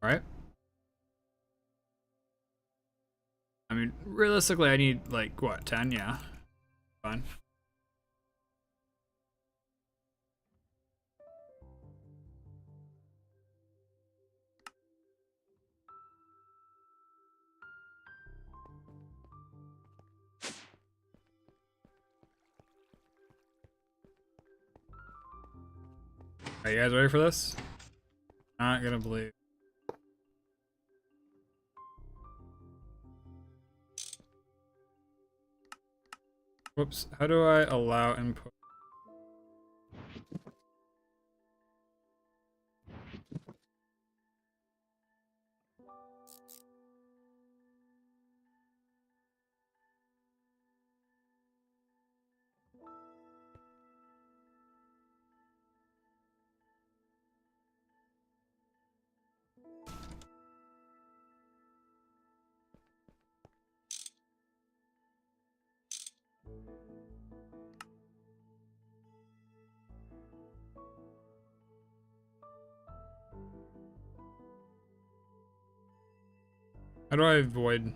Alright. I mean, realistically, I need, like, what, 10? Yeah. Fine. Are you guys ready for this? Not gonna believe. Whoops. How do I allow input? How do I avoid?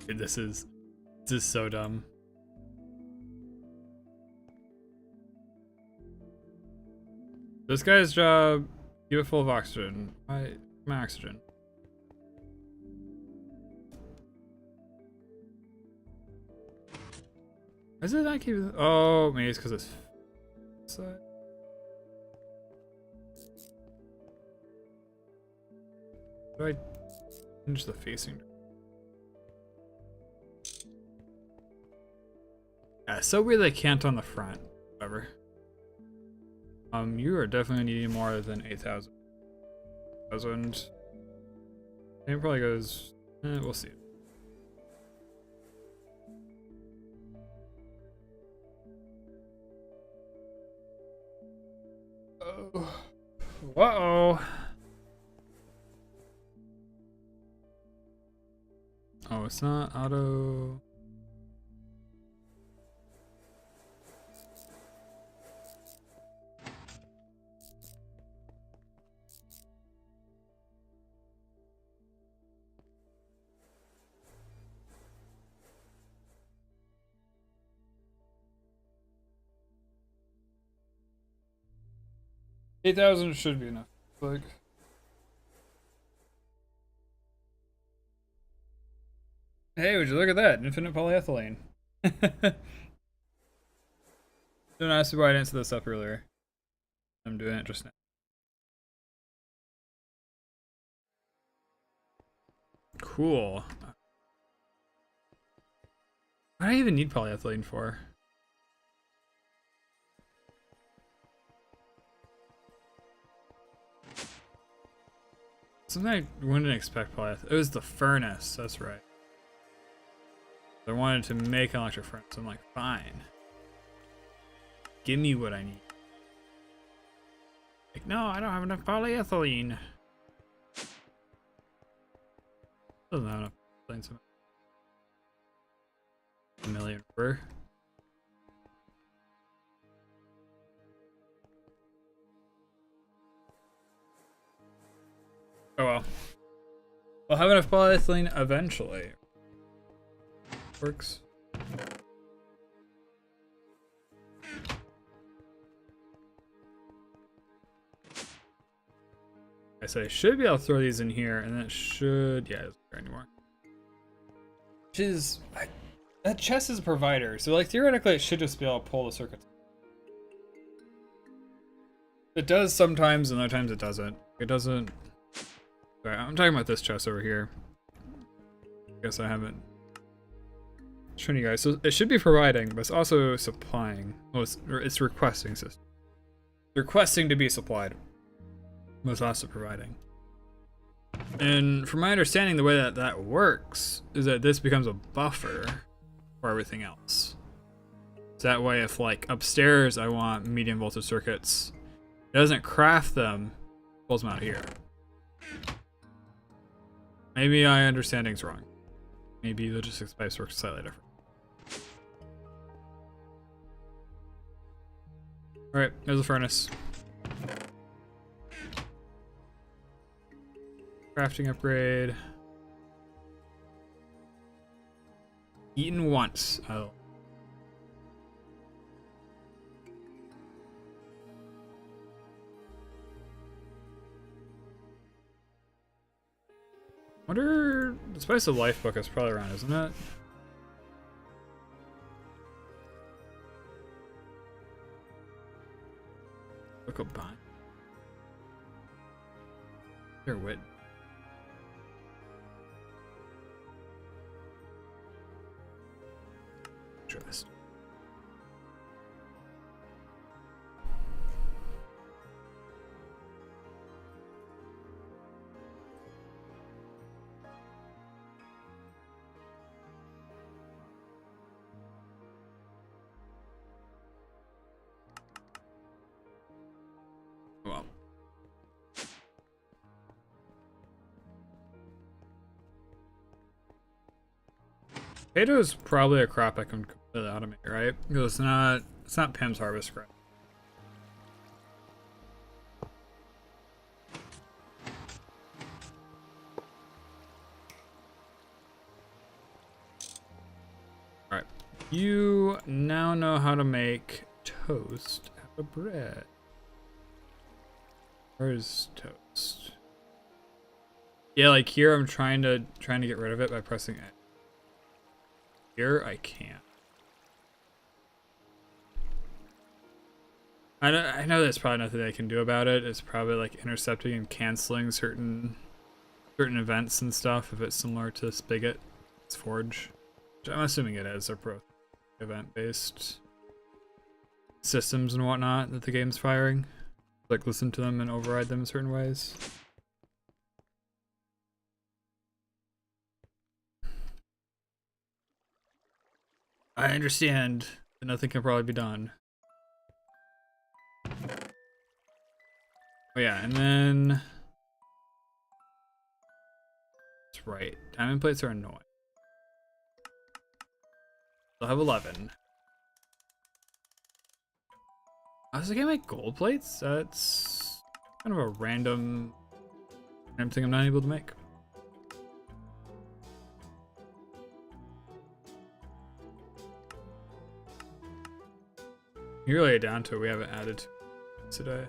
Dude, this is so dumb. This guy's job, keep it full of oxygen. My oxygen. Why is it not keep? Oh, maybe it's because it's. Do I change the facing? Yeah, so weird they can't on the front. Whatever. You are definitely needing more than 8,000. 1000. It probably goes. We'll see. Oh. Uh-oh. Oh, it's not auto. $8,000 should be enough. Like, hey, would you look at that? Infinite polyethylene. Don't ask me why I didn't set this up earlier. I'm doing it just now. Cool. What do I even need polyethylene for? Something I wouldn't expect polyethylene. It was the furnace, that's right. I wanted to make an electric furnace. I'm like, fine. Give me what I need. Like, no, I don't have enough polyethylene. Doesn't have enough polyethylene. A million per. Oh well. We'll have enough polyethylene eventually. Works. I said I should be able to throw these in here, and that should, yeah, it doesn't care anymore. Which is, that chest is a provider, so like theoretically it should just be able to pull the circuits. It does sometimes, and other times it doesn't. It doesn't. Sorry, I'm talking about this chest over here. I guess I haven't shown you guys. So it should be providing, but it's also supplying. Well, it's requesting system. Requesting to be supplied. But it's also providing. And from my understanding, the way that that works is that this becomes a buffer for everything else. So that way, if like upstairs I want medium voltage circuits, it doesn't craft them, pulls them out of here. Maybe my understanding's wrong. Maybe logistics pipes work slightly different. Alright, there's a furnace. Crafting upgrade. Eaten once. Oh. Wonder, the Spice of Life book is probably around, isn't it? Book of Bond. Your wit. Trust. Well. Potato is probably a crop I can completely automate, right? Because it's not Pim's harvest crop. Alright. You now know how to make toast out of bread. Where's toast? Yeah, like here I'm trying to get rid of it by pressing it. Here I can't. I know there's probably nothing I can do about it. It's probably like intercepting and canceling certain events and stuff if it's similar to Spigot. It's Forge. Which I'm assuming it is. They're both event-based systems and whatnot that the game's firing. Like listen to them and override them in certain ways. I understand that nothing can probably be done. Oh yeah, and then that's right. Diamond plates are annoying. I'll have 11. I was gonna make gold plates. That's kind of a random thing I'm not able to make. You really down to it. We haven't added to today.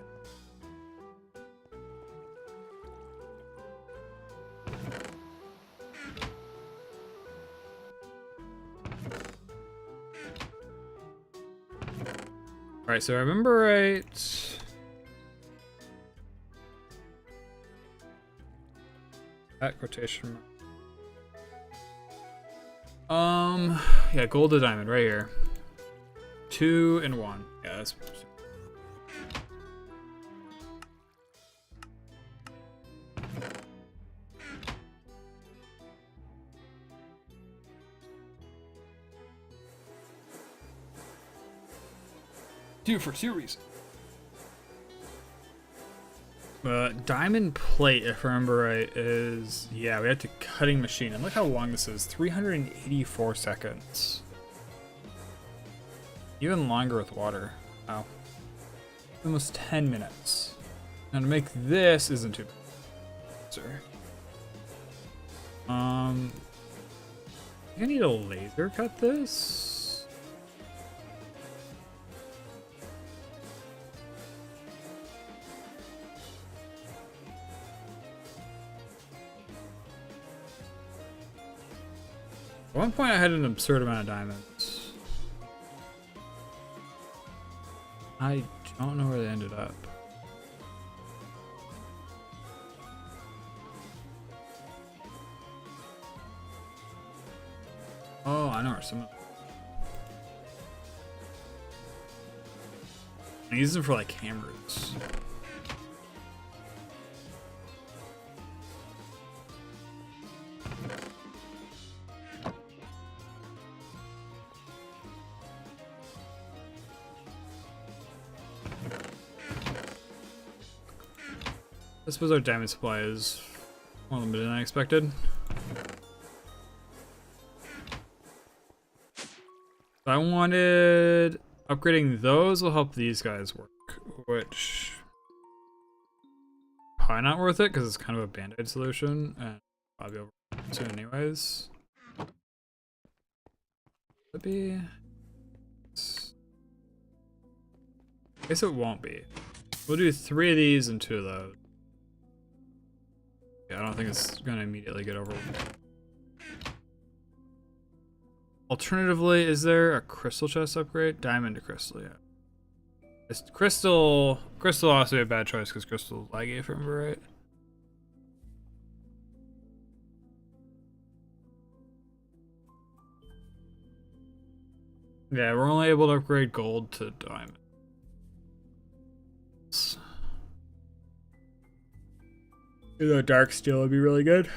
Alright, so I remember right. That quotation mark. Yeah, gold to diamond right here. 2 and 1. Yeah, that's. Two for 2 reasons. Diamond plate, if I remember right, is, yeah, we had to cutting machine. And look how long this is, 384 seconds. Even longer with water. Wow. Almost 10 minutes. Now to make this isn't too bad. Sir. I think I need a laser cut this. At one point I had an absurd amount of diamonds. I don't know where they ended up. Oh, I know where some of them. I use them for like hammers. I suppose our diamond supply is more limited than I expected. I wanted upgrading those will help these guys work, which probably not worth it because it's kind of a band-aid solution and probably over soon anyways. Could be. I guess it won't be. We'll do 3 of these and 2 of those. Yeah, I don't think it's gonna immediately get over. Alternatively, is there a crystal chest upgrade? Diamond to crystal, yeah. It's crystal also be a bad choice because crystal is laggy, if I remember right. Yeah, we're only able to upgrade gold to diamond. The dark steel would be really good.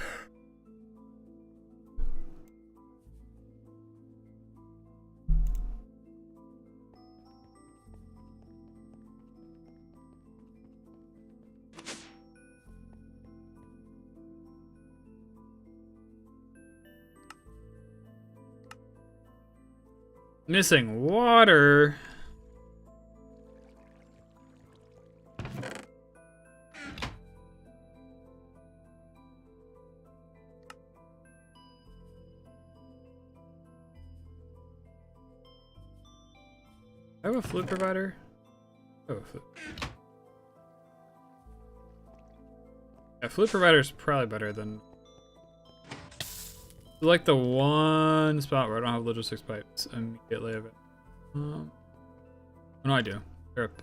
Missing water. I have a flute provider. Oh, flute. Yeah, flute provider is probably better than. Like the one spot where I don't have logistics pipes immediately. What do I do? Europe.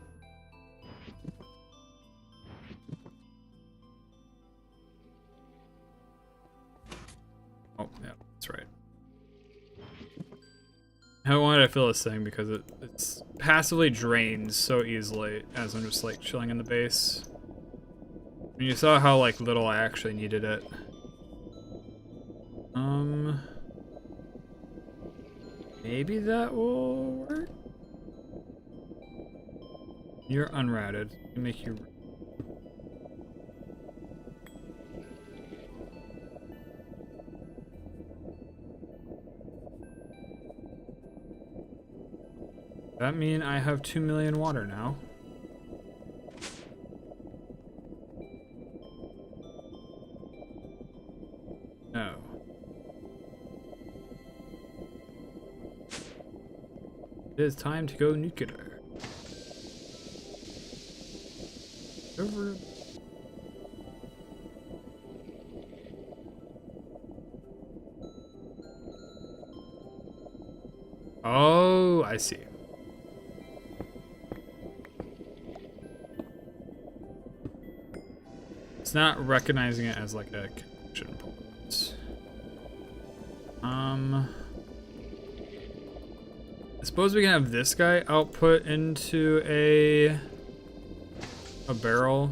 Oh, yeah, that's right. How wanted I fill this thing because it's passively drains so easily as I'm just like chilling in the base. And you saw how like little I actually needed it. Maybe that will work? You're unrouted. Make you... That mean I have 2 million water now? No. It is time to go nuclear. Over. Oh, I see. It's not recognizing it as like a connection point. I suppose we can have this guy output into a barrel.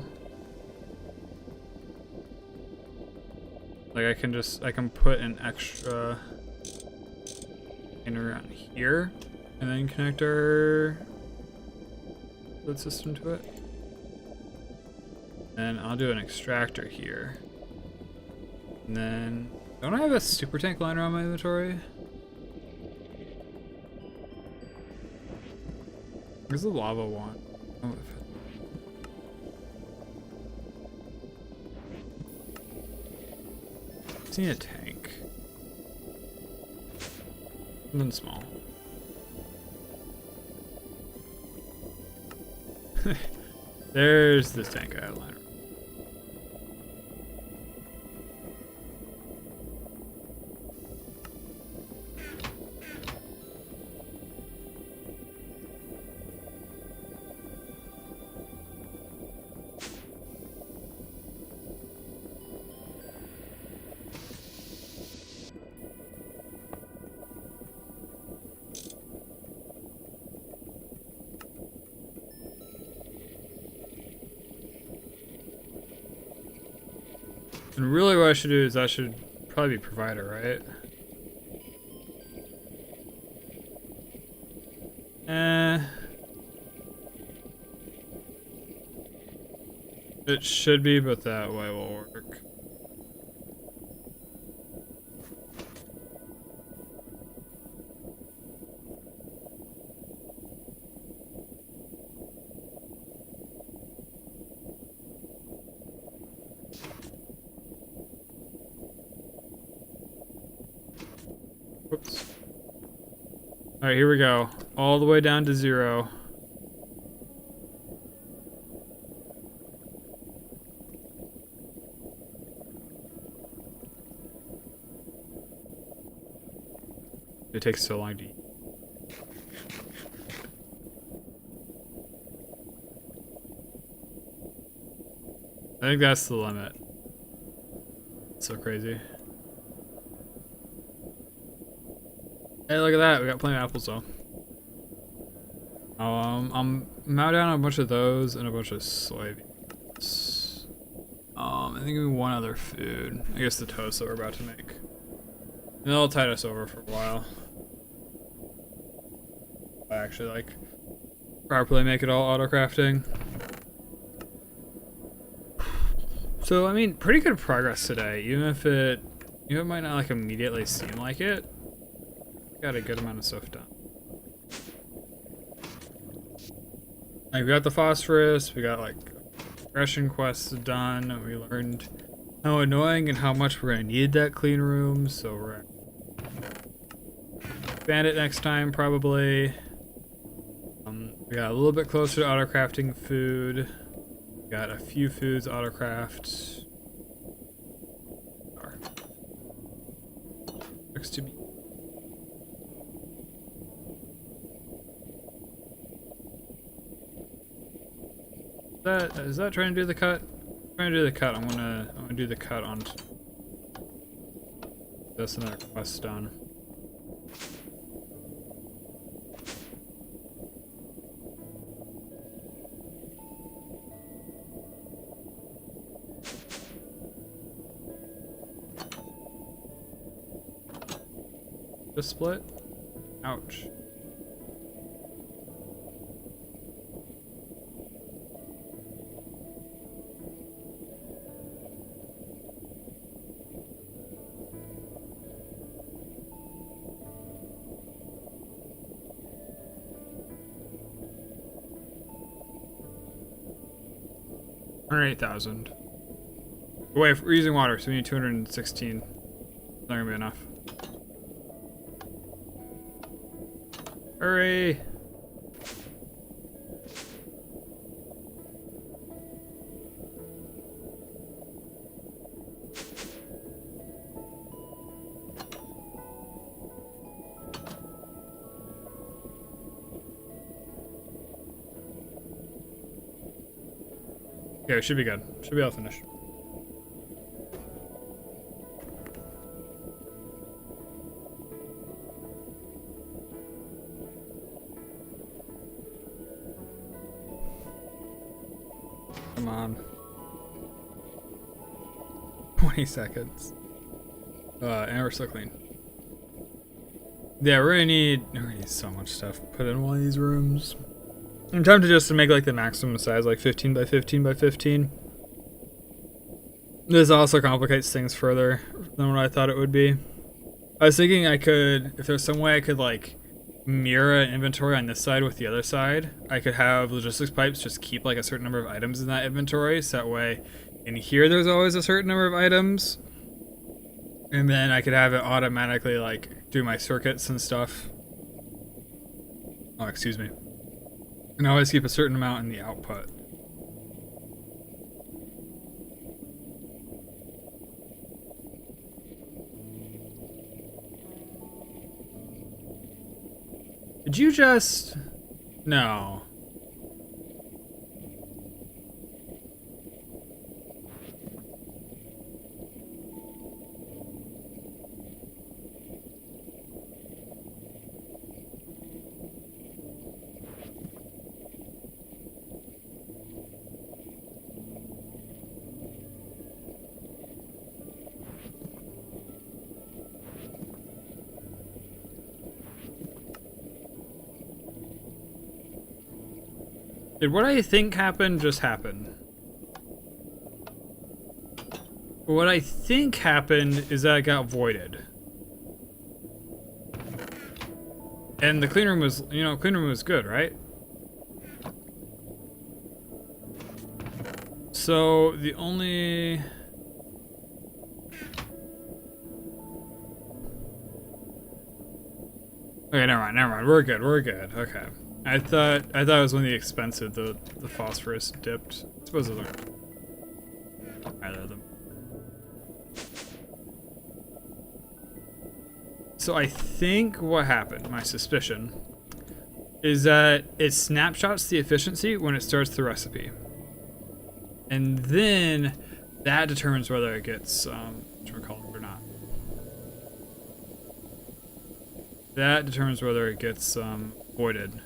Like I can put an extra container on here and then connect our food system to it. And I'll do an extractor here. And then, don't I have a super tank lying around my inventory? Where's the lava one? Oh, I've seen a tank. Something small. There's this tank I had lying around. And really what I should do is I should probably be provider, right? It should be, but that way will work. Whoops. Alright, here we go. All the way down to 0. It takes so long to eat. I think that's the limit. It's so crazy. Hey, look at that. We got plenty of apples, though. I'm mow down a bunch of those and a bunch of soybeans. I think we have one other food. I guess the toast that we're about to make. And they'll tide us over for a while. I actually, like, properly make it all auto-crafting. So, I mean, pretty good progress today, even if it might not, like, immediately seem like it. Got a good amount of stuff done. Like, we got the phosphorus, we got, like, progression quests done, we learned how annoying and how much we're gonna need that clean room, so we're gonna expand it next time, probably. We got a little bit closer to auto-crafting food. We got a few foods auto-craft. Looks to be. Is that trying to do the cut? Trying to do the cut. I'm gonna do the cut on. That's another quest done. Just split. Ouch. $108,000. Wait, we're using water, so we need 216. Not gonna be enough. Hurry! Okay, we should be good. Should be able to finish. Come on. 20 seconds. And we're still clean. Yeah, we're gonna need so much stuff put in one of these rooms. I'm tempted just to make like the maximum size, like 15 by 15 by 15. This also complicates things further than what I thought it would be. I was thinking I could, if there's some way I could like mirror an inventory on this side with the other side, I could have logistics pipes just keep like a certain number of items in that inventory, so that way in here there's always a certain number of items. And then I could have it automatically like do my circuits and stuff. Oh, excuse me. And always keep a certain amount in the output. Did you just... No. Did what I think happened just happen? What I think happened is that it got voided. And the clean room was, you know, clean room was good, right? So the only... Okay, never mind. We're good. Okay. I thought it was when the expensive the phosphorus dipped. I suppose those aren't either of them. So I think what happened, my suspicion, is that it snapshots the efficiency when it starts the recipe. And then that determines whether it gets whatchamacallit or not. That determines whether it gets voided.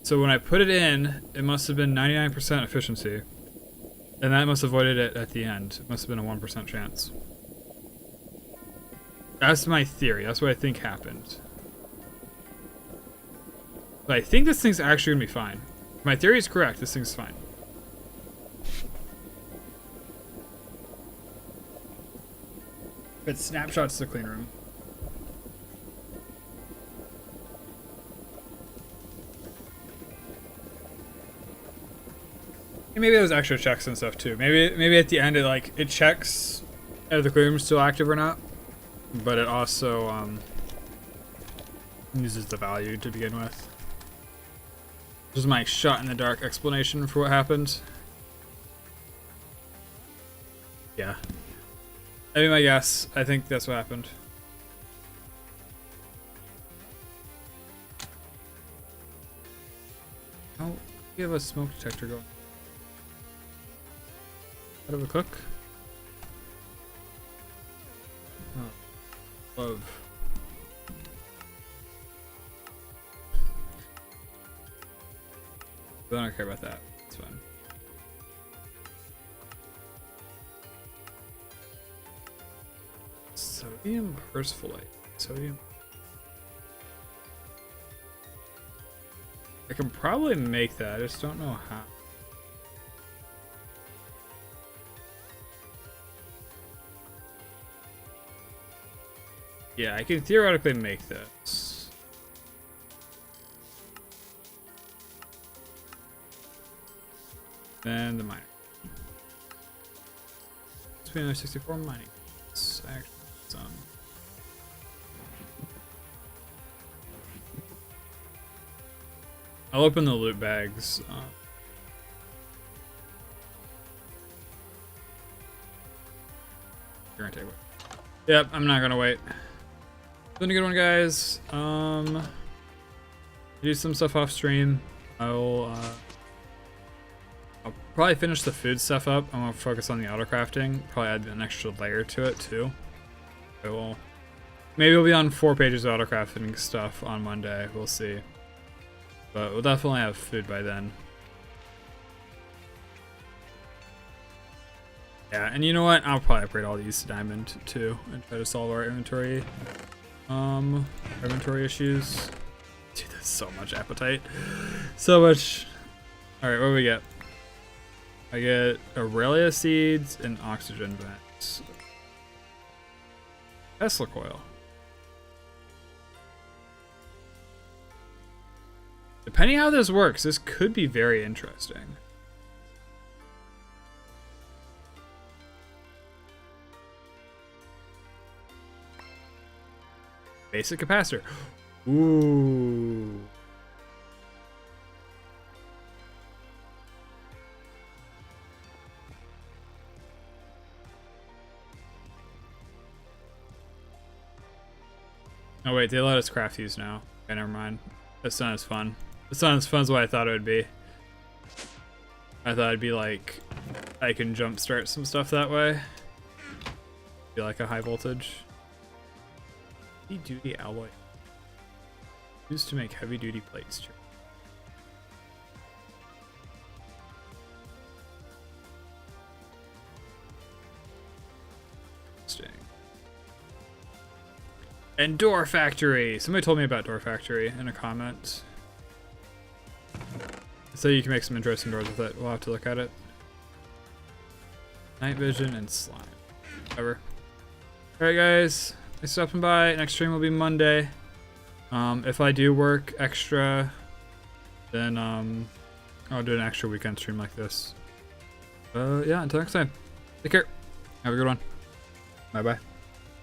So when I put it in, it must have been 99% efficiency. And that must have voided it at the end. It must have been a 1% chance. That's my theory. That's what I think happened. But I think this thing's actually gonna be fine. If my theory is correct, this thing's fine. It snapshots the clean room. Maybe those extra checks and stuff too. Maybe at the end it checks if the clean room's still active or not, but it also uses the value to begin with. This is my shot in the dark explanation for what happened. Yeah, that'd be my guess. I think that's what happened. Oh, we have a smoke detector going. How do we cook? Oh, love. I don't care about that. It's fine. Sodium perspholate. Sodium. I can probably make that. I just don't know how. Yeah, I can theoretically make this. Then the miner. It's been 64 mining. It's actually some. I'll open the loot bags. You're gonna take it. Yep, I'm not gonna wait. It's been a good one, guys. Do some stuff off stream. I'll probably finish the food stuff up. I'm gonna focus on the autocrafting. Probably add an extra layer to it too. I will. Maybe we'll be on 4 pages of autocrafting stuff on Monday. We'll see. But we'll definitely have food by then. Yeah, and you know what? I'll probably upgrade all these to diamond too and try to solve our inventory issues. Dude, that's so much appetite. So much. Alright, what do we get? I get Aurelia seeds and oxygen vents. Tesla coil. Depending how this works, this could be very interesting. Basic capacitor. Ooh. Oh wait, they let us craft these now. Okay, never mind. That's not as fun. It's not as fun as what I thought it would be. I thought it'd be like I can jumpstart some stuff that way. Be like a high voltage. Heavy duty alloy. Used to make heavy duty plates. Interesting. And Door Factory. Somebody told me about Door Factory in a comment. So you can make some interesting doors with it. We'll have to look at it. Night vision and slime. Whatever. Alright guys. Thanks for stopping by. Next stream will be Monday. If I do work extra, then I'll do an extra weekend stream like this. Yeah, until next time. Take care. Have a good one. Bye bye.